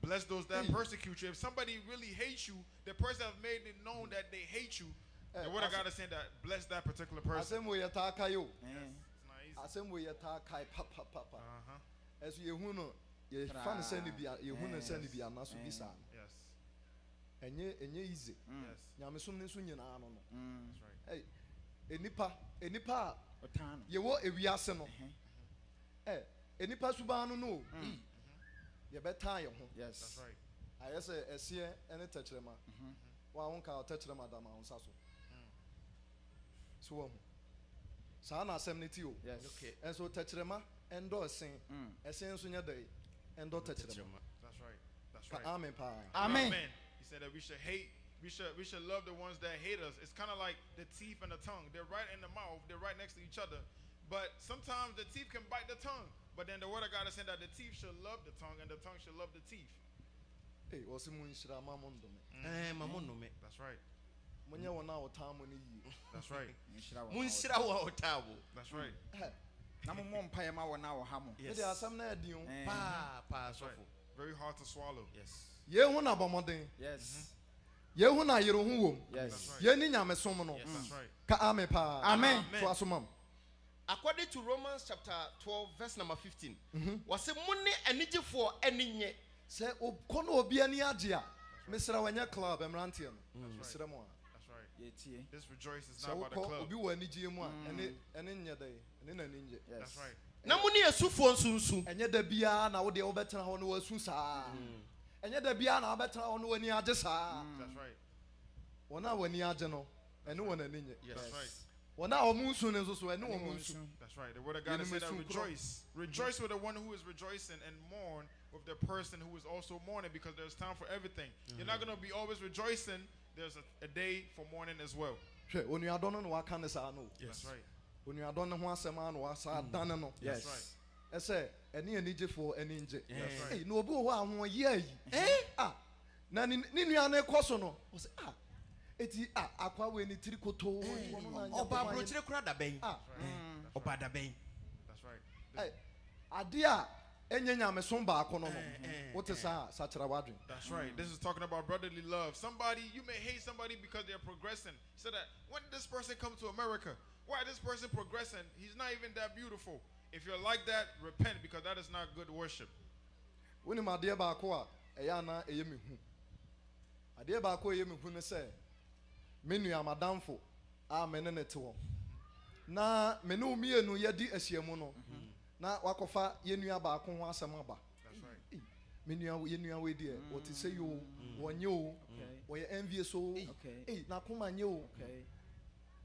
[SPEAKER 8] Bless those that persecute you. If somebody really hates you, the person has made it known that they hate you. The word of God is saying that bless that particular person.
[SPEAKER 1] asɛm wo yɛtaa kae o
[SPEAKER 8] It's not easy.
[SPEAKER 1] asɛm wo yɛtaa kae papapapa
[SPEAKER 8] Uh-huh.
[SPEAKER 1] ɛso yɛhu no yɛfa no sɛ ne bi yɛhu no sɛ ne bi anaso bi saa
[SPEAKER 8] Yes.
[SPEAKER 1] ɛnyɛ easy
[SPEAKER 8] Yes.
[SPEAKER 1] nyamesom ne nso nyinaa no no
[SPEAKER 8] That's right.
[SPEAKER 1] enipa a
[SPEAKER 10] Ɔtaa no.
[SPEAKER 1] yɛwɔ ewiase no enipa suban no no yɛbɛtaa yɛn ho
[SPEAKER 10] Yes.
[SPEAKER 8] That's right.
[SPEAKER 1] ayɛ sɛ ɛseɛ ɛne tɛkyerɛma wɔn a wɔn ka tɛkyerɛma dama wɔn nsa so so wɔn ho saa na asɛm ne ti o
[SPEAKER 10] Yes.
[SPEAKER 9] okay
[SPEAKER 1] ɛnso tɛkyerɛma ɛndɔ ɛsen ɛsen nso nyɛ dɛ ɛndɔ tɛkyerɛma
[SPEAKER 8] That's right. That's
[SPEAKER 1] ka
[SPEAKER 8] right.
[SPEAKER 1] amen paa
[SPEAKER 10] Amen.
[SPEAKER 8] He said that we should hate. We should love the ones that hate us. It's kind of like the teeth and the tongue. They're right in the mouth. They're right next to each other. But sometimes the teeth can bite the tongue. But then the word of God is saying that the teeth should love the tongue and the tongue should love the teeth.
[SPEAKER 1] ee wɔsi mu nhyira ma mo ndome
[SPEAKER 9] ma monome
[SPEAKER 8] That's right.
[SPEAKER 1] mo nyɛ wɔn a wɔtaa mo ne yie
[SPEAKER 8] That's right.
[SPEAKER 10] Nhyira wɔn.
[SPEAKER 9] munhyira wɔn a wɔtaa mo
[SPEAKER 8] That's right.
[SPEAKER 10] Na mo mmɔ mpaeɛ ma wɔn a wɔha mo.
[SPEAKER 1] ɛdi asɛm na ɛdi o
[SPEAKER 9] paa
[SPEAKER 8] That's right.
[SPEAKER 9] sɔfo
[SPEAKER 8] Very hard to swallow.
[SPEAKER 9] yes
[SPEAKER 1] yɛn ho na bɔmɔden
[SPEAKER 10] Yes.
[SPEAKER 1] yɛn ho na yɛrɛ ho wɔm
[SPEAKER 10] Yes.
[SPEAKER 8] right.
[SPEAKER 1] yɛn ni nyamesom no
[SPEAKER 8] That's right.
[SPEAKER 1] ka amen paa
[SPEAKER 10] Amen.
[SPEAKER 1] to asoma
[SPEAKER 9] according to Romans chapter 12 verse number 15 wɔsɛ mo ne anigyefoɔ ani nye
[SPEAKER 1] sɛ okɔ na obi ani agye a mesra wɔnyɛ club mmeranteɛ no mesra mu a
[SPEAKER 8] That's right.
[SPEAKER 10] Yɛtie.
[SPEAKER 8] This rejoice is
[SPEAKER 1] sɛ
[SPEAKER 8] not about the
[SPEAKER 1] wokɔ
[SPEAKER 8] club.
[SPEAKER 1] obi wɔ anigye mu a ɛne nyɛ dɛ ɛne n'ani ngye
[SPEAKER 10] Yes.
[SPEAKER 8] That's right.
[SPEAKER 9] na mo ne asufoɔ nso nsu
[SPEAKER 1] ɛnyɛ da biara na wode wobɛtena hɔ no wasu saa ɛnyɛ da biara na wobɛtena hɔ no w'ani agye saa
[SPEAKER 8] That's right.
[SPEAKER 1] wɔn a w'ani agye no ɛne wɔn ani nye
[SPEAKER 8] That's right.
[SPEAKER 1] wɔn a wɔn nsu no nso so ɛne wɔn nsu
[SPEAKER 8] That's right. The word of God is saying that
[SPEAKER 1] Yɛne
[SPEAKER 8] rejoice. Rejoice with the one who is rejoicing and mourn with the person who is also mourning because there's time for everything. You're not going to be always rejoicing. There's a day for mourning as well.
[SPEAKER 1] hwɛ onuadɔ no na waka ne saa no
[SPEAKER 8] That's right.
[SPEAKER 1] onuadɔ no ho asɛm a na wasa dane no
[SPEAKER 8] That's
[SPEAKER 10] Yes.
[SPEAKER 8] right.
[SPEAKER 1] ɛsɛ ɛne anigyefoɔ ani ngye
[SPEAKER 8] That's right.
[SPEAKER 1] Ei, na obi wɔ hɔ a ho yɛ ayi na ne nua no kɔ so no ɔsɛ eti akwa wɔ ani tiri kotoo wɔn na nyɛ
[SPEAKER 9] ɔba
[SPEAKER 1] bɔn ayɛ-
[SPEAKER 9] aburokyire kora dabɛn ɔba dabɛn
[SPEAKER 8] That's right.
[SPEAKER 1] ade a ɛnyɛ nyamesom baako no no wote saa sakyera wadwen
[SPEAKER 8] That's right. This is talking about brotherly love. Somebody, you may hate somebody because they're progressing. So that when did this person come to America? Why is this person progressing? He's not even that beautiful. If you're like that, repent because that is not good worship.
[SPEAKER 1] wonim adeɛ baako a ɛyɛ ana ɛyɛ me hu adeɛ baako a ɛyɛ me hu ne sɛ me nua madamfo a me ne ne te hɔ na me ne wo mmienu yɛdi ahyiamu no na wakɔfa yɛ nua baako ho asɛm aba
[SPEAKER 8] That's right.
[SPEAKER 1] me nua yɛ nua wei deɛ wɔte sɛ yi o wɔnyɛ o wɔyɛ envious o
[SPEAKER 10] Okay.
[SPEAKER 1] ei n'akoma nyɛ o
[SPEAKER 10] Okay.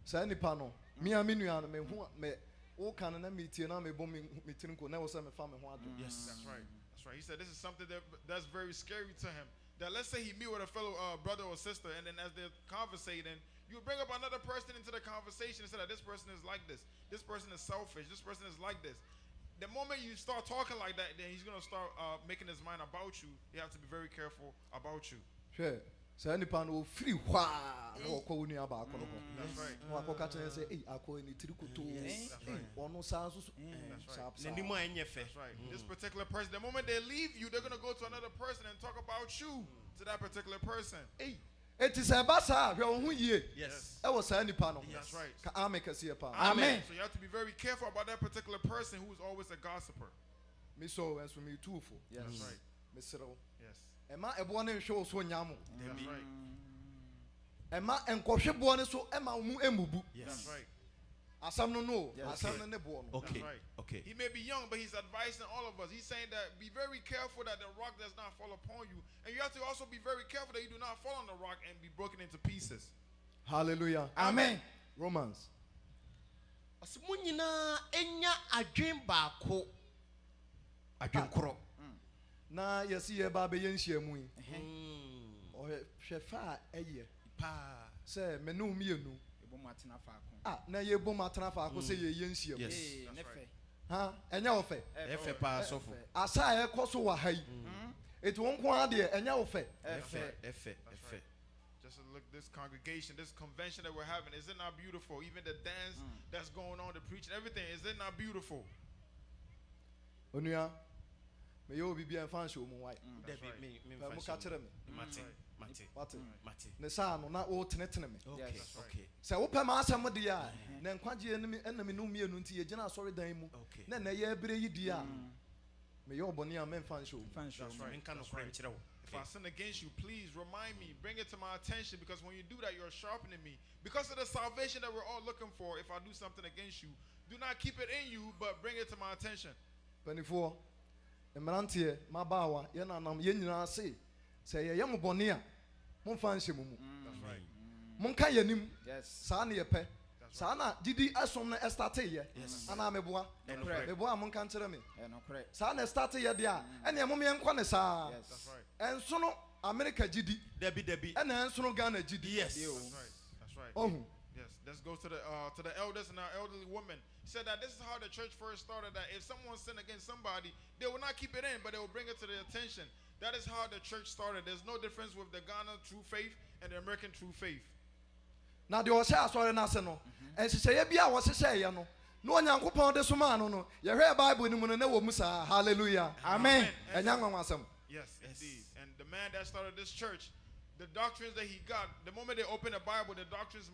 [SPEAKER 1] saa nipa no me a me nua no mehu me woka no na metie na mebɔ me tiri nko na ɛwɔ sɛ mefa me ho ado
[SPEAKER 8] Yes, that's right. That's right. He said this is something that's very scary to him. That let's say he meet with a fellow brother or sister, and then as they're conversating, You bring up another person into the conversation and say that this person is like this. This person is selfish. This person is like this. The moment you start talking like that, then he's going to start making his mind about you. You have to be very careful about you.
[SPEAKER 1] Sure. So any pan will free wah no ko uni aba ko no.
[SPEAKER 8] That's right.
[SPEAKER 1] Wa ko ka tell say eh akọ ni tirikuto. Ono san so.
[SPEAKER 8] That's right. This particular person, the moment they leave you, they're going to go to another person and talk about you to that particular person.
[SPEAKER 1] Hey. It is a basa hwe ho yie.
[SPEAKER 9] Yes.
[SPEAKER 1] E wo sa nipa no.
[SPEAKER 8] That's right.
[SPEAKER 1] Ka ame kase pa.
[SPEAKER 10] Amen.
[SPEAKER 8] So you have to be very careful about that particular person who is always a gossiper.
[SPEAKER 1] Me so enso me too fo.
[SPEAKER 8] That's right.
[SPEAKER 1] Me sero.
[SPEAKER 8] Yes.
[SPEAKER 1] Ema ebo ne hwe so nyamo.
[SPEAKER 8] That's right.
[SPEAKER 1] Ema enkohwe bo ne so ema mu emubu.
[SPEAKER 8] That's right.
[SPEAKER 1] Asam no no.
[SPEAKER 9] Yes.
[SPEAKER 1] Asam no ne bo no.
[SPEAKER 9] Okay.
[SPEAKER 8] That's right.
[SPEAKER 9] Okay.
[SPEAKER 8] He may be young, but he's advising all of us. He's saying that be very careful that the rock does not fall upon you. And you have to also be very careful that you do not fall on the rock and be broken into pieces.
[SPEAKER 1] Hallelujah.
[SPEAKER 10] Amen.
[SPEAKER 1] Romans.
[SPEAKER 9] Asumunyina enya adwen baako. Adwen koro.
[SPEAKER 1] Na yesi ye ba be yenhia mu yi. O hwe fa eye.
[SPEAKER 9] Pa.
[SPEAKER 1] Se me no mienu.
[SPEAKER 10] Ebo matena faako.
[SPEAKER 1] Ah, na ye bo matena fa ko se ye yenhia mu.
[SPEAKER 9] Yes.
[SPEAKER 10] Ne fe.
[SPEAKER 1] Ha, enya wo fe.
[SPEAKER 9] Efe pa sofo.
[SPEAKER 1] Asa e koso wa hai. Eti won ko ade enya wo fe.
[SPEAKER 9] Efe.
[SPEAKER 8] Just look this congregation, this convention that we're having. Is it not beautiful? Even the dance that's going on, the preaching, everything. Is it not beautiful?
[SPEAKER 1] Onua. Me yo bibia fan show mu wai.
[SPEAKER 9] Debi me
[SPEAKER 1] Fa mu ka kire me.
[SPEAKER 9] Mate.
[SPEAKER 1] Mate. Ne sa no na o tenetene me.
[SPEAKER 9] Okay.
[SPEAKER 10] Yes.
[SPEAKER 9] Okay.
[SPEAKER 1] Se wo pe ma asem de ya, na nkwaje enemi no mienu nti ye gina asori dan mu.
[SPEAKER 9] Okay.
[SPEAKER 1] Na na ye ebere yi di a. Me yo boni a men fan show.
[SPEAKER 8] That's right.
[SPEAKER 9] Menka no kora nkyerɛ wo.
[SPEAKER 8] If I sin against you, please remind me. Bring it to my attention, because when you do that, you're sharpening me. Because of the salvation that we're all looking for, if I do something against you, do not keep it in you, but bring it to my attention.
[SPEAKER 1] 24. Emrantie mabawa ye nanam ye nyina se ye ye mo boni a mo fa nhye mu.
[SPEAKER 8] That's right.
[SPEAKER 1] Mo nka yanim.
[SPEAKER 10] Yes.
[SPEAKER 1] Sa na ye pe. Sa na didi asom na estarte ye. Ana meboa. Meboa mo nka nkere me.
[SPEAKER 10] No correct.
[SPEAKER 1] Sa na estarte ye de a ene mo me nkwa ne sa.
[SPEAKER 10] Yes.
[SPEAKER 8] That's right.
[SPEAKER 1] Enso no America gidi.
[SPEAKER 9] Debi.
[SPEAKER 1] Ene enso no Ghana gidi.
[SPEAKER 9] Yes.
[SPEAKER 8] That's right. That's right.
[SPEAKER 1] Oh.
[SPEAKER 8] Yes. Let's go to the elders and our elderly women. Said that this is how the church first started. That if someone sinned against somebody, they will not keep it in, but they will bring it to their attention. That is how the church started. There's no difference with the Ghana true faith and the American true faith.
[SPEAKER 1] Na de o se asore na se no. Ensise ye bia wo sese ye no. No onyankopon de soma no no. Ye hwe Bible ni mu no na wo musa. Hallelujah.
[SPEAKER 10] Amen.
[SPEAKER 1] Enya nwanwasem.
[SPEAKER 8] Yes, indeed. And the man that started this church, the doctrines that he got, the moment they opened the Bible, the doctrines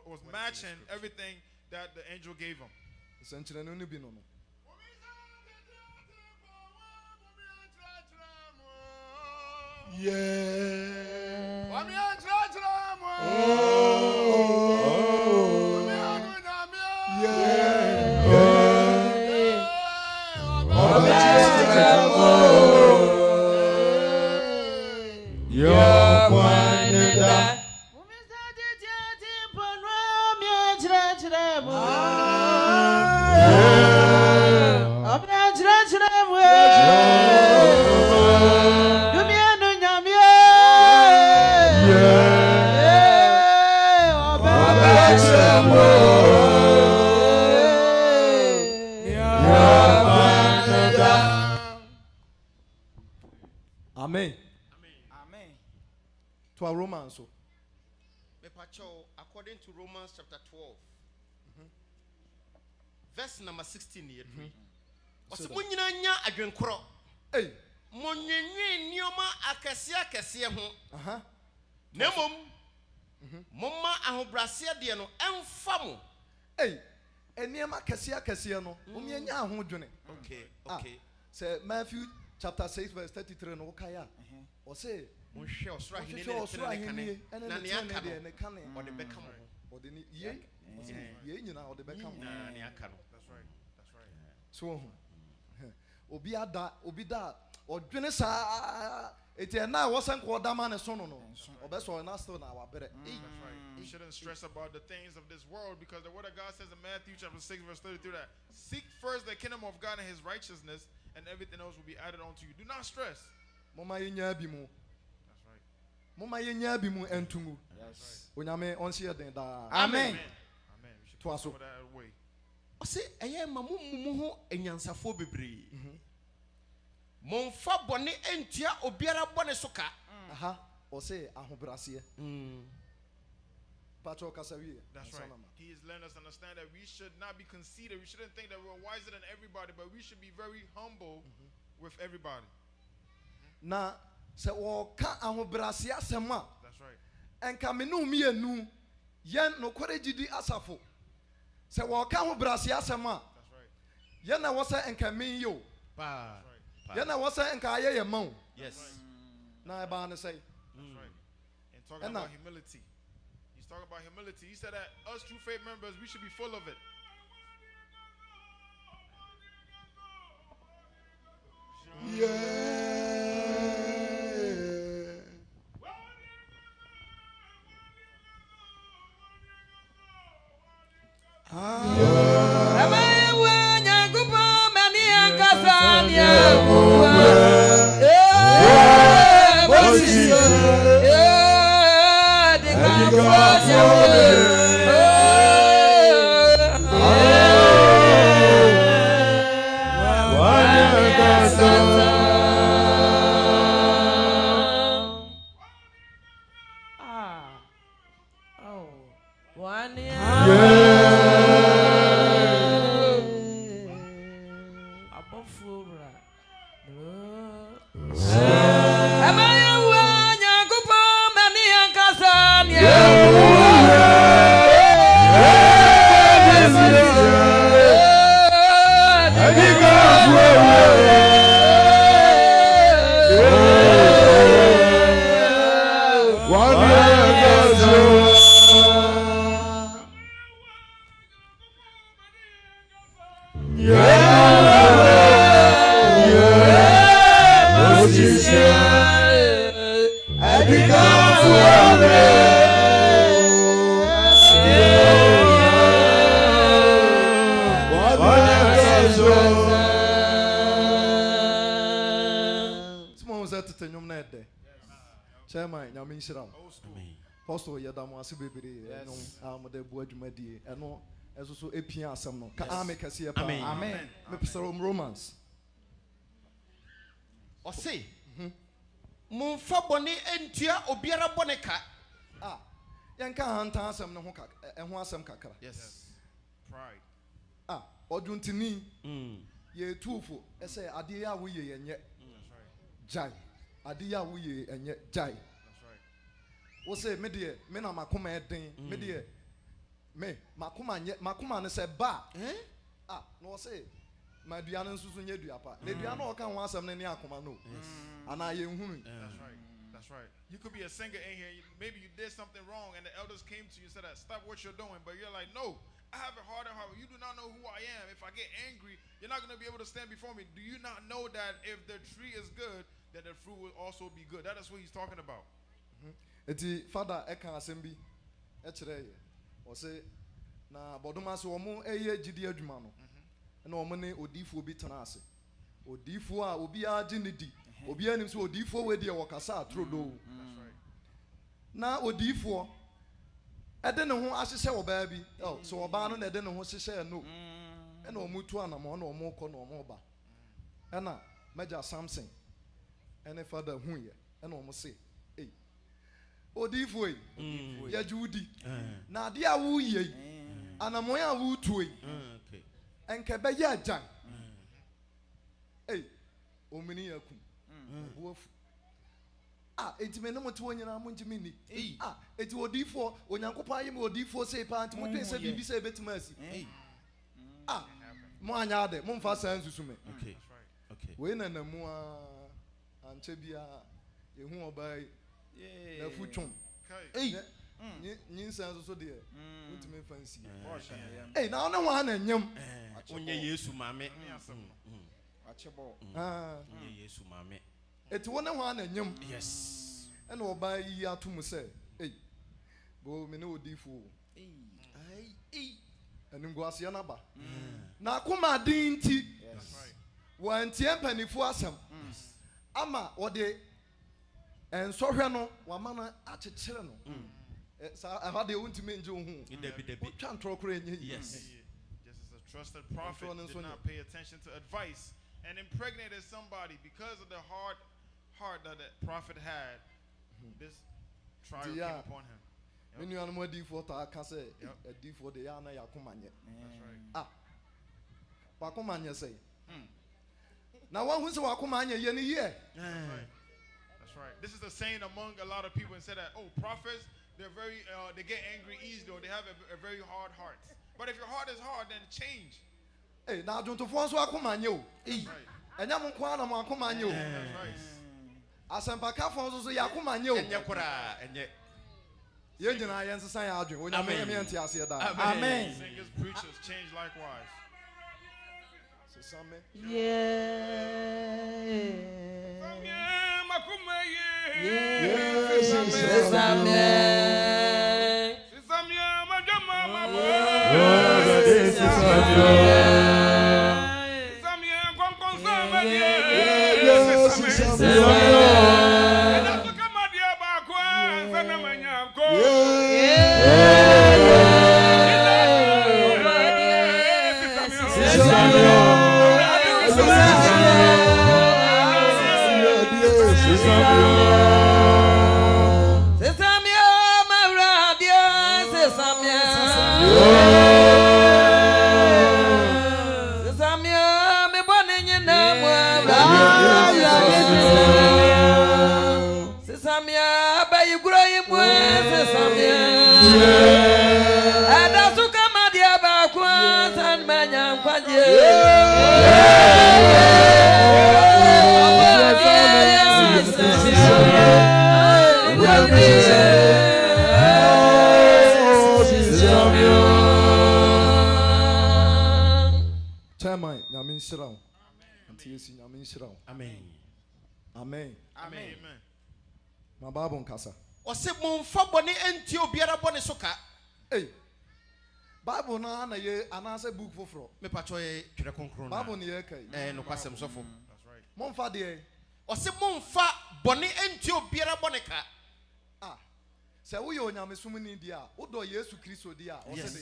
[SPEAKER 8] was matching everything that the angel gave him.
[SPEAKER 1] Senchire no bi no no. Amen.
[SPEAKER 10] Amen.
[SPEAKER 1] To a Romans so.
[SPEAKER 9] According to Romans chapter 12, verse number 16 here. Osumunyina nya adwen koro.
[SPEAKER 1] Hey.
[SPEAKER 9] Monyenwe nioma akese ho. Nemom. Momma ahobrase de no emfa mo.
[SPEAKER 1] Hey. Eniema kese no. Omienya ahodwene.
[SPEAKER 9] Okay.
[SPEAKER 1] Say Matthew chapter 6 verse 33 no kaya. O say
[SPEAKER 9] Monhwe osoro ahene
[SPEAKER 1] na ne aka no.
[SPEAKER 9] Ode beka mo.
[SPEAKER 1] Ode ni ye nyina ode beka mo.
[SPEAKER 9] Na ne aka no.
[SPEAKER 8] That's right.
[SPEAKER 1] So obi da odwene sa eti na wo sen ko da ma ne so no obeso na still na wa bere.
[SPEAKER 8] That's right. We shouldn't stress about the things of this world, because the word of God says in Matthew chapter 6 verse 33 that seek first the kingdom of God and his righteousness, and everything else will be added on to you. Do not stress.
[SPEAKER 1] Mama yenya bi mu.
[SPEAKER 8] That's right.
[SPEAKER 1] Mama yenya bi mu entumu. Yes. Onyame onse den da.
[SPEAKER 10] Amen.
[SPEAKER 1] To aso.
[SPEAKER 9] O se eye mamu mumu ho enyansafo bebre. Momfa bone entia obiara bone soka.
[SPEAKER 1] Aha. O se ahobrase. Pacho kasawie.
[SPEAKER 8] That's right. He is letting us understand that we should not be conceited. We shouldn't think that we're wiser than everybody, but we should be very humble with everybody.
[SPEAKER 1] Na se wo ka ahobrase asema.
[SPEAKER 8] That's right.
[SPEAKER 1] Enka me no mienu yen no korejidi asafo. Se wo ka ahobrase asema.
[SPEAKER 8] That's right.
[SPEAKER 1] Yen na wo se enka men yo.
[SPEAKER 9] Pa.
[SPEAKER 1] Yen na wo se enka aye ye man.
[SPEAKER 9] Yes.
[SPEAKER 1] Na e ba ne say.
[SPEAKER 8] That's right. And talking about humility. He's talking about humility. He said that us true faith members, we should be full of it.
[SPEAKER 1] Apostle Yadamu Asibibiri, Amade Buadumadi, and also Epia Samno. Amen.
[SPEAKER 10] Amen.
[SPEAKER 1] Romans.
[SPEAKER 9] O say, Momfa bone entia obiara boneka.
[SPEAKER 1] Ah, Yanka Hanta Sam no Hoka, and Wasam Kakara.
[SPEAKER 8] Yes. Pride.
[SPEAKER 1] Ah, Oduntini, ye tufu, say Adia we and yet Jai. Adia we and yet Jai. Wo say me de me na makoma eden me de me makoma ne se ba ah no wo say ma dua no nsusu nya dua pa le dua no o kan ho asem ne akoma no ana ye nhunu.
[SPEAKER 8] That's right. You could be a singer in here, maybe you did something wrong and the elders came to you and said stop what you're doing, but you're like, no, I have a heart and heart. You do not know who I am. If I get angry, you're not going to be able to stand before me. Do you not know that if the tree is good, that the fruit will also be good? That is what he's talking about.
[SPEAKER 1] Eti father eka asembi e kire ye o se na bodoma se omo eye gidi adwuma no na omo ne odifo bi tena ase odifo a obi agi ne di obi anim se odifo we de wokasa atrodo na odifo ede ne ho ahyehye oba bi so oba no na ede ne ho hyehye no e na omo tu anamo na omo kọ na omo ba e na Major Samson ene father hu ye e na omo se Odifoi, ya Judy. Na dia wu ye. Anamoya wu tuoi. Enkebe ya jan. Hey, omini yakum. Wofu. Ah, enti me no moto onyina mo ntimi ni. Ah, enti odifo, onyankopon ayem odifo sei pa enti mo twen se bibi se betima asi. Ah, mo anya ade, mo mfa san susu me.
[SPEAKER 5] Okay. Okay.
[SPEAKER 1] We na namu a anche bia yehu obai. Na fuchum. Hey. Nyinsa so de. Ultimate fancy. Hey, na ona wa na nyam.
[SPEAKER 9] Onye Yesu mame.
[SPEAKER 10] Achebo.
[SPEAKER 1] Ah.
[SPEAKER 9] Onye Yesu mame.
[SPEAKER 1] Eti wona wa na nyam.
[SPEAKER 9] Yes.
[SPEAKER 1] E na oba yi atum se. Hey. Bo me na odifo. Ai. Enu go ase na ba. Na akoma din ti. Yes. Wa ntie mpanifo asem. Ama ode And so here no wamana akyekyere no. Sa ahade untimi nje ohu. Twa ntro kro enye.
[SPEAKER 8] Yes. Just as a trusted prophet did not pay attention to advice and impregnated somebody because of the hard heart that the prophet had. This trial came upon him.
[SPEAKER 1] When you are more D4 to can say a D4 the yana yakumanye.
[SPEAKER 8] That's right.
[SPEAKER 1] Ah. Wakumanye say. Now one who's wakumanye yeni year.
[SPEAKER 8] That's right. This is the saying among a lot of people and said that prophets they're very they get angry easily or they have a very hard heart. But if your heart is hard, then change.
[SPEAKER 1] Hey, now don't force wakumanye.
[SPEAKER 8] Right.
[SPEAKER 1] And yamu kwana wakumanye.
[SPEAKER 8] That's right.
[SPEAKER 1] Asempaka fonso so yakumanye.
[SPEAKER 9] Enye kura enye.
[SPEAKER 1] Yenjina yensa ya adwen. Onyame emianti ase da.
[SPEAKER 8] Amen. Singers, preachers change likewise.
[SPEAKER 1] Amen. Amen.
[SPEAKER 9] Amen.
[SPEAKER 1] My Bible nkasa.
[SPEAKER 9] Ose monfa bone enti obiara bone soka.
[SPEAKER 1] Hey. Bible na ye anase book foforo.
[SPEAKER 9] Me pacho ye twere konkron na.
[SPEAKER 1] Bible ne ye kai.
[SPEAKER 9] No kwasem sofo.
[SPEAKER 8] That's right.
[SPEAKER 1] Monfa de.
[SPEAKER 9] Ose monfa bone enti obiara bone ka.
[SPEAKER 1] Ah. Se wo ye onyamesum ni dia, wo do Yesu Kristo dia, ose de.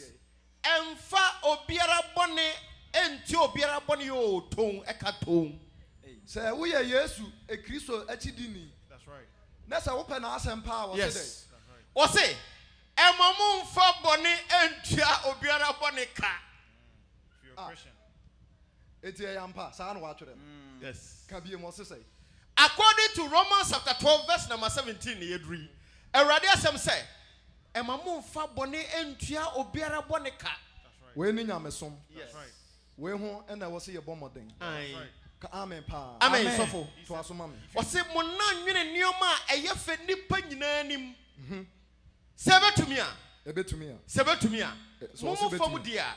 [SPEAKER 9] Emfa obiara bone enti obiara bone yo ton eka ton.
[SPEAKER 1] Se wo ye Yesu e Kristo achidini.
[SPEAKER 8] That's right.
[SPEAKER 1] Nessa open na asempa wo
[SPEAKER 9] Yes.
[SPEAKER 1] say.
[SPEAKER 9] Ose emamu mfa bone entia obiara bone ka.
[SPEAKER 8] If you're a Christian.
[SPEAKER 1] Eti e yampa sa na wa twere.
[SPEAKER 9] Yes.
[SPEAKER 1] Ka bie mo say.
[SPEAKER 9] According to Romans chapter 12 verse number 17 yedri. Erade asem say emamu mfa bone entia obiara bone ka.
[SPEAKER 8] That's right.
[SPEAKER 1] We ni nyamesom.
[SPEAKER 8] That's right.
[SPEAKER 1] We ho na wo say ye bomoden.
[SPEAKER 9] Aye.
[SPEAKER 1] Ka amen pa.
[SPEAKER 9] Amen sofo.
[SPEAKER 1] To asoma me.
[SPEAKER 9] Ose mo na nwene nioma eye fe nipa nyina nim. Sebetumi a.
[SPEAKER 1] Ebetumi a.
[SPEAKER 9] Sebetumi a.
[SPEAKER 1] So
[SPEAKER 9] Mo
[SPEAKER 1] sebetumi.
[SPEAKER 9] fam dia.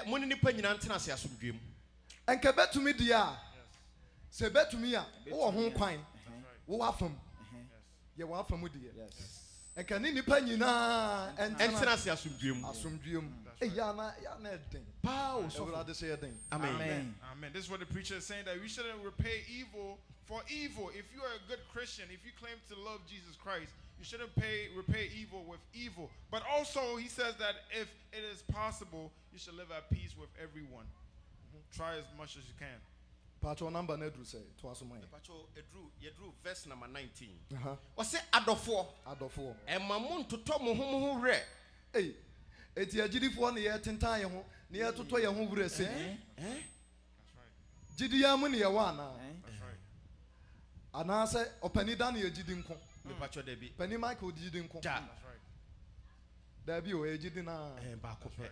[SPEAKER 9] Mo ni nipa nyina ntena se asomdwem.
[SPEAKER 1] Enke betumi dia. Se betumi a. Wo ho kwan. Wo afam. Ye wo afam dia. Yes. Enke ni nipa nyina
[SPEAKER 9] Ntena se asomdwem.
[SPEAKER 1] Asomdwem. Ya na eden. Pa o so Lord say eden.
[SPEAKER 9] Amen.
[SPEAKER 8] Amen. This is what the preacher is saying, that we shouldn't repay evil for evil. If you are a good Christian, if you claim to love Jesus Christ, you shouldn't repay evil with evil. But also, he says that if it is possible, you should live at peace with everyone. Try as much as you can.
[SPEAKER 1] Pacho number nedru say to asoma.
[SPEAKER 9] Pacho yedru verse number 19.
[SPEAKER 1] Ose
[SPEAKER 9] adofo.
[SPEAKER 1] Emamu
[SPEAKER 9] ntoto mo ho re.
[SPEAKER 1] Hey. Eti agidifo na ye tentan ye ho, na ye toto ye ho wure se.
[SPEAKER 8] That's right.
[SPEAKER 1] Gidi ya mu ne ye wa na.
[SPEAKER 8] That's right.
[SPEAKER 1] Anase opani da na ye gidi nko.
[SPEAKER 9] Me pacho da bi.
[SPEAKER 1] Pani Michael gidi nko.
[SPEAKER 8] That's right.
[SPEAKER 1] Da bi o ye gidi na.
[SPEAKER 9] Ba ko pe.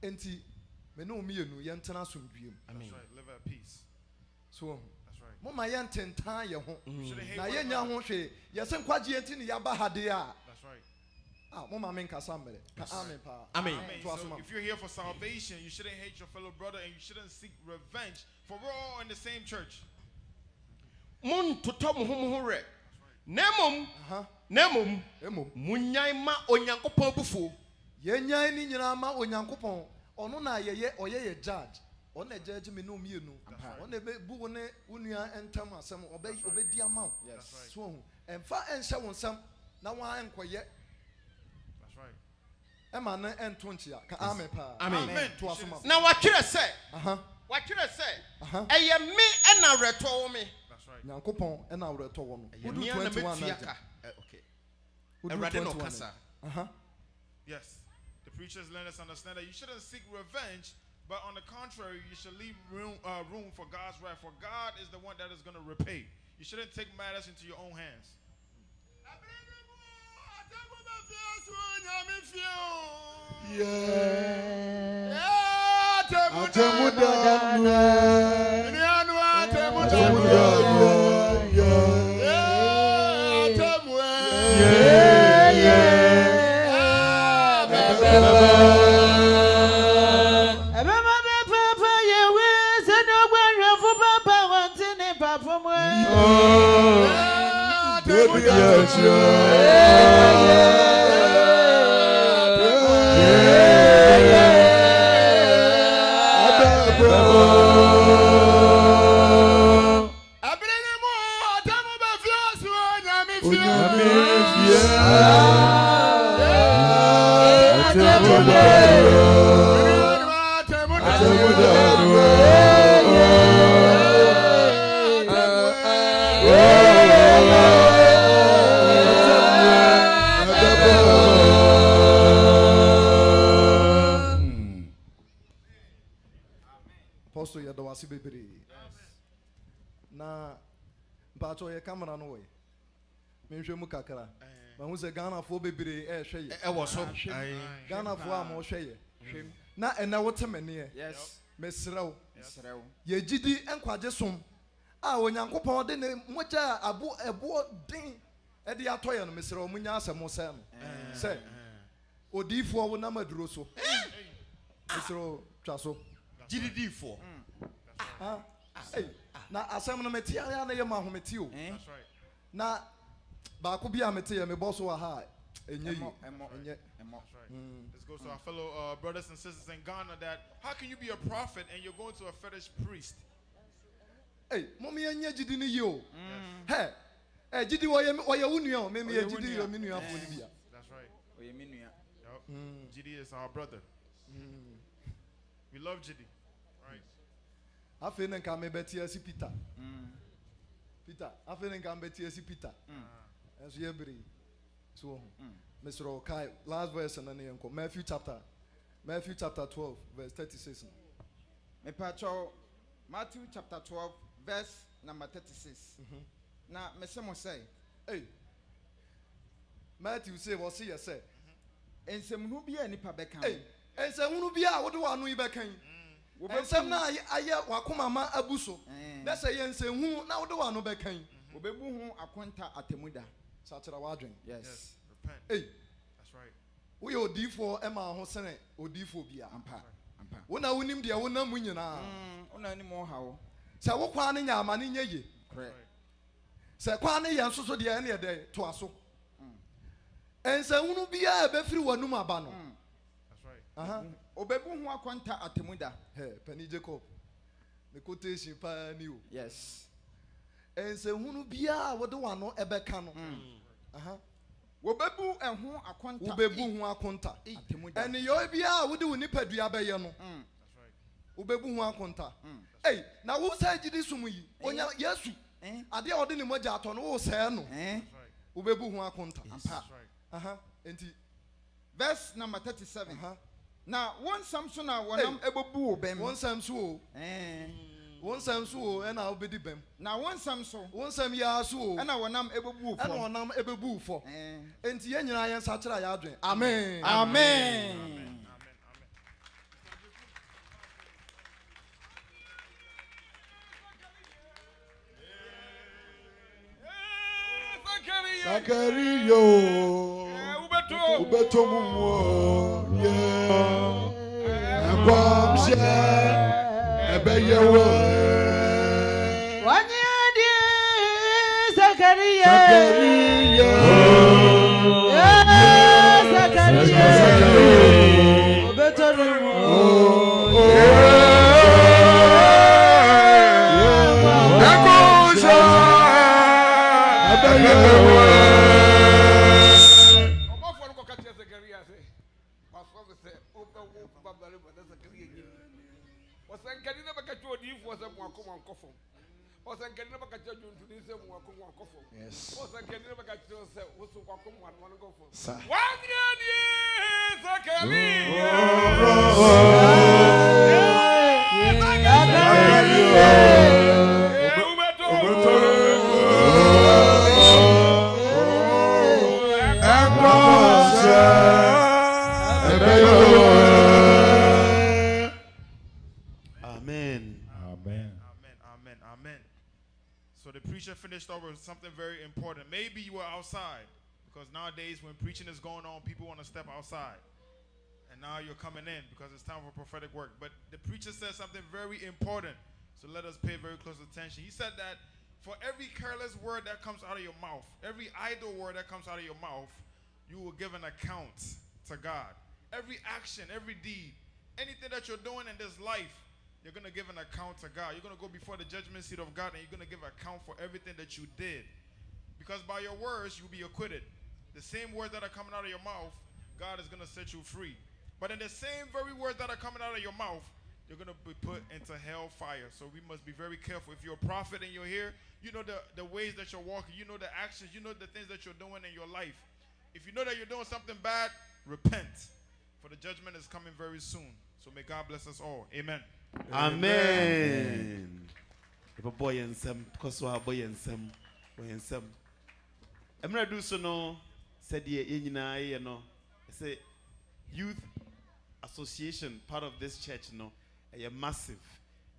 [SPEAKER 1] Enti me no mienu ye ntena somdwiem.
[SPEAKER 8] That's right. Live at peace.
[SPEAKER 1] So
[SPEAKER 8] That's right.
[SPEAKER 1] mo ma ye tentan ye ho.
[SPEAKER 8] You shouldn't hate
[SPEAKER 1] Na
[SPEAKER 8] one
[SPEAKER 1] ye nya
[SPEAKER 8] another.
[SPEAKER 1] ho hwe, ye se nkwaje enti ne ya ba hade a.
[SPEAKER 8] That's right.
[SPEAKER 1] Ah, mo ma men kasa mbere. Ka amen pa.
[SPEAKER 9] Amen.
[SPEAKER 8] So if you're here for salvation, you shouldn't hate your fellow brother and you shouldn't seek revenge, for we're all in the same church.
[SPEAKER 9] Mon toto mo ho re. Nemom. Nemom. Munyai ma onyankopon bufo.
[SPEAKER 1] Ye nyai ni nyina ma onyankopon. Ono na ye ye judge. Ono judge me no mienu. Ono be bu ne unua entam asem obedi ama.
[SPEAKER 8] Yes.
[SPEAKER 1] So Emfa enhye wonsam na wa enkoye.
[SPEAKER 8] That's right.
[SPEAKER 1] Ema na entonchia. Ka amen pa.
[SPEAKER 9] Amen.
[SPEAKER 1] To asoma.
[SPEAKER 9] Na watwere se.
[SPEAKER 1] Aha.
[SPEAKER 9] Watwere se. Eye me na reto me.
[SPEAKER 8] That's right.
[SPEAKER 1] Nyankopon ena wreto wo no.
[SPEAKER 9] Udu 21 na. Okay. Erade no kasa.
[SPEAKER 8] Yes. The preachers let us understand that you shouldn't seek revenge, but on the contrary, you should leave room for God's wrath. For God is the one that is going to repay. You shouldn't take matters into your own hands.
[SPEAKER 1] Apostle Yadawasi Bibiri. Na Bacho ye camera no way. Menhwe mu kakra. Ma hu se Ghana fo bibiri hwe ye.
[SPEAKER 9] Wo so.
[SPEAKER 1] Ghana fo am hwe ye. Na ena wote mene
[SPEAKER 10] Yes.
[SPEAKER 1] Mesrew.
[SPEAKER 10] Mesrew.
[SPEAKER 1] Ye gidi enkwaje som. A onyankopon de ne moja ebo din e de atoye no mesrew munya asemo se no. Se odifo wo na maduro so. Mesrew twaso.
[SPEAKER 9] GDD for.
[SPEAKER 1] Hey, na asem no meti ya na ye ma hometi o.
[SPEAKER 8] That's right.
[SPEAKER 1] Na ba ko bia meti ye me boss wa ha enye yi.
[SPEAKER 8] This goes to our fellow brothers and sisters in Ghana that how can you be a prophet and you're going to a fetish priest?
[SPEAKER 1] Hey, mommy enye gidi ni yo. Hey, gidi wo ye wunu o, me ye gidi yo minu afo ni bia.
[SPEAKER 8] That's right.
[SPEAKER 10] O ye minu ya.
[SPEAKER 8] Yep. Gidi is our brother. We love Gidi. Right.
[SPEAKER 1] Afi ne nka me beti asi Peter. Peter, afi ne nka beti asi Peter. Enso ye bri. So Mr. Kai, last verse and then Matthew chapter 12, verse 36.
[SPEAKER 10] Me pacho Matthew chapter 12, verse number 36. Now, me say,
[SPEAKER 1] hey, Matthew say, what see you say?
[SPEAKER 10] And some who be any pabekan.
[SPEAKER 1] Hey, and some who be out, what do I know you back in? And some now I wakuma abuso. That's a yen say, who now do I know back in?
[SPEAKER 10] Obebu akwanta atemuda.
[SPEAKER 1] Such a wadring.
[SPEAKER 10] Yes.
[SPEAKER 8] Repent.
[SPEAKER 1] Hey.
[SPEAKER 8] That's right.
[SPEAKER 1] We OD4 Emma Hosene, OD4 Bia.
[SPEAKER 10] Ampa.
[SPEAKER 1] When I win him, dear, when I'm winning now.
[SPEAKER 10] Only more how.
[SPEAKER 1] So what quan in your money ye?
[SPEAKER 10] Correct.
[SPEAKER 1] Sir Quani and so the any day to us. And so who be a befri one bano.
[SPEAKER 8] That's right.
[SPEAKER 10] Obebu akwanta atemuda.
[SPEAKER 1] Hey, Penny Jacob. The quotation pa new.
[SPEAKER 10] Yes.
[SPEAKER 1] And so who be a what do one no ebe cano.
[SPEAKER 10] Wobebu enhu akwanta.
[SPEAKER 1] Ubebu hu akwanta. And yo bia wo de woni padua be ye no.
[SPEAKER 8] That's right.
[SPEAKER 1] Ubebu hu akwanta. Hey, na wo say gidi sumu yi. Onya Yesu. Ade a ode ne moja ato no wo say no.
[SPEAKER 8] That's right.
[SPEAKER 1] Ubebu hu akwanta.
[SPEAKER 8] That's right.
[SPEAKER 1] Enti
[SPEAKER 10] verse number 37. Now, one Samson wonam ebobu obem.
[SPEAKER 1] One Samson One Samson and I'll be the bem.
[SPEAKER 10] Now one Samson.
[SPEAKER 1] One Sam Yasu
[SPEAKER 10] and I wonam ebobu for.
[SPEAKER 1] And wonam ebobu for. And Tiana and Satra Yadrin. Amen.
[SPEAKER 10] Amen.
[SPEAKER 2] Zakario Ubeto Mumo yeah Kwamshe Ebeyewe
[SPEAKER 3] Wanyadi Zakaria Zakaria Ubeto Mumo
[SPEAKER 2] Ebeyewe
[SPEAKER 6] sɛ mo akɔ mo ankɔ fam ɔsɛ nkɛni na bɛka kyerɛ dwontoni sɛ mo akɔ mo ankɔ fam ɔsɛ nkɛni na bɛka kyerɛ sɛ woso akɔ mo ano ano kɔ fam wanyɛ die sɛ kɛmi
[SPEAKER 8] Finished off with something very important. Maybe you were outside, because nowadays when preaching is going on, people want to step outside. And now you're coming in because it's time for prophetic work. But the preacher said something very important, so let us pay very close attention. He said that for every careless word that comes out of your mouth, every idle word that comes out of your mouth, you will give an account to God. Every action, every deed, anything that you're doing in this life, you're going to give an account to God. You're going to go before the judgment seat of God, and you're going to give account for everything that you did. Because by your words, you'll be acquitted. The same words that are coming out of your mouth, God is going to set you free. But in the same very words that are coming out of your mouth, you're going to be put into hell fire. So we must be very careful. If you're a prophet and you're here, you know the ways that you're walking. You know the actions. You know the things that you're doing in your life. If you know that you're doing something bad, repent. For the judgment is coming very soon. So may God bless us all. Amen.
[SPEAKER 5] Amen. If a boy and some, because we boy and some, I'm gonna do so. No, said ye, you know, I say, youth association part of this church. No, a massive,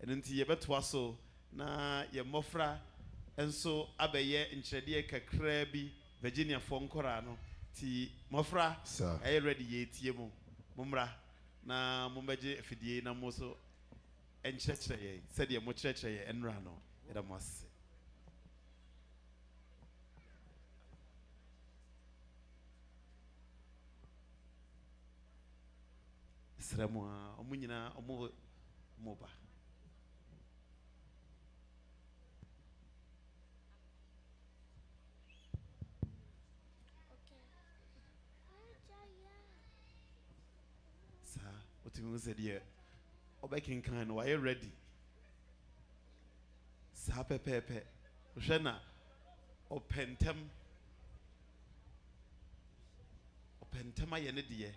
[SPEAKER 5] and until you bet was so na ye mofra, and so abeye in Chedia Kakrabi, Virginia Fonkorano, ti mofra, I ready ye tiemo, mumra, na mumbaje fidie na moso. And church, said ye mo church and rano, it must. Sramwa, Omunina, Moba. Sir, what you said here? Obekin kind, why you ready? Sape pepe, Shana, opentem, opentema yenidie,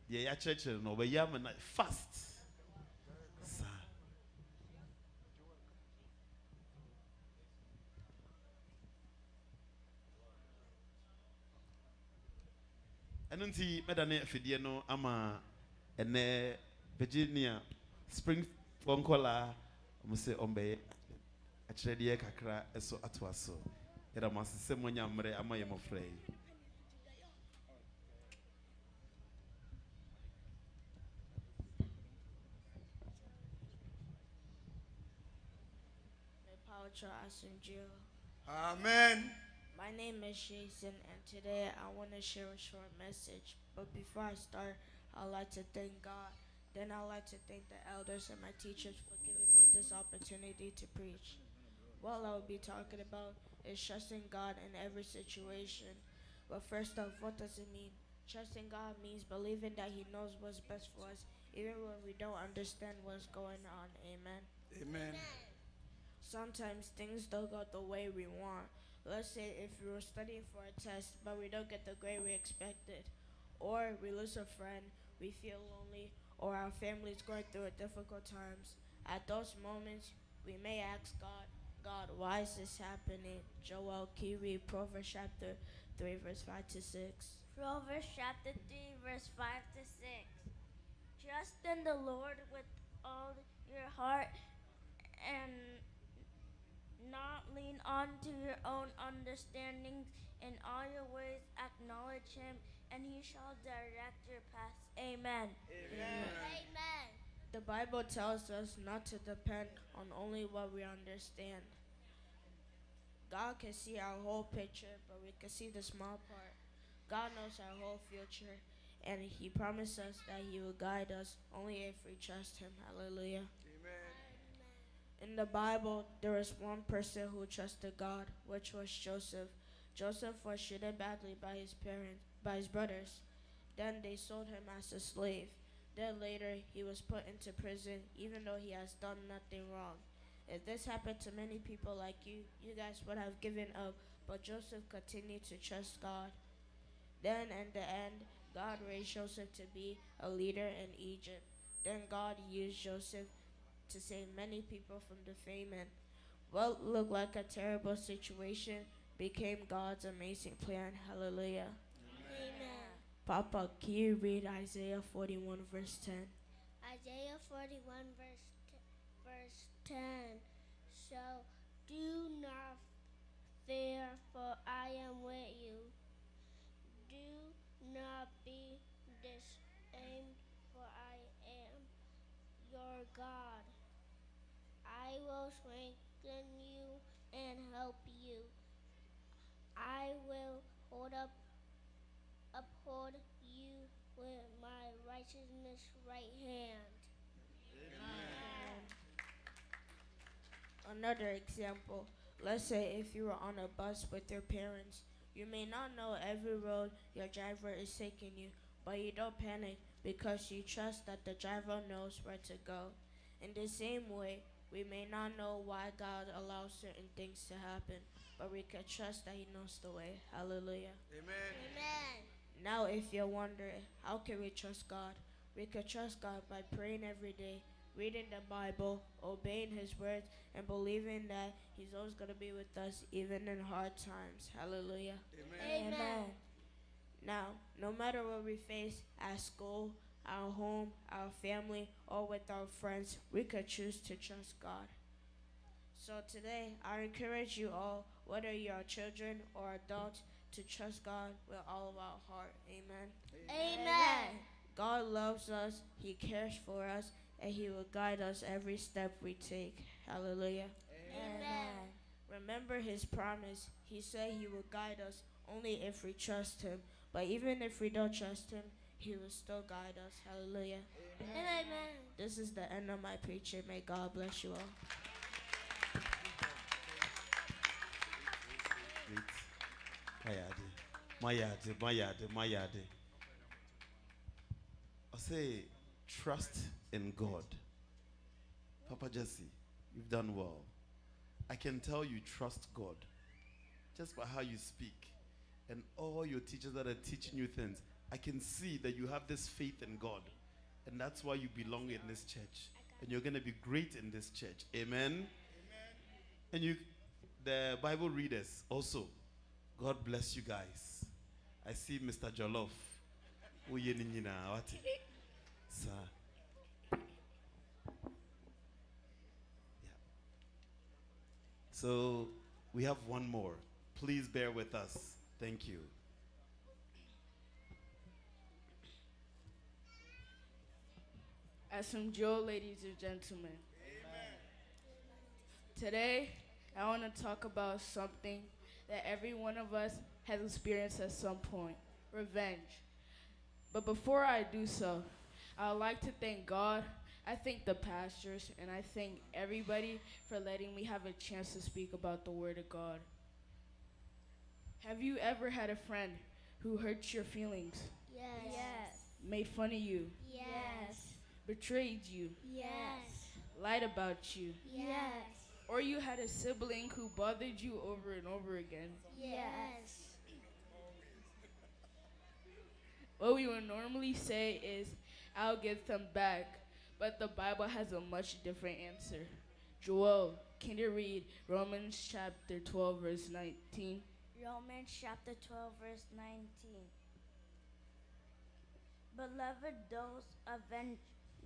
[SPEAKER 5] ye ya church no be yam fast. Sir. Enunti medane fidie no ama ene Virginia Spring Fonkola muse ombe achredie kakra eso atwaso era masese monya mre ama yemofrey
[SPEAKER 7] Amen.
[SPEAKER 11] My name is Jason, and today I want to share a short message. But before I start, I'd like to thank God. Then I'd like to thank the elders and my teachers for giving me this opportunity to preach. What I will be talking about is trusting God in every situation. But first off, what does it mean? Trusting God means believing that He knows what's best for us, even when we don't understand what's going on. Amen.
[SPEAKER 7] Amen.
[SPEAKER 11] Sometimes things don't go the way we want. Let's say if we were studying for a test, but we don't get the grade we expected. Or we lose a friend, we feel lonely, or our family is going through difficult times. At those moments, we may ask God, why is this happening? Joel, can you read Proverbs chapter 3, verse 5 to 6?
[SPEAKER 12] Proverbs chapter 3, verse 5 to 6. Trust in the Lord with all your heart and not lean on to your own understanding. In all your ways acknowledge Him, and He shall direct your paths. Amen.
[SPEAKER 11] Amen.
[SPEAKER 12] Amen.
[SPEAKER 11] The Bible tells us not to depend on only what we understand. God can see our whole picture, but we can see the small part. God knows our whole future, and He promised us that He will guide us only if we trust Him. Hallelujah. In the Bible, there was one person who trusted God, which was Joseph. Joseph was treated badly by his brothers. Then they sold him as a slave. Then later, he was put into prison, even though he has done nothing wrong. If this happened to many people like you guys would have given up, but Joseph continued to trust God. Then, in the end, God raised Joseph to be a leader in Egypt. Then God used Joseph to save many people from the famine. What looked like a terrible situation became God's amazing plan. Hallelujah.
[SPEAKER 12] Amen.
[SPEAKER 11] Papa, can you read Isaiah 41 verse 10?
[SPEAKER 12] Isaiah 41 verse 10. So do not fear, for I am with you. Do not be dismayed, for I am your God. I will strengthen you and help you. I will uphold you with my righteousness right hand.
[SPEAKER 11] Another example. Let's say if you were on a bus with your parents, you may not know every road your driver is taking you, but you don't panic because you trust that the driver knows where to go. In the same way, we may not know why God allows certain things to happen, but we can trust that He knows the way. Hallelujah.
[SPEAKER 6] Amen.
[SPEAKER 12] Amen.
[SPEAKER 11] Now, if you're wondering, how can we trust God? We can trust God by praying every day, reading the Bible, obeying His words, and believing that He's always going to be with us even in hard times. Hallelujah.
[SPEAKER 12] Amen. Amen.
[SPEAKER 11] Now, no matter what we face at school, our home, our family, or with our friends, we could choose to trust God. So today, I encourage you all, whether you are children or adults, to trust God with all of our heart. Amen.
[SPEAKER 12] Amen.
[SPEAKER 11] God loves us, He cares for us, and He will guide us every step we take. Hallelujah.
[SPEAKER 12] Amen.
[SPEAKER 11] Remember His promise. He said He will guide us only if we trust Him. But even if we don't trust Him, He will still guide us. Hallelujah.
[SPEAKER 12] Amen.
[SPEAKER 11] This is the end of my preaching. May God bless you all.
[SPEAKER 5] Mayade. I say, trust in God. Papa Jesse, you've done well. I can tell you trust God just by how you speak and all your teachers that are teaching you things. I can see that you have this faith in God, and that's why you belong in this church, and you're going to be great in this church. Amen. And you, the Bible readers, also, God bless you guys. I see Mr. Jollof. Sir. Yeah. So we have one more. Please bear with us. Thank you.
[SPEAKER 13] Asum Joe, ladies and gentlemen. Today, I want to talk about something that every one of us has experienced at some point: revenge. But before I do so, I would like to thank God. I thank the pastors, and I thank everybody for letting me have a chance to speak about the Word of God. Have you ever had a friend who hurt your feelings?
[SPEAKER 12] Yes.
[SPEAKER 13] Made fun of you?
[SPEAKER 12] Yes.
[SPEAKER 13] Betrayed you?
[SPEAKER 12] Yes.
[SPEAKER 13] Lied about you?
[SPEAKER 12] Yes.
[SPEAKER 13] Or you had a sibling who bothered you over and over again?
[SPEAKER 12] Yes.
[SPEAKER 13] What we would normally say is, I'll get them back, but the Bible has a much different answer. Joel, can you read Romans chapter 12, verse 19?
[SPEAKER 12] Romans chapter 12, verse 19. Beloved, don't avenge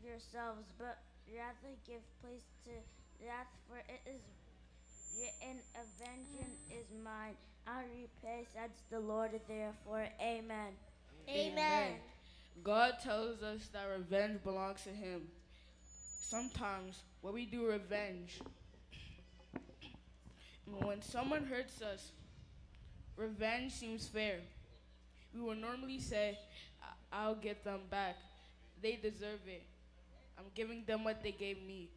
[SPEAKER 12] yourselves, but rather give place to wrath, for it is written, "Avenging is mine, I repay," says the Lord. Therefore, amen. Amen.
[SPEAKER 13] God tells us that revenge belongs to Him. Sometimes when we do revenge, when someone hurts us, revenge seems fair. We will normally say, I'll get them back. They deserve it. I'm giving them what they gave me.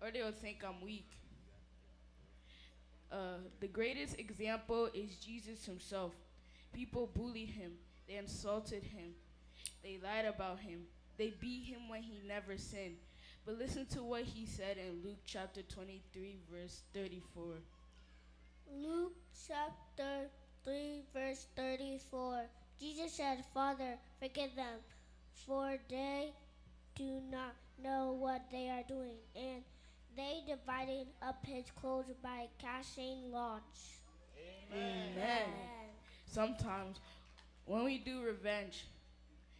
[SPEAKER 13] Or they'll think I'm weak. The greatest example is Jesus Himself. People bullied Him. They insulted Him. They lied about Him. They beat Him when He never sinned. But listen to what he said in Luke chapter 23, verse 34.
[SPEAKER 12] Luke chapter 3, verse 34. Jesus said, Father, forgive them, for they do not know what they are doing. And they divided up his clothes by casting lots.
[SPEAKER 13] Amen. Sometimes when we do revenge,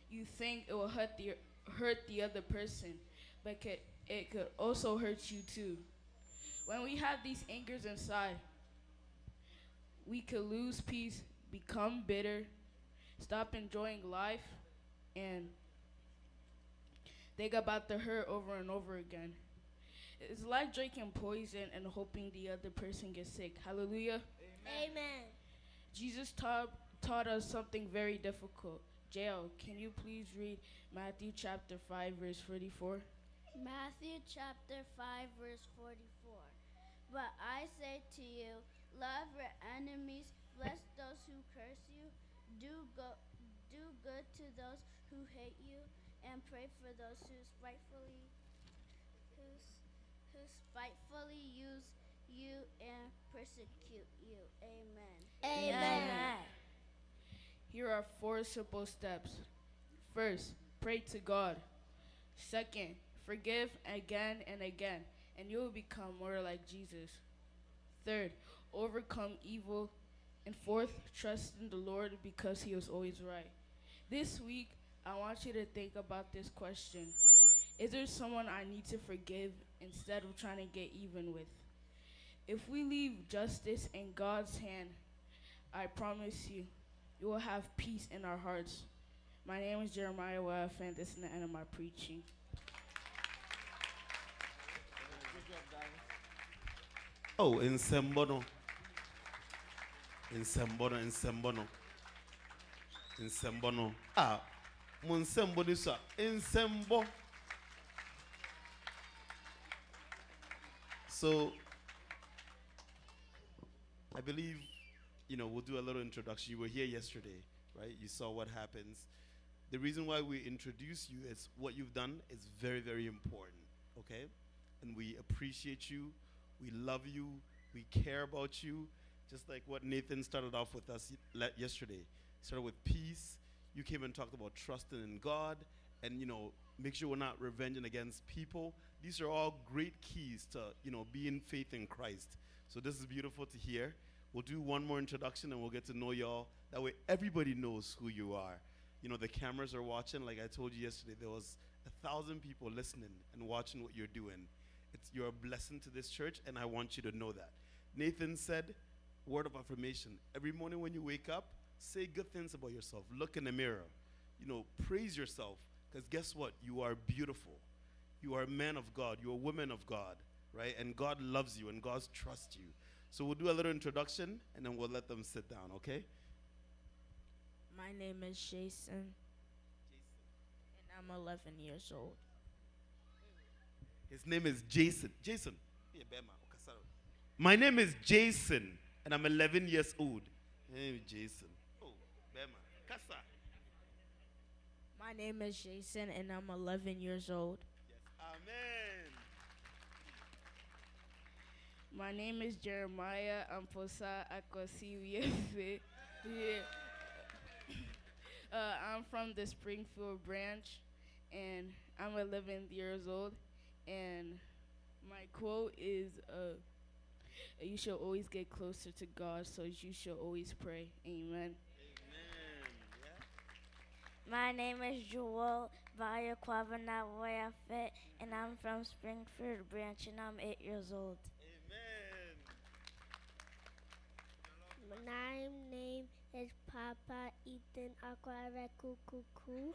[SPEAKER 13] you think it will hurt the other person, but it could also hurt you too. When we have these angers inside, we could lose peace, become bitter, stop enjoying life, and think about the hurt over and over again. It's like drinking poison and hoping the other person gets sick. Hallelujah.
[SPEAKER 12] Amen.
[SPEAKER 13] Jesus taught us something very difficult. JL, can you please read Matthew chapter 5, verse 44?
[SPEAKER 12] Matthew chapter 5, verse 44. But I say to you, love your enemies, bless those who curse you, do good to those who hate you, and pray for those who spitefully use you and persecute you. Amen.
[SPEAKER 13] Amen. Here are 4 simple steps. First, pray to God. Second, forgive again and again, and you will become more like Jesus. Third, overcome evil. And fourth, trust in the Lord because he is always right. This week, I want you to think about this question. Is there someone I need to forgive instead of trying to get even with? If we leave justice in God's hand, I promise you, you will have peace in our hearts. My name is Jeremiah Waff, and this is the end of my preaching.
[SPEAKER 5] Oh, in Sembono. In Sembono. Ah, mon Sembo ni sa. In Sembo. So, I believe, we'll do a little introduction. You were here yesterday, right? You saw what happens. The reason why we introduce you is what you've done is very, very important, okay? And we appreciate you. We love you. We care about you. Just like what Nathan started off with us yesterday. Started with peace. You came and talked about trusting in God and, make sure we're not revenging against people. These are all great keys to, being faith in Christ. So this is beautiful to hear. We'll do one more introduction and we'll get to know y'all. That way everybody knows who you are. The cameras are watching. Like I told you yesterday, there was 1,000 people listening and watching what you're doing. You're a blessing to this church, and I want you to know that. Nathan said, word of affirmation. Every morning when you wake up, say good things about yourself. Look in the mirror. Praise yourself. Because guess what? You are beautiful. You are a man of God. You are a woman of God, right? And God loves you, and God trusts you. So we'll do a little introduction, and then we'll let them sit down, okay?
[SPEAKER 11] My name is Jason. And I'm 11 years old.
[SPEAKER 5] His name is Jason. Jason. My name is Jason, and I'm 11 years old. My name is Jason. Oh, Bema. Kasa.
[SPEAKER 11] My name is Jason, and I'm 11 years old.
[SPEAKER 5] Yes. Amen.
[SPEAKER 13] My name is Jeremiah Amposa Akosiwiyefe. I'm from the Springfield branch, and I'm 11 years old. And my quote is, you should always get closer to God, so you should always pray. Amen.
[SPEAKER 12] My name is Joel Vaya Kwavana Wayafe, and I'm from Springfield branch, and I'm 8 years old.
[SPEAKER 5] Amen.
[SPEAKER 12] My name is Papa Ethan Akwareku Kuku.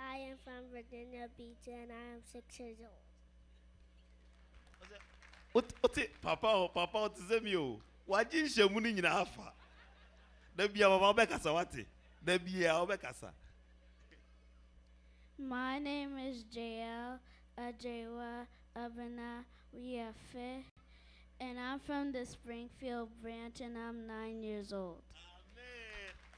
[SPEAKER 12] I am from Virginia Beach, and I am 6 years old.
[SPEAKER 5] Papa, otizemi waji nshemuni nyina afa. Debia baba obekasa wate. Debia obekasa.
[SPEAKER 12] My name is JL Ajewa Abana Wiafe, And I'm from the Springfield branch, and I'm 9 years old.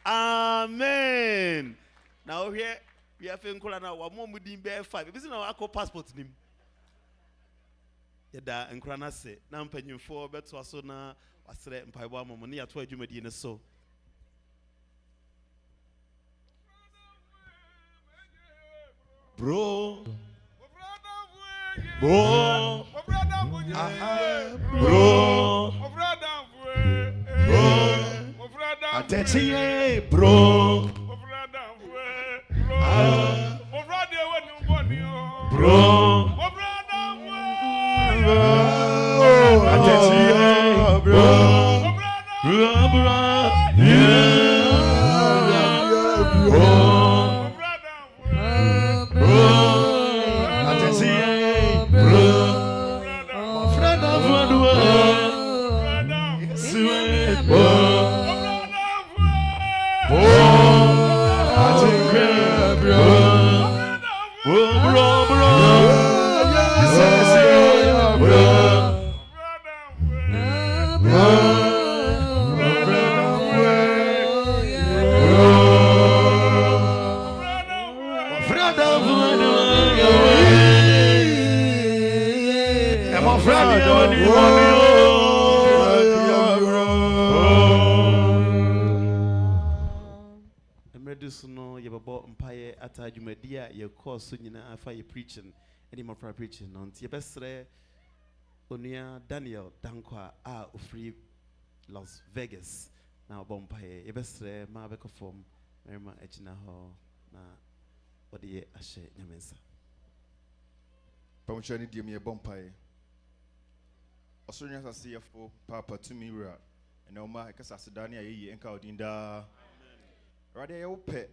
[SPEAKER 5] Amen. Now here we have in Kolana, one more within bear 5. If it's now I call passport name. Yada and Krana say, now penny 4, but to us na was threat and Paiwa money at 12 Jumadi so.
[SPEAKER 4] Bro.
[SPEAKER 2] Bro.
[SPEAKER 4] Attention, bro. Bro. Attention, bro.
[SPEAKER 5] Jumedia, your course soon after you preaching, any more for preaching on your best Onia Daniel Dankwa free Las Vegas. Now Bompire, your best Mabeka form, Merima Echina Hall, na what the Ashe Yamensa.
[SPEAKER 1] Pamuchani dear me a Bompire. Australians are CFO, Papa to Mira, and Oma Casadania, and Caudinda. Rather, your pet.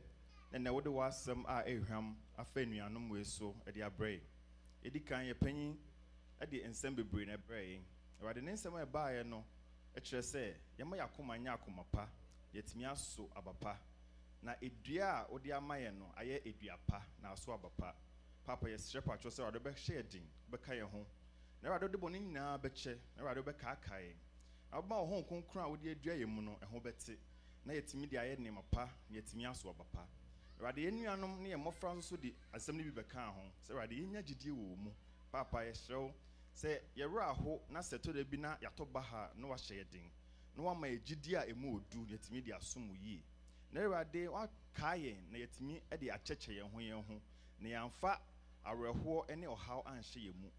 [SPEAKER 1] And there was some Abraham, a Fenianum way so at the Abbey. Eddie can a penny at the ensemble brain a bray. Rather than somewhere by no, a chair say, Yamayakuma Yakuma pa, yet me so abapa. Na Edria or the Amayano, I a diapa, now swabapa. Papa is shepherd was out of the shading, Bakaya home. Now I don't do bonina, betche, now I do Bakakai. About home con crown with the Drayamuno and Hobetty. Na yet me the I name a pa, yet me swabapa. Radi enuanom ne mo franso di asem ne bi beka ho se radi enya gidi wo mu papa ye hyew se ye wra ho na seto da bi na yato baha no wa hye den no wa ma gidi a emu odu yetimi di asom yi na radi wa kaye na yetimi e di acheche ye ho ne yamfa awerho ene ohaw anhye ye mu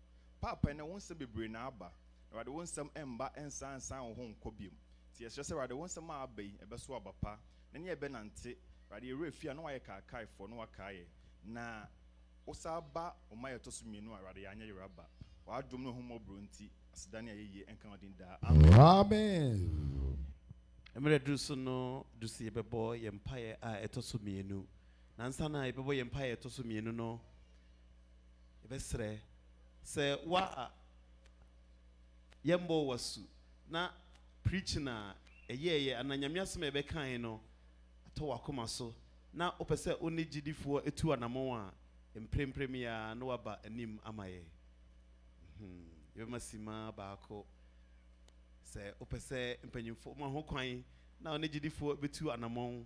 [SPEAKER 1] papa ne wonse bebre na aba radi wonsem emba ensan wo ho nkobiem ti ye hye se radi wonsem abai ebeso abapa na ne ebe nante Radi refia no wayeka kai for no wakaye na osaba omaya tosu mienu radi anya yeraba wa dum no homo bronti asidani ayeye enka odin da
[SPEAKER 2] amen
[SPEAKER 5] emre dusu no dusi ebebo yempaye a etosu mienu na nsa na ebebo yempaye etosu mienu no ebesre se wa yembo wasu na preaching na eyeye ananyamiasem ebekan no to wakoma so na opese oni gidifo etu anamo a empremprem ya no aba anim amaye yemasima baako se opese empanyimfo ma ho kwan na oni gidifo betu anamo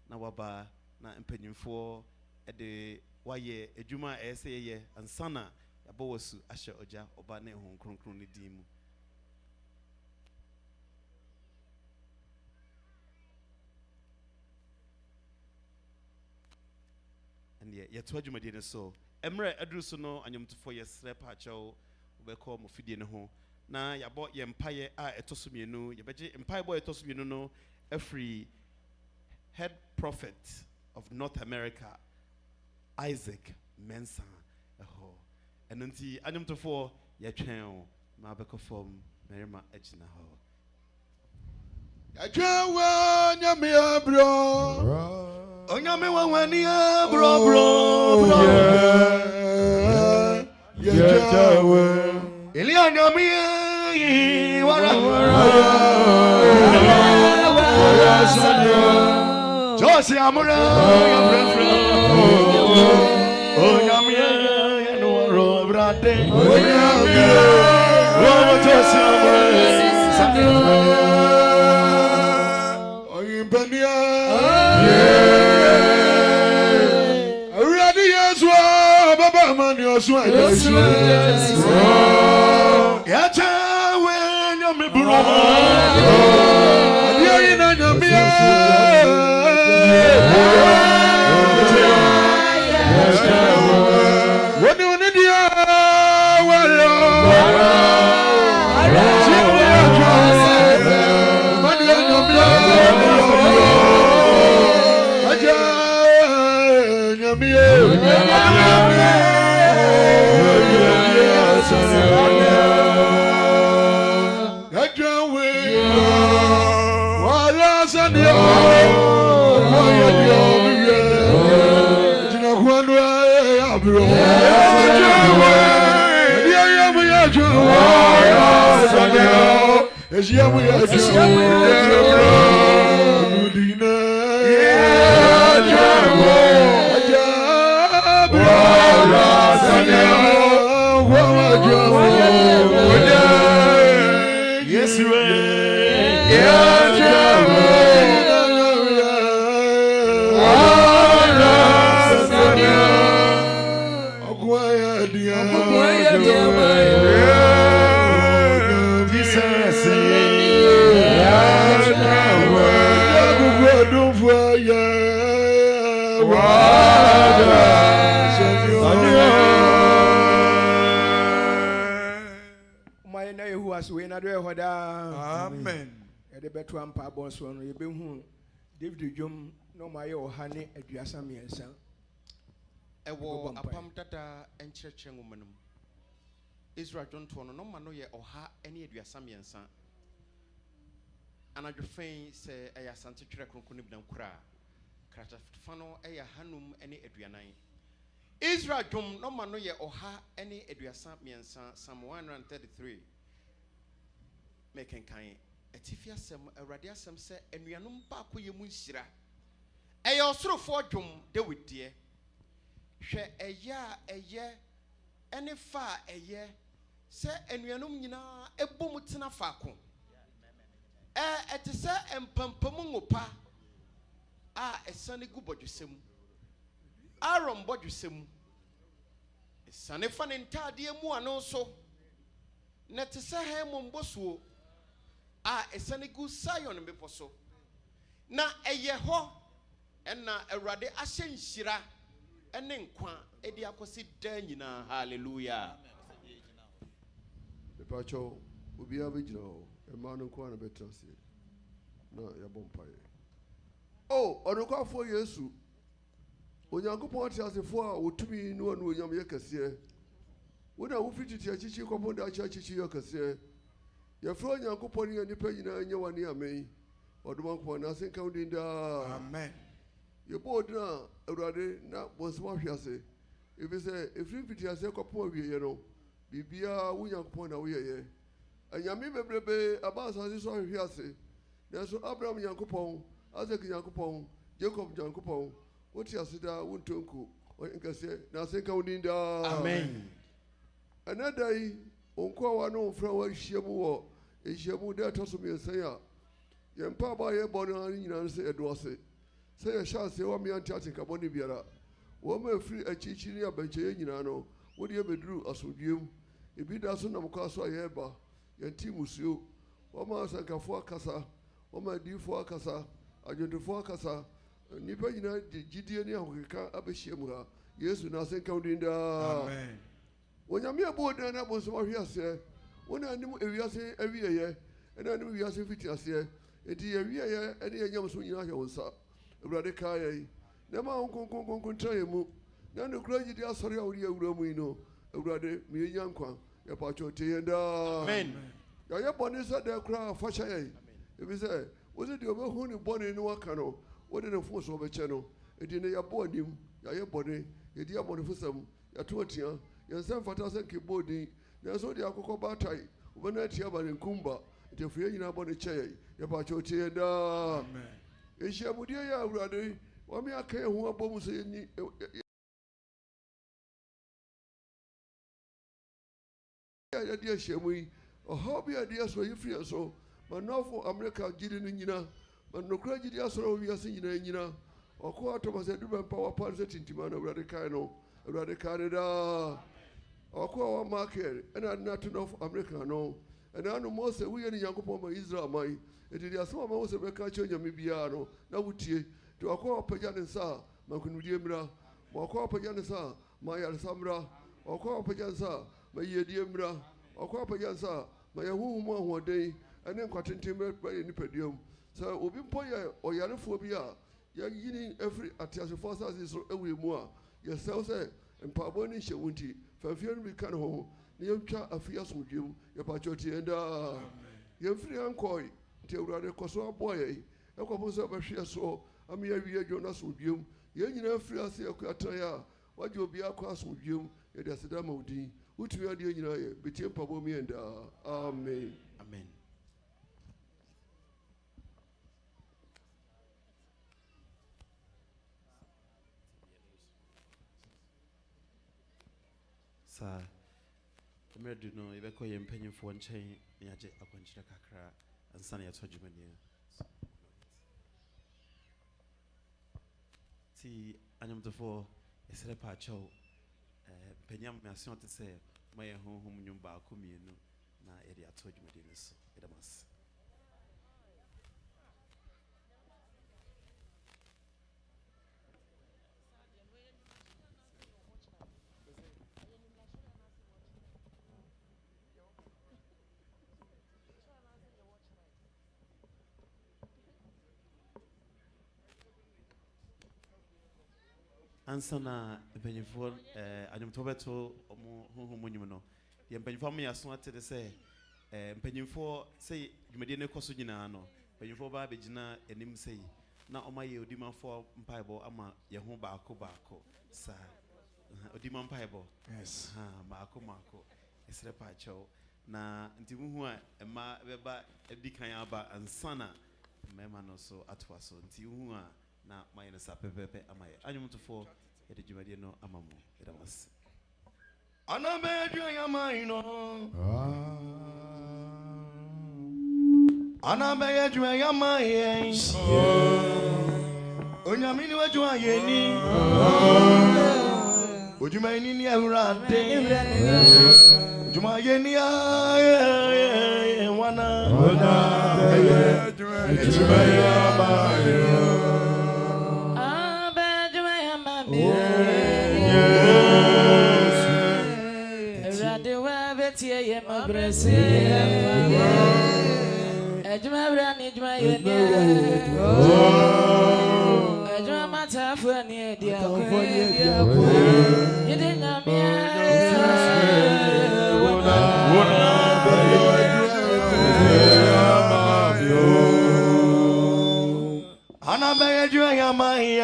[SPEAKER 5] na waba na empanyimfo ede waye adwuma ese ye ansana yabo wasu ahye oja oba na ho kronkron ne dimu yet what you made so Emre Adruso no anyomtofo yesre pacho obeko mo fidie ne ho na yabo ye mpaye a etosumienu yebeje mpaye boy etosumienu no every head prophet of North America Isaac Mensa eho enunti anyomtofo ye twen ma beko form Merima Ejina ho
[SPEAKER 2] Ajawa nyamia bro
[SPEAKER 4] Onyame wawani bro bro
[SPEAKER 2] yeah jawe
[SPEAKER 4] Eli onyame wara Josi amura ya frefra Onyame no ro brate Onyame
[SPEAKER 6] Amen. The better one pabos one, you be who David Jum, no my or honey at Yasami and son.
[SPEAKER 9] A war upon Tata and church and woman. Israel don't want no man or ha any of Yasami and son. And I define say a Santa Chirakunibdam cra. Cratafano a hanum any Adrianai. Israel Jum, no man or ha any Adriasami and son, Psalm 133. Making kind. Etifia sem awurade asem se enuanum ba akoye mu nhira eye osorofo dwom David de hwe eye ene fa eye se enuanum nyina ebom tena faako ete se empampam ngopa a esane gu bodwesem arom bodwesem esane fa ne ntade mu ano so na te se ha mombosuo esanigu Zion meposo na eye ho na awurade ahye nhira ene nkwa edi akosi dan nyina hallelujah
[SPEAKER 14] Pacho obi abegina ho emanu kwa na betrase na yabompaye onukwafo Yesu onyankopon tiasefo a wotumi no anu onyam yekase wona wofititi achichi koponda achichi yekase Yafro Yankopon ya nipa nyina nya wani amei odumankopon na senka udinda
[SPEAKER 6] amen
[SPEAKER 14] yebo na awurade na bonsoma hwiase ebi se efiri fiti ase kopon awie no bibia wo Yankopon na wo yeye anyame bebrebe abasa so hwiase na so Abraham Yankopon Isaac Yankopon Jacob Yankopon woti asida wontonku nkase na senka udinda
[SPEAKER 6] amen
[SPEAKER 14] anadai onkwa wa no mfra wa hyiamu wo ehyiamu da to so miensan a yempa ba ye bono ani nyina se edose se ye chance wa mi anti atin kaboni biara wo ma free achichiri abanche ye nyina no wo de beduru asodwem ebi da so na mkwa so ye ba yenti musuo wo ma sankafo akasa wo ma difo akasa adwondofo akasa nipa nyina gidie ne ahokeka abehyiamu ha Yesu na senka udinda
[SPEAKER 6] amen
[SPEAKER 14] Onyame aboda na bonso hwiase wona anim ewiase awieye ena anim wiase fiti ase enti awieye ene enyam so nyina hwe wonsa awurade kaayai na ma onkonkon traye mu na no kura gidi asori a wuri awura mu ino awurade me nyankwa ya pacho teyenda
[SPEAKER 9] amen
[SPEAKER 14] ya ye boni se de kura fasha yai ebi se wozi de obehu ni boni ni waka no wode ne fo so obeche no edi ne ya bonim ya ye boni edi ya boni fusam ya totia Yansan fata sen kibodi na so dia akoko batai ubana tia bare nkumba tefuye nyina bone cheye ya ba chotie da amen ehia mudie ya awurade wa mi aka ehu abom so ni ya dia hyiamu yi hobby ideas for you free so, but no for America Gideon in Yina, but no crazy ideas for we are singing in Yina, or quarter was a different power parts in Timana, Radicano, Radicada, or Qua market, and I'm not enough America, no. And I know most we are in Yankopoma Israel, my. It is some of us a catcher, Yamibiano, now would you to a co pajan sa, Makunudimra, or co pajansa, Maya Samra, or co pajansa, my Yediemra, or co pajansa, my womb one day, and then cotton timber by any pedium. So, Ubim Poya or Yanophobia, young eating every at your first is every more. Yourself say, and Paboni Shawunti, for fear we can home, Niamcha a fierce with you, your patrioti and your free uncle. Teurade koso boy e ko bo so ba hwe so am ya wi Jonas odwum ye nyina free ase akwata ya waje obi akwa so odwum ye da seda ma odin utu ya de nyina ye betie pabo mi enda amen
[SPEAKER 5] amen sa emedu no ye be ko ye mpanyimfo nchen ya je akwanchira kakra ansana ya tojumani ti anyamtofo esere pa chaw penyam me asion te se maye honhom nyumba akomienu na ere atojumani ne so edamas ansana penyifo anyamtobeto omo honhom nyum no ye penyifo me aso ate se penyifo sei dwumade ne koso nyina no penyifo ba begina enim sei na omaye odimafo mpaibo ama ye ho baako sa odima mpaibo
[SPEAKER 2] yes
[SPEAKER 5] maako esre pa chaw na ntimuhu a ema beba edikan aba ansana mema no so atwa so ntimuhu a na maye sa pepepe amaye anyumtofo ede dwumade no amamu edamas
[SPEAKER 1] Anabeju yamaino Anabeju yamaye Onyamini waju ayeni Ojuma ini ni Awurade Ojuma ayeni wana Anabeju yamaye
[SPEAKER 3] Ye ma brese ejuma brani ejuma ye ni ejuma mata fu ni edia ko yede nyamia wona
[SPEAKER 1] ana be ejuma ya mai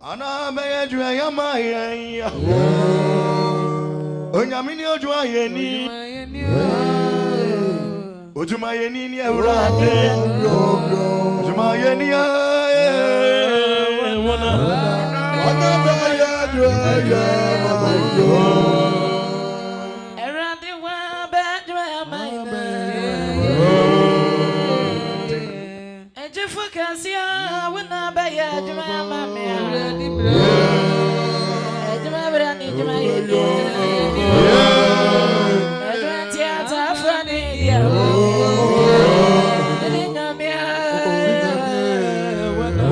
[SPEAKER 1] ana beju ayamaye onyamini oju ayeni ojuma yeni ni Awurade ojuma yeni wona beju ayamaye
[SPEAKER 3] Awurade wa beju ayamaye ejefu kasia wona beju ayamaye ejuma brani ejuma yeni ejuma tiata fani dia nyamia wana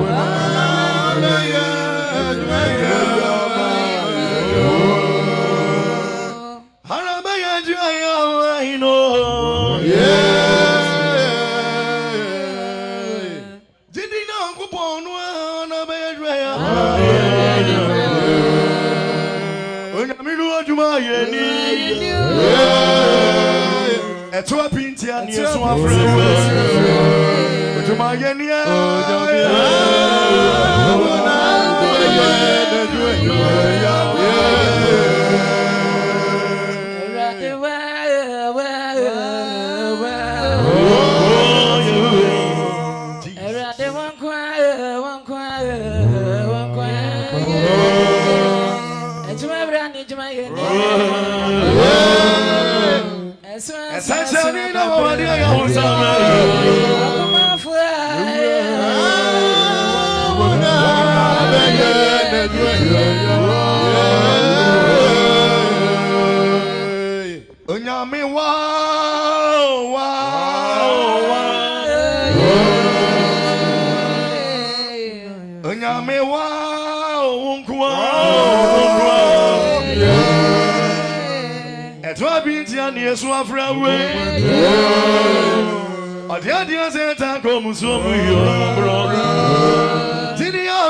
[SPEAKER 1] harabaya jaya ino jidina kuponu na beju Onyamilu yeni Etwa pinti ani eso afre ojuma yeni
[SPEAKER 3] ejuma brand juma ye
[SPEAKER 4] Essentially no one ya usama Onyame Onyame unkwa Etwa binti ani Yesu afra we Adia senta ko musumu yo bro Tini ya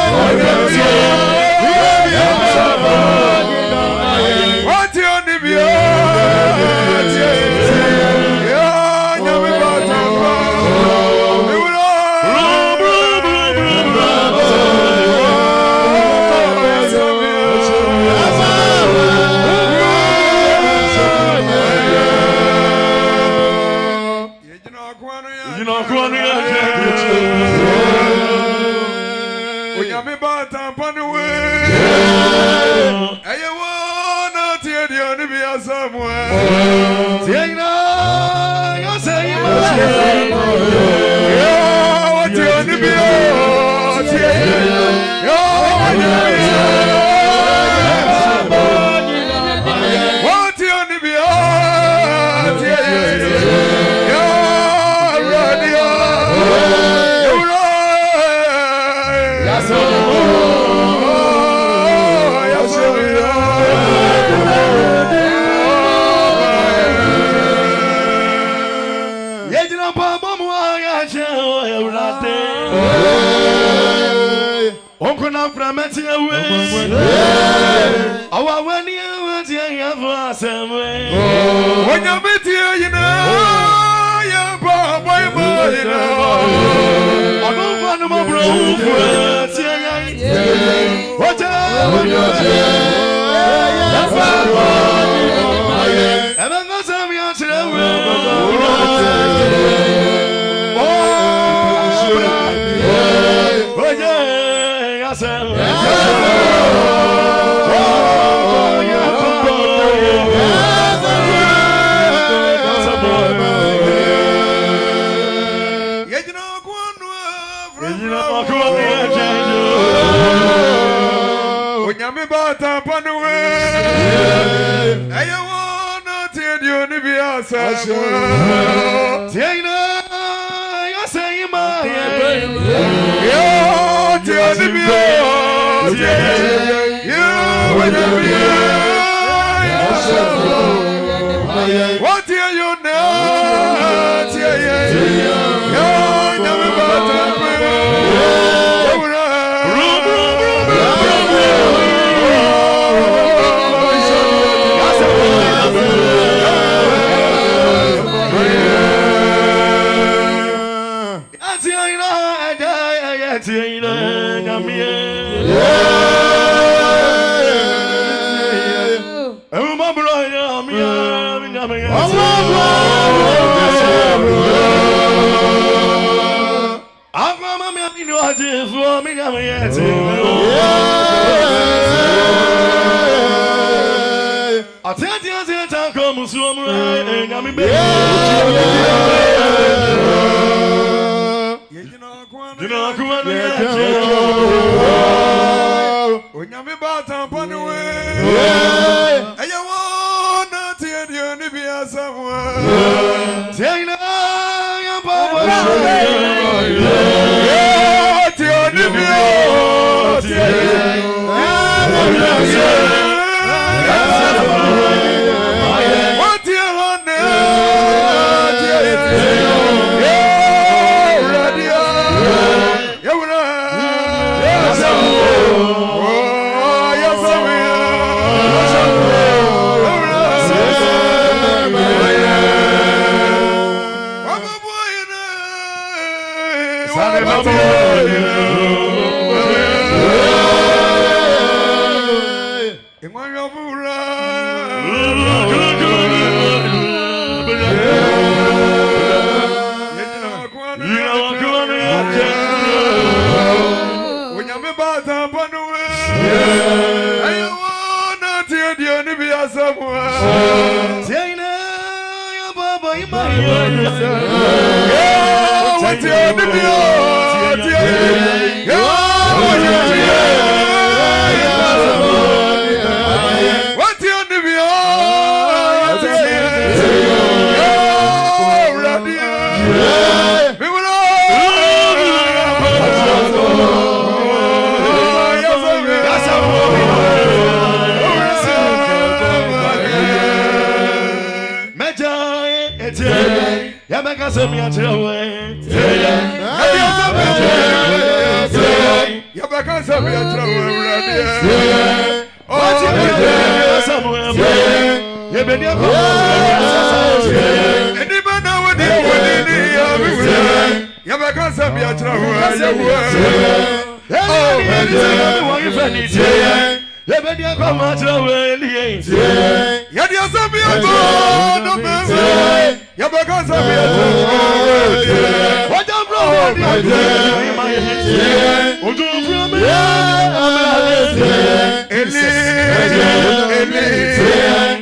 [SPEAKER 2] What Tiena, you say you must. What you want to be? What you want to be? When you're with you, you know, you're boy, you know. I don't want to move what what are you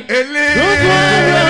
[SPEAKER 2] Eli,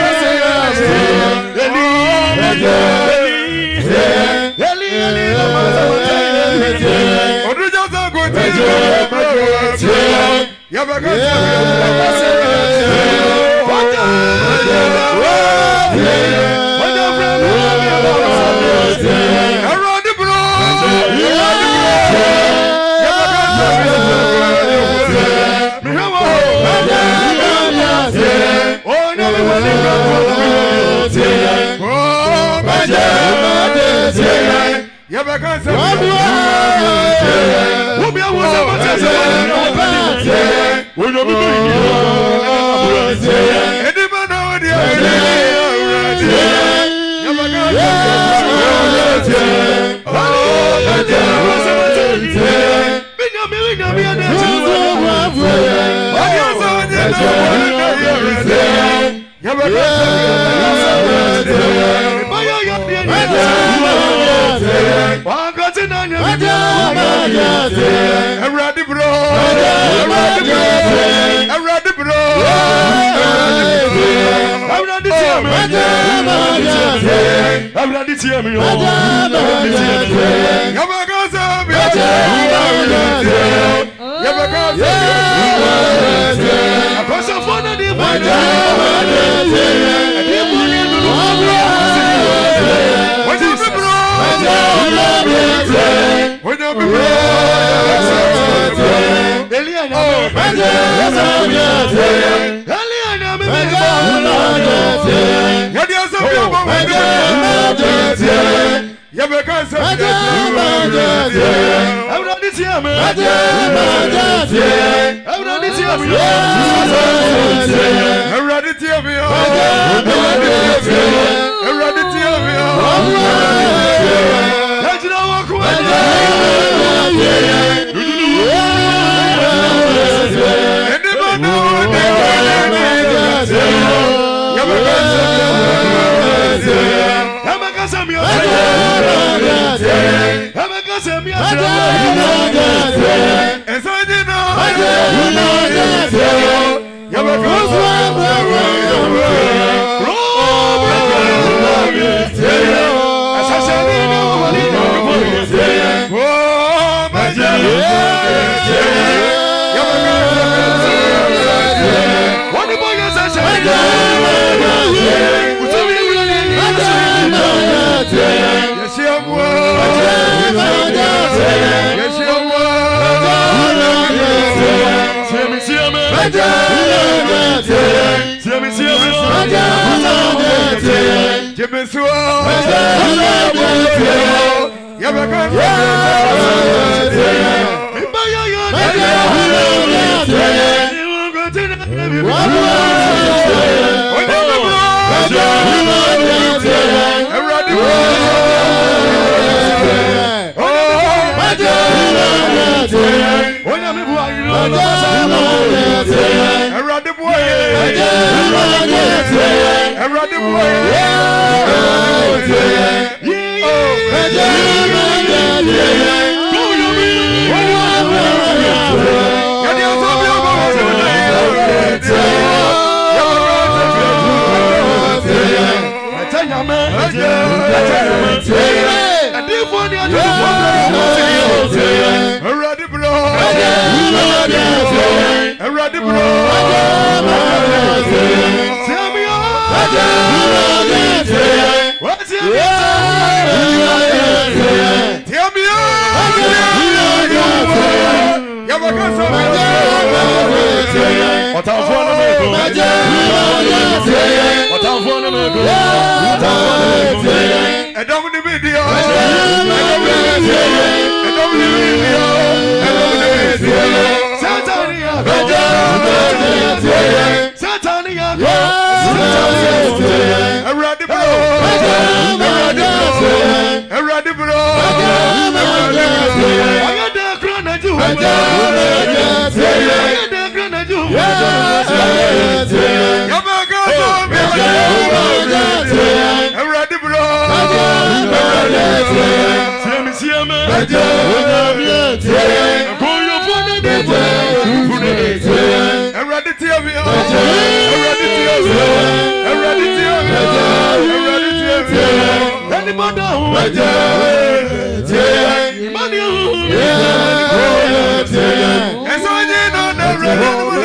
[SPEAKER 2] Yes,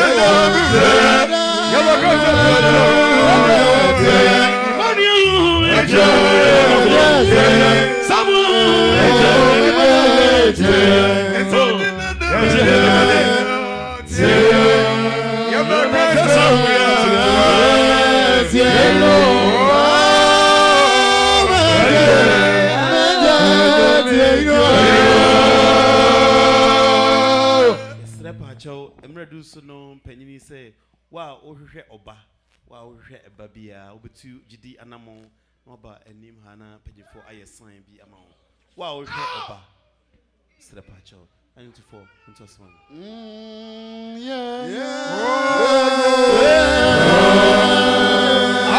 [SPEAKER 5] Emredu so no penini say wa ohwehwe oba wa ohwehwe eba bia obetu gidi anamon oba enim hana pejifo aye sign bi ama wa ohwehwe oba Srepacho and to four into one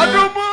[SPEAKER 2] I don't want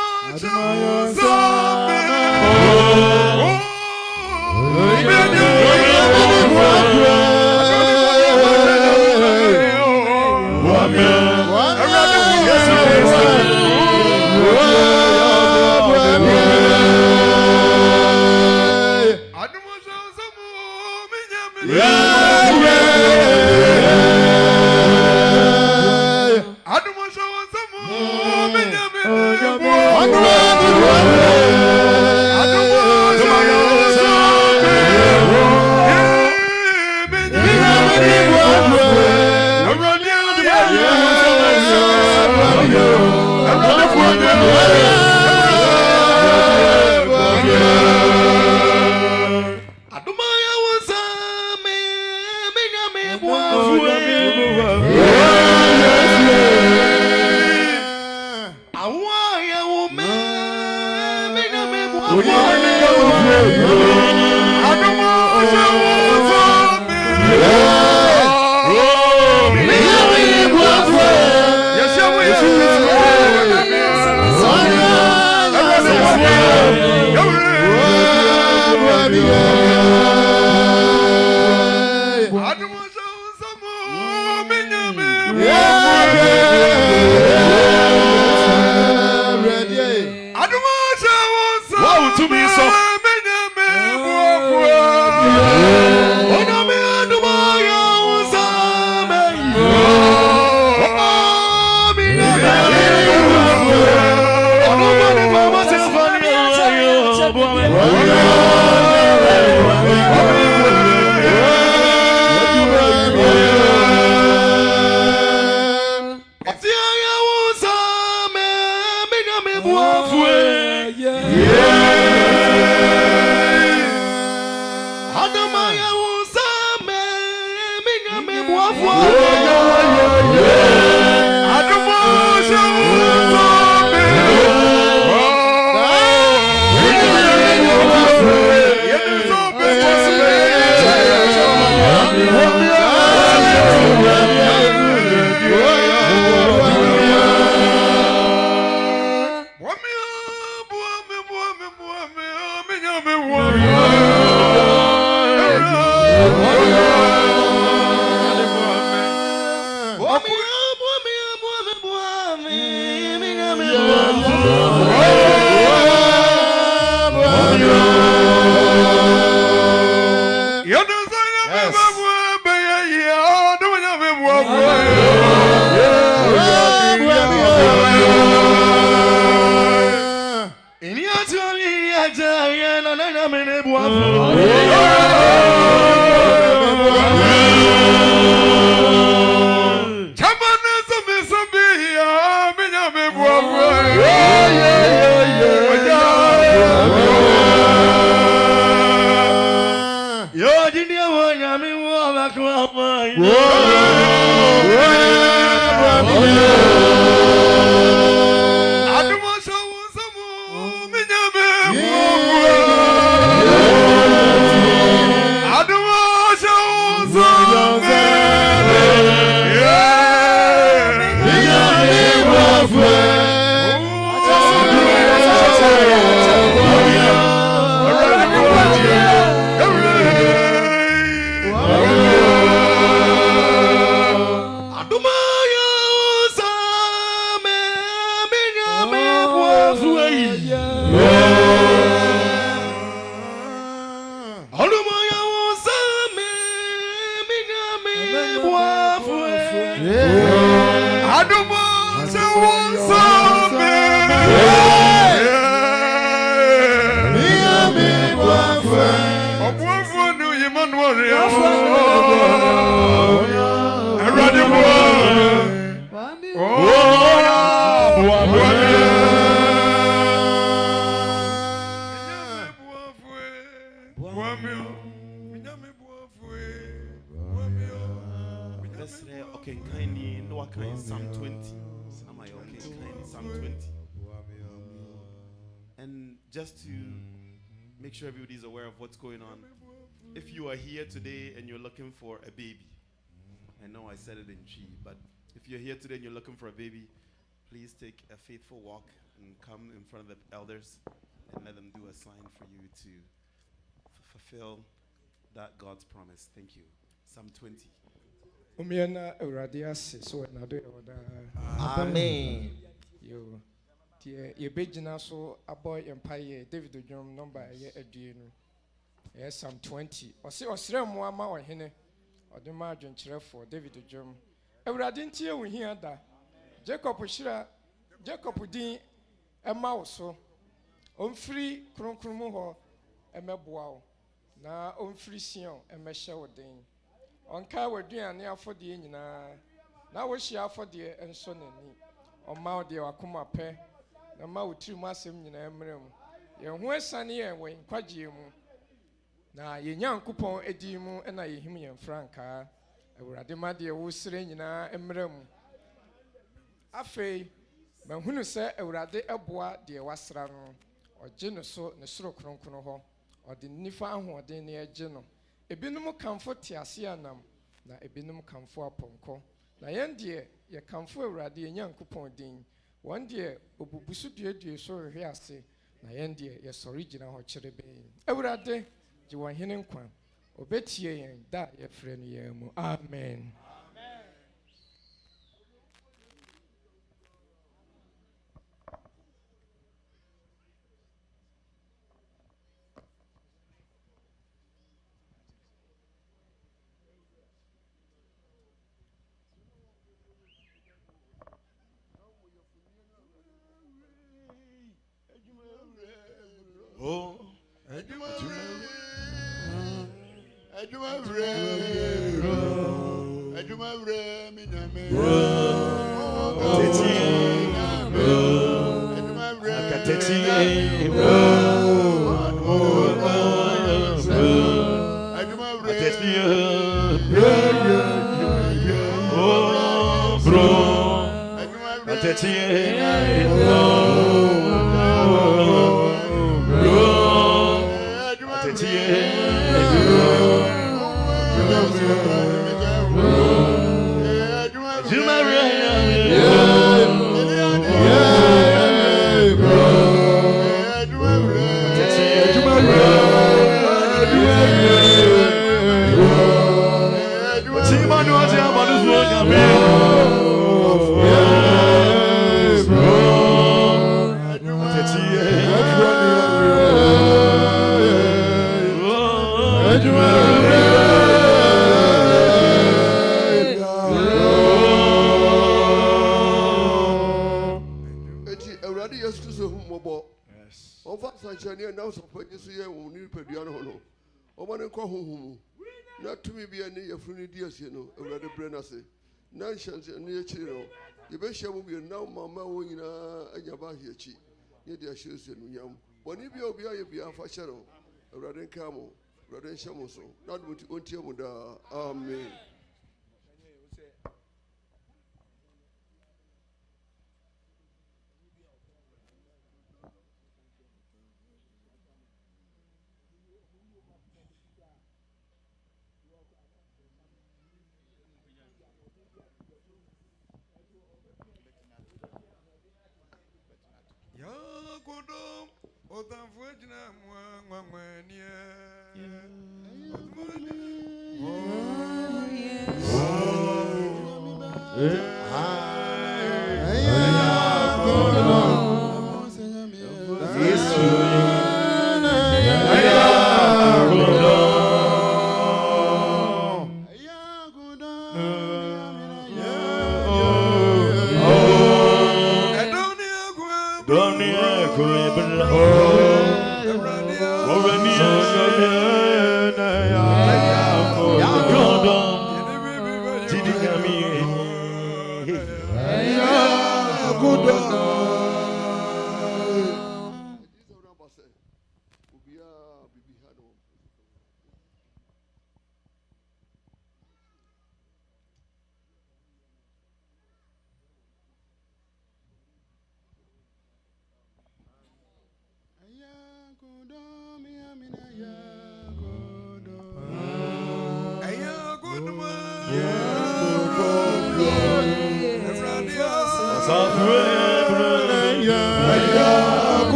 [SPEAKER 5] Psalm 20. Psalm 20. And just to make sure everybody is aware of what's going on, if you are here today and you're looking for a baby, I know I said it in Chi, but if you're here today and you're looking for a baby, please take a faithful walk and come in front of the elders and let them do a sign for you to fulfill that God's promise. Thank you. Psalm 20.
[SPEAKER 15] Amen.
[SPEAKER 16] Yo, ye begina so aboy empire David Ojom number ye aduenu. Yes, Psalm 20. Osire mo ama ohene. Odema adwenkyerɛ for David Ojom. Ewurade ntie wo hia da. Jacob shira Jacob din ema wo so. Omfiri kronkron mu ho emeboa wo. Na omfiri Sion emehye wo den. Onka waduane afɔdeɛ nyinaa na wohyia afɔdeɛ nso n'ani ɔma wo deɛ wakoma pɛ na ma wo tirim asɛm nyinaa mmerɛ mu yɛn ho asane yɛn wɔ nkwagyeɛ mu na yɛn Nyankopɔn edi mu na yɛhim yɛn frankaa Awurade ma deɛ wosere nyinaa mmerɛ mu afei mahunu sɛ Awurade ɛboa deɛ wasra no ɔgye no so ne soro kronkron hɔ ɔde nifa ahoɔden ne ɛgye no ebinom kamfo tiase anam na ebinom kamfo apɔnkɔ na yɛn deɛ yɛ kamfo Awurade yɛn Nyankopɔn din wɔn deɛ obubusu duedue so hwehwe ase na yɛn deɛ yɛsɔre gyina hɔ kyerɛ bɛn Awurade gye wɔn hene nkwa obetie yɛn da yɛfrɛ no yɛn mu amen.
[SPEAKER 4] Oh,
[SPEAKER 14] Amen.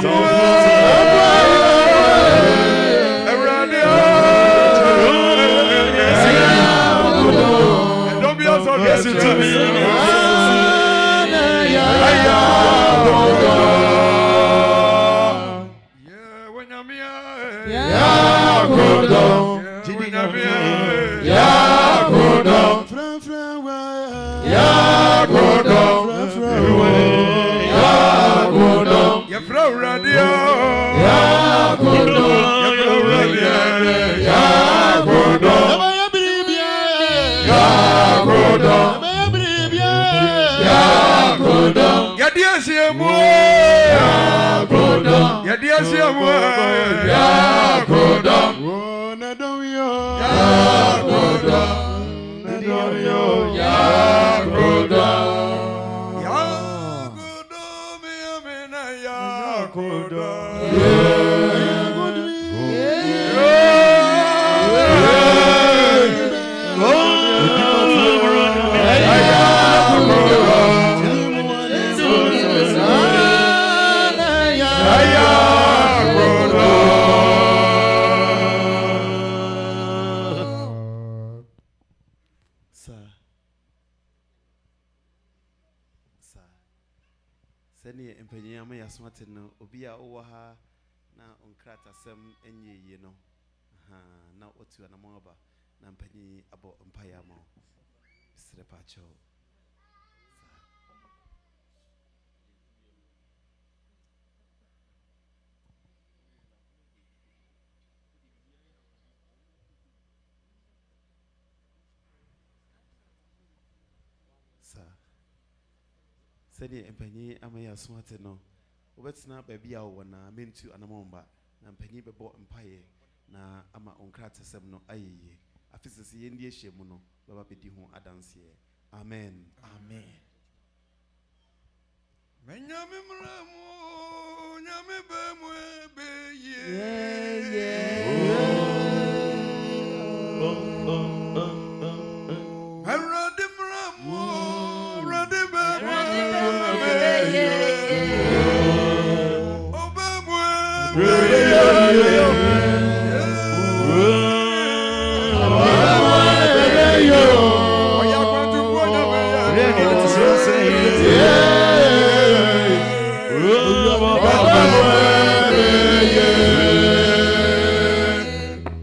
[SPEAKER 2] What
[SPEAKER 5] Seni empanyi amaya smart no obetsna baby a wona mentu anamomba na empanyi bebo empaye na ama onkrata sem no ayeye afisisi ye ndie hyemu no baba bedi ho adanse amen amen
[SPEAKER 7] Menyame mramu nyame bemu beye Arade mramu rade bemu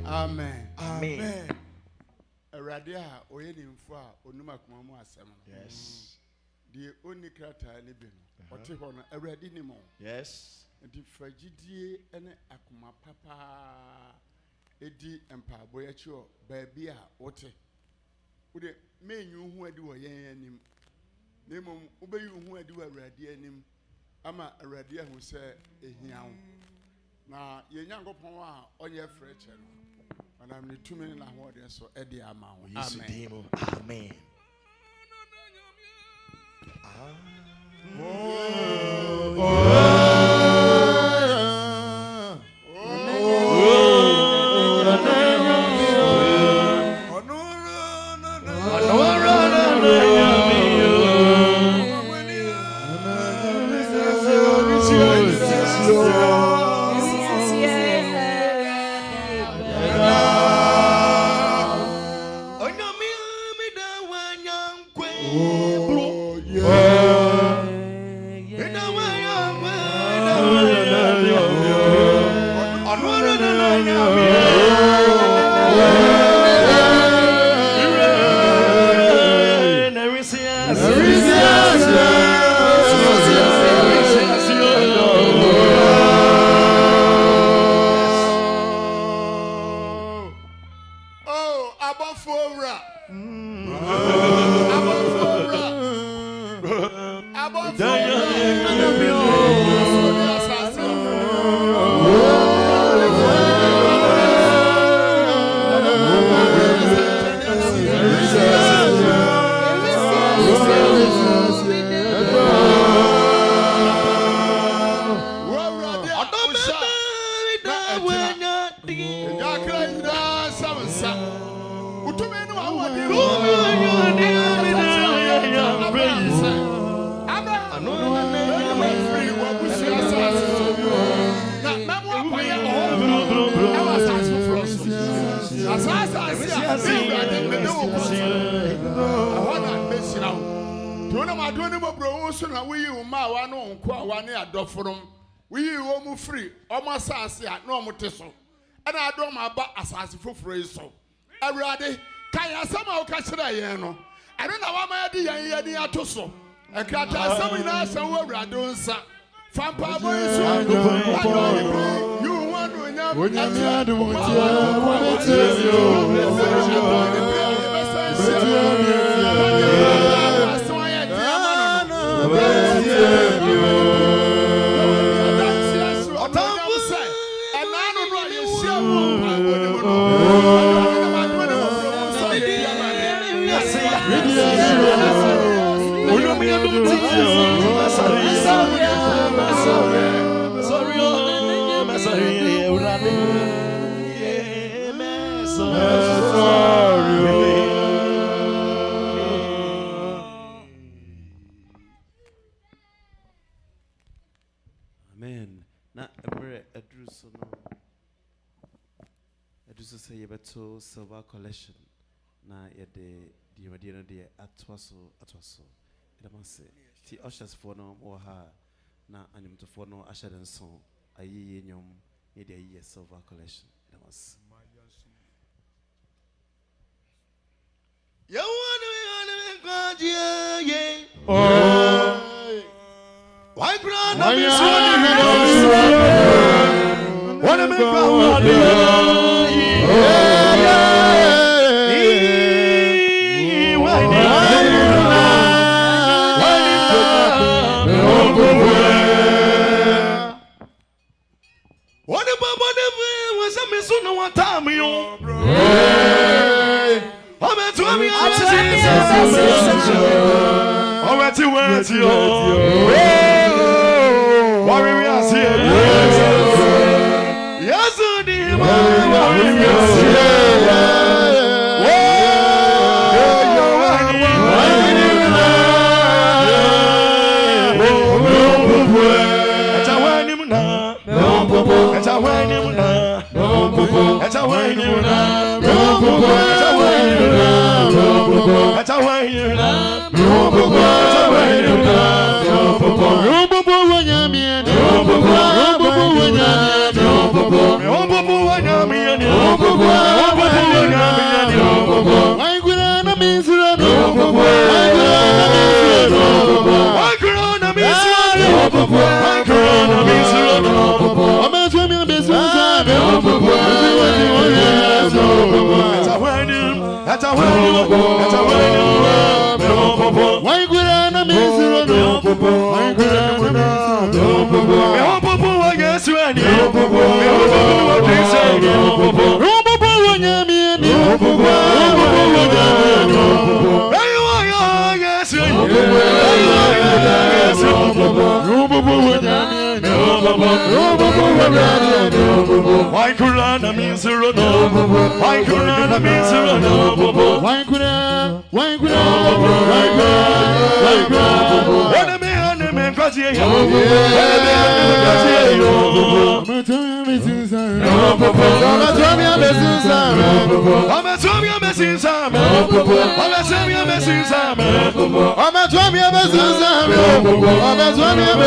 [SPEAKER 7] Amen. Amen. Radia oyedimfo a onuma kumamu asem. Yes. The only krata ni bi no. Ote ho no awradi ni mo. Yes. The fragidie ene akuma papa edi empabo ya chio baabi a wote. Ude menyu hu adi wo yen anim. Nemom ubeyu hu adi wo awradi anim. Ama awradi ahu se ehia wo. Na ye nyankopon a onye freche no. Ana me tumi na ho de so e de ama wo. Amen. Amen.
[SPEAKER 15] adone mo bro so na we yi wo ma wa no nko a wa ne adoforom we yi wo mu free omo asase a no mo te so ana adom aba asase foforo yi so awurade kan asama o ka kire yen no ene na wa ma de yen ni ato so ekrata asama ina asan wo awurade nsa fampa boy so you want to nya onyame adu motia
[SPEAKER 5] Amen. Na ebre edruso no. Edruso say yebeto silver collection. Na yede di no de atwaso. Edamase. Ti ushers for no mo ha na animto for no usher den son. Ayi nyom ye de ayi silver collection. Edamase.
[SPEAKER 9] You want to be why brother be so what am I what about was a miss on one time you
[SPEAKER 2] Yes,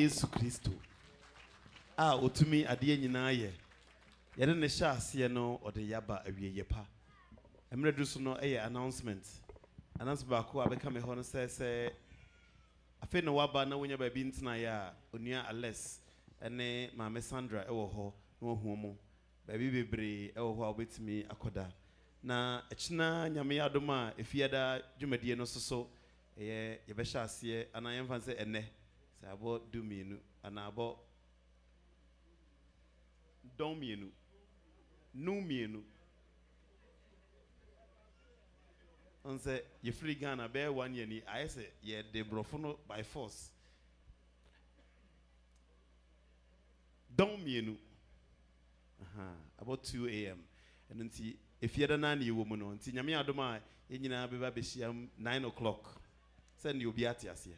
[SPEAKER 5] Yesu Kristo otumi ade nyina ye yede ne sha ase no ode yaba awie yepa emre du so no announcement ba ko abeka me ho no se afi no waba na wonya ba bi ntina ya onua Alex ene mama Sandra ewo ho no hu mu ba bi bebre ewo ho obetimi akoda na echina nyame adoma efiada dwumadie no so yebe sha ase ana yemfa se ene sabo duminu anabo domienu numienu onse ye free Ghana be 1 year ni ayese ye de brofono by force domienu about 2 a.m. and nti efiada na na yewo mu no nti nyame adoma ye nyina be ba be shiam 9 o'clock send you be ati ase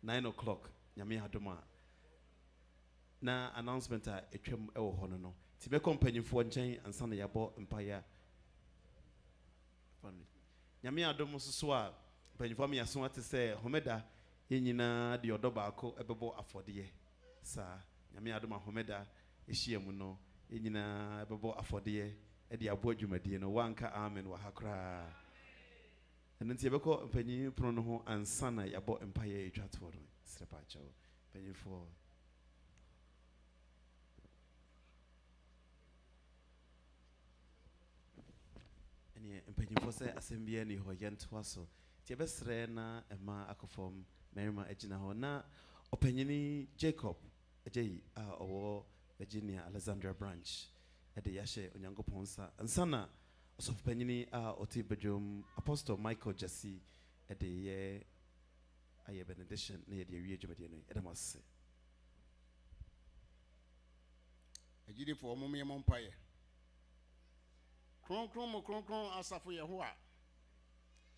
[SPEAKER 5] 9 o'clock nyame adoma na announcement a etwam ewo hono no ti be companyfo nchen ansa na yabo empire family nyame adom so a companyfo me yaso ate se homeda yenyina de odoba ako ebebo afode sa nyame adoma homeda ehia mu no yenyina ebebo afode e de abo adwumadie no wanka amen wa hakra nti ebeko companyi pro no ho ansa na yabo empire etwato no srepa chawo companyfo mpanyinfo sɛ asɛm bi ani hɔ yɛntoa so nti yɛbɛsrɛ na ɛma akɔfam mmarima agyina hɔ na ɔpanyini Jacob agyayi a ɔwɔ Virginia Alexandria branch ɛde yɛahyɛ onyankopɔn nsa nsana ɔsɔfopanyini a ɔte badwam Apostle Michael Jesse ɛde yɛ ayɛ benediction na yɛde awie dwumadeɛ no ɛdam ase
[SPEAKER 15] agyidifoɔ mo mmea mo mpaeɛ kronkron mo kronkron asafo Yehowa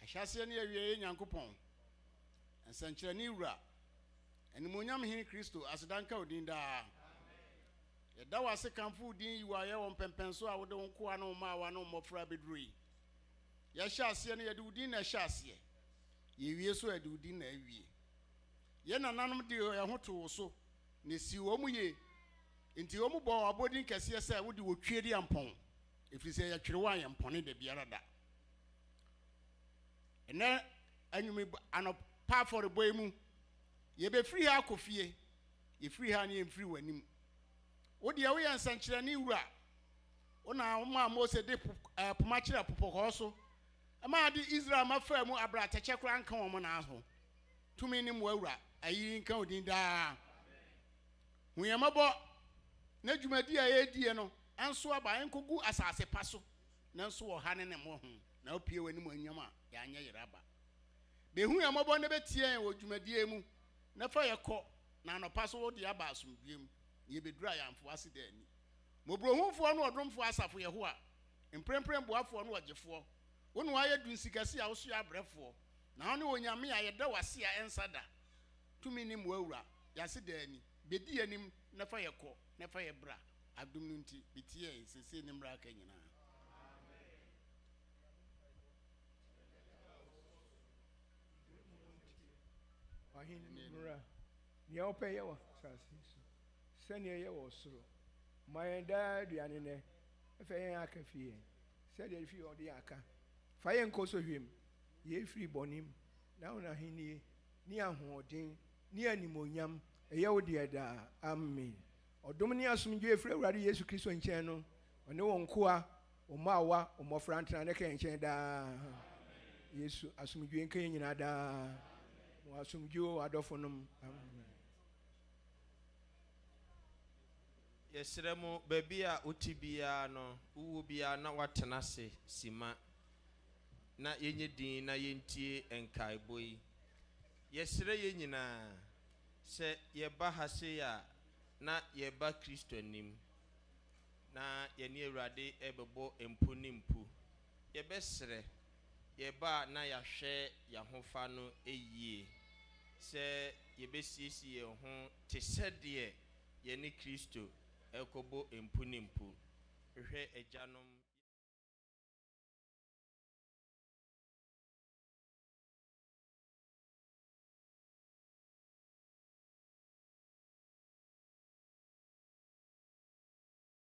[SPEAKER 15] ahyɛseɛ ne awie nyankopɔn nsɛnkyerɛnne wura animonyam hene Kristo asedanka odin daa yɛda wase kamfo din yi wa yɛwɔ mpɛmpɛn so a wode wo nkoa no ma wa no mmɔfra beduro yi yɛhyɛ aseɛ no yɛde wo din na ɛhyɛ aseɛ yɛwie so yɛde wo din na awie yɛn nananom de ɛho to wo so na si wɔ mu ye nti wɔ mu bɔ abɔdin kɛseɛ sɛ wode wo twie di ampɔn ɛfiri sɛ yɛtwere wo a yɛmpɔne da biara da ɛnɛ anwumi anɔpa afɔrebɔ yi mu yɛbɛfiri ha akɔ fie yɛfiri ha ne yɛmfiri w'anim wodeɛ woyɛ nsɛnkyerɛnne wura wona woma Mose de poma kyerɛ popɔkɔɔ so ɛma de Israel mafa mu abratɛkyɛ kora nka wɔn na ho tumi ne mo awura ayi nka odin daa huyamabɔ na dwumadi a yɛdie no anso aba enkogu asase pa so na nso wɔ ha ne ne mo ho na opie w'anim anyam a yɛanyɛ yeraba behu yamabɔ na betie wɔ dwumadie mu na fa yɛkɔ na anɔpa so wode aba asomdwem yɛbɛdura yɛamfo ase da ani mobrohumfoɔ no ɔdomfoɔ asafo Yehowa mprempren boafoɔ no ɔgyefoɔ wo ne wayɛ dun sikasi a wo so abrɛfoɔ na wo ne onyame a yɛda wase a ɛnsa da tumi ne mo awura yɛase da ani bedi anim na fa yɛkɔ na fa yɛbra adom no nti betie sese ne mmra ka nyinaa
[SPEAKER 17] Mura, nea ɔpɛ yɛ wɔ asase so sɛnea yɛ wɔ soro ma yɛn daa aduane nnɛ ɛfɛ yɛn aka fie sɛdeɛ fie ɔde yɛ aka fa yɛn nkɔ so hwɛm yɛfiri bɔnem na wo na ahennie ne ahoɔden ne animonyam ɛyɛ wo deɛ daa amen ɔdom ne asomdwoe ɛfiri Awurade Yesu Kristo nkyɛn no ɔne wɔn nkoa ɔmaawa ɔmmɔfra ntena ne ka yɛn nkyɛn daa Yesu asomdwoe nka yɛn nyinaa daa asomdwo adɔfonom amen
[SPEAKER 18] yɛsrɛ mo baabi a wote biara no wowɔ biara na watena ase sima na yɛnyɛ din na yɛntie nkaebɔ yi yɛsrɛ yɛn nyinaa sɛ yɛba ha se a na yɛba Kristo anim na yɛne Awurade ɛbɛbɔ mpo ne mpo yɛbɛsrɛ yɛba na yɛahwɛ yɛhofa no ɛyie sɛ yɛbɛsiesie yɛn ho te sɛdeɛ yɛne Kristo ɛkɔbɔ mpo ne mpo hwɛ agyanom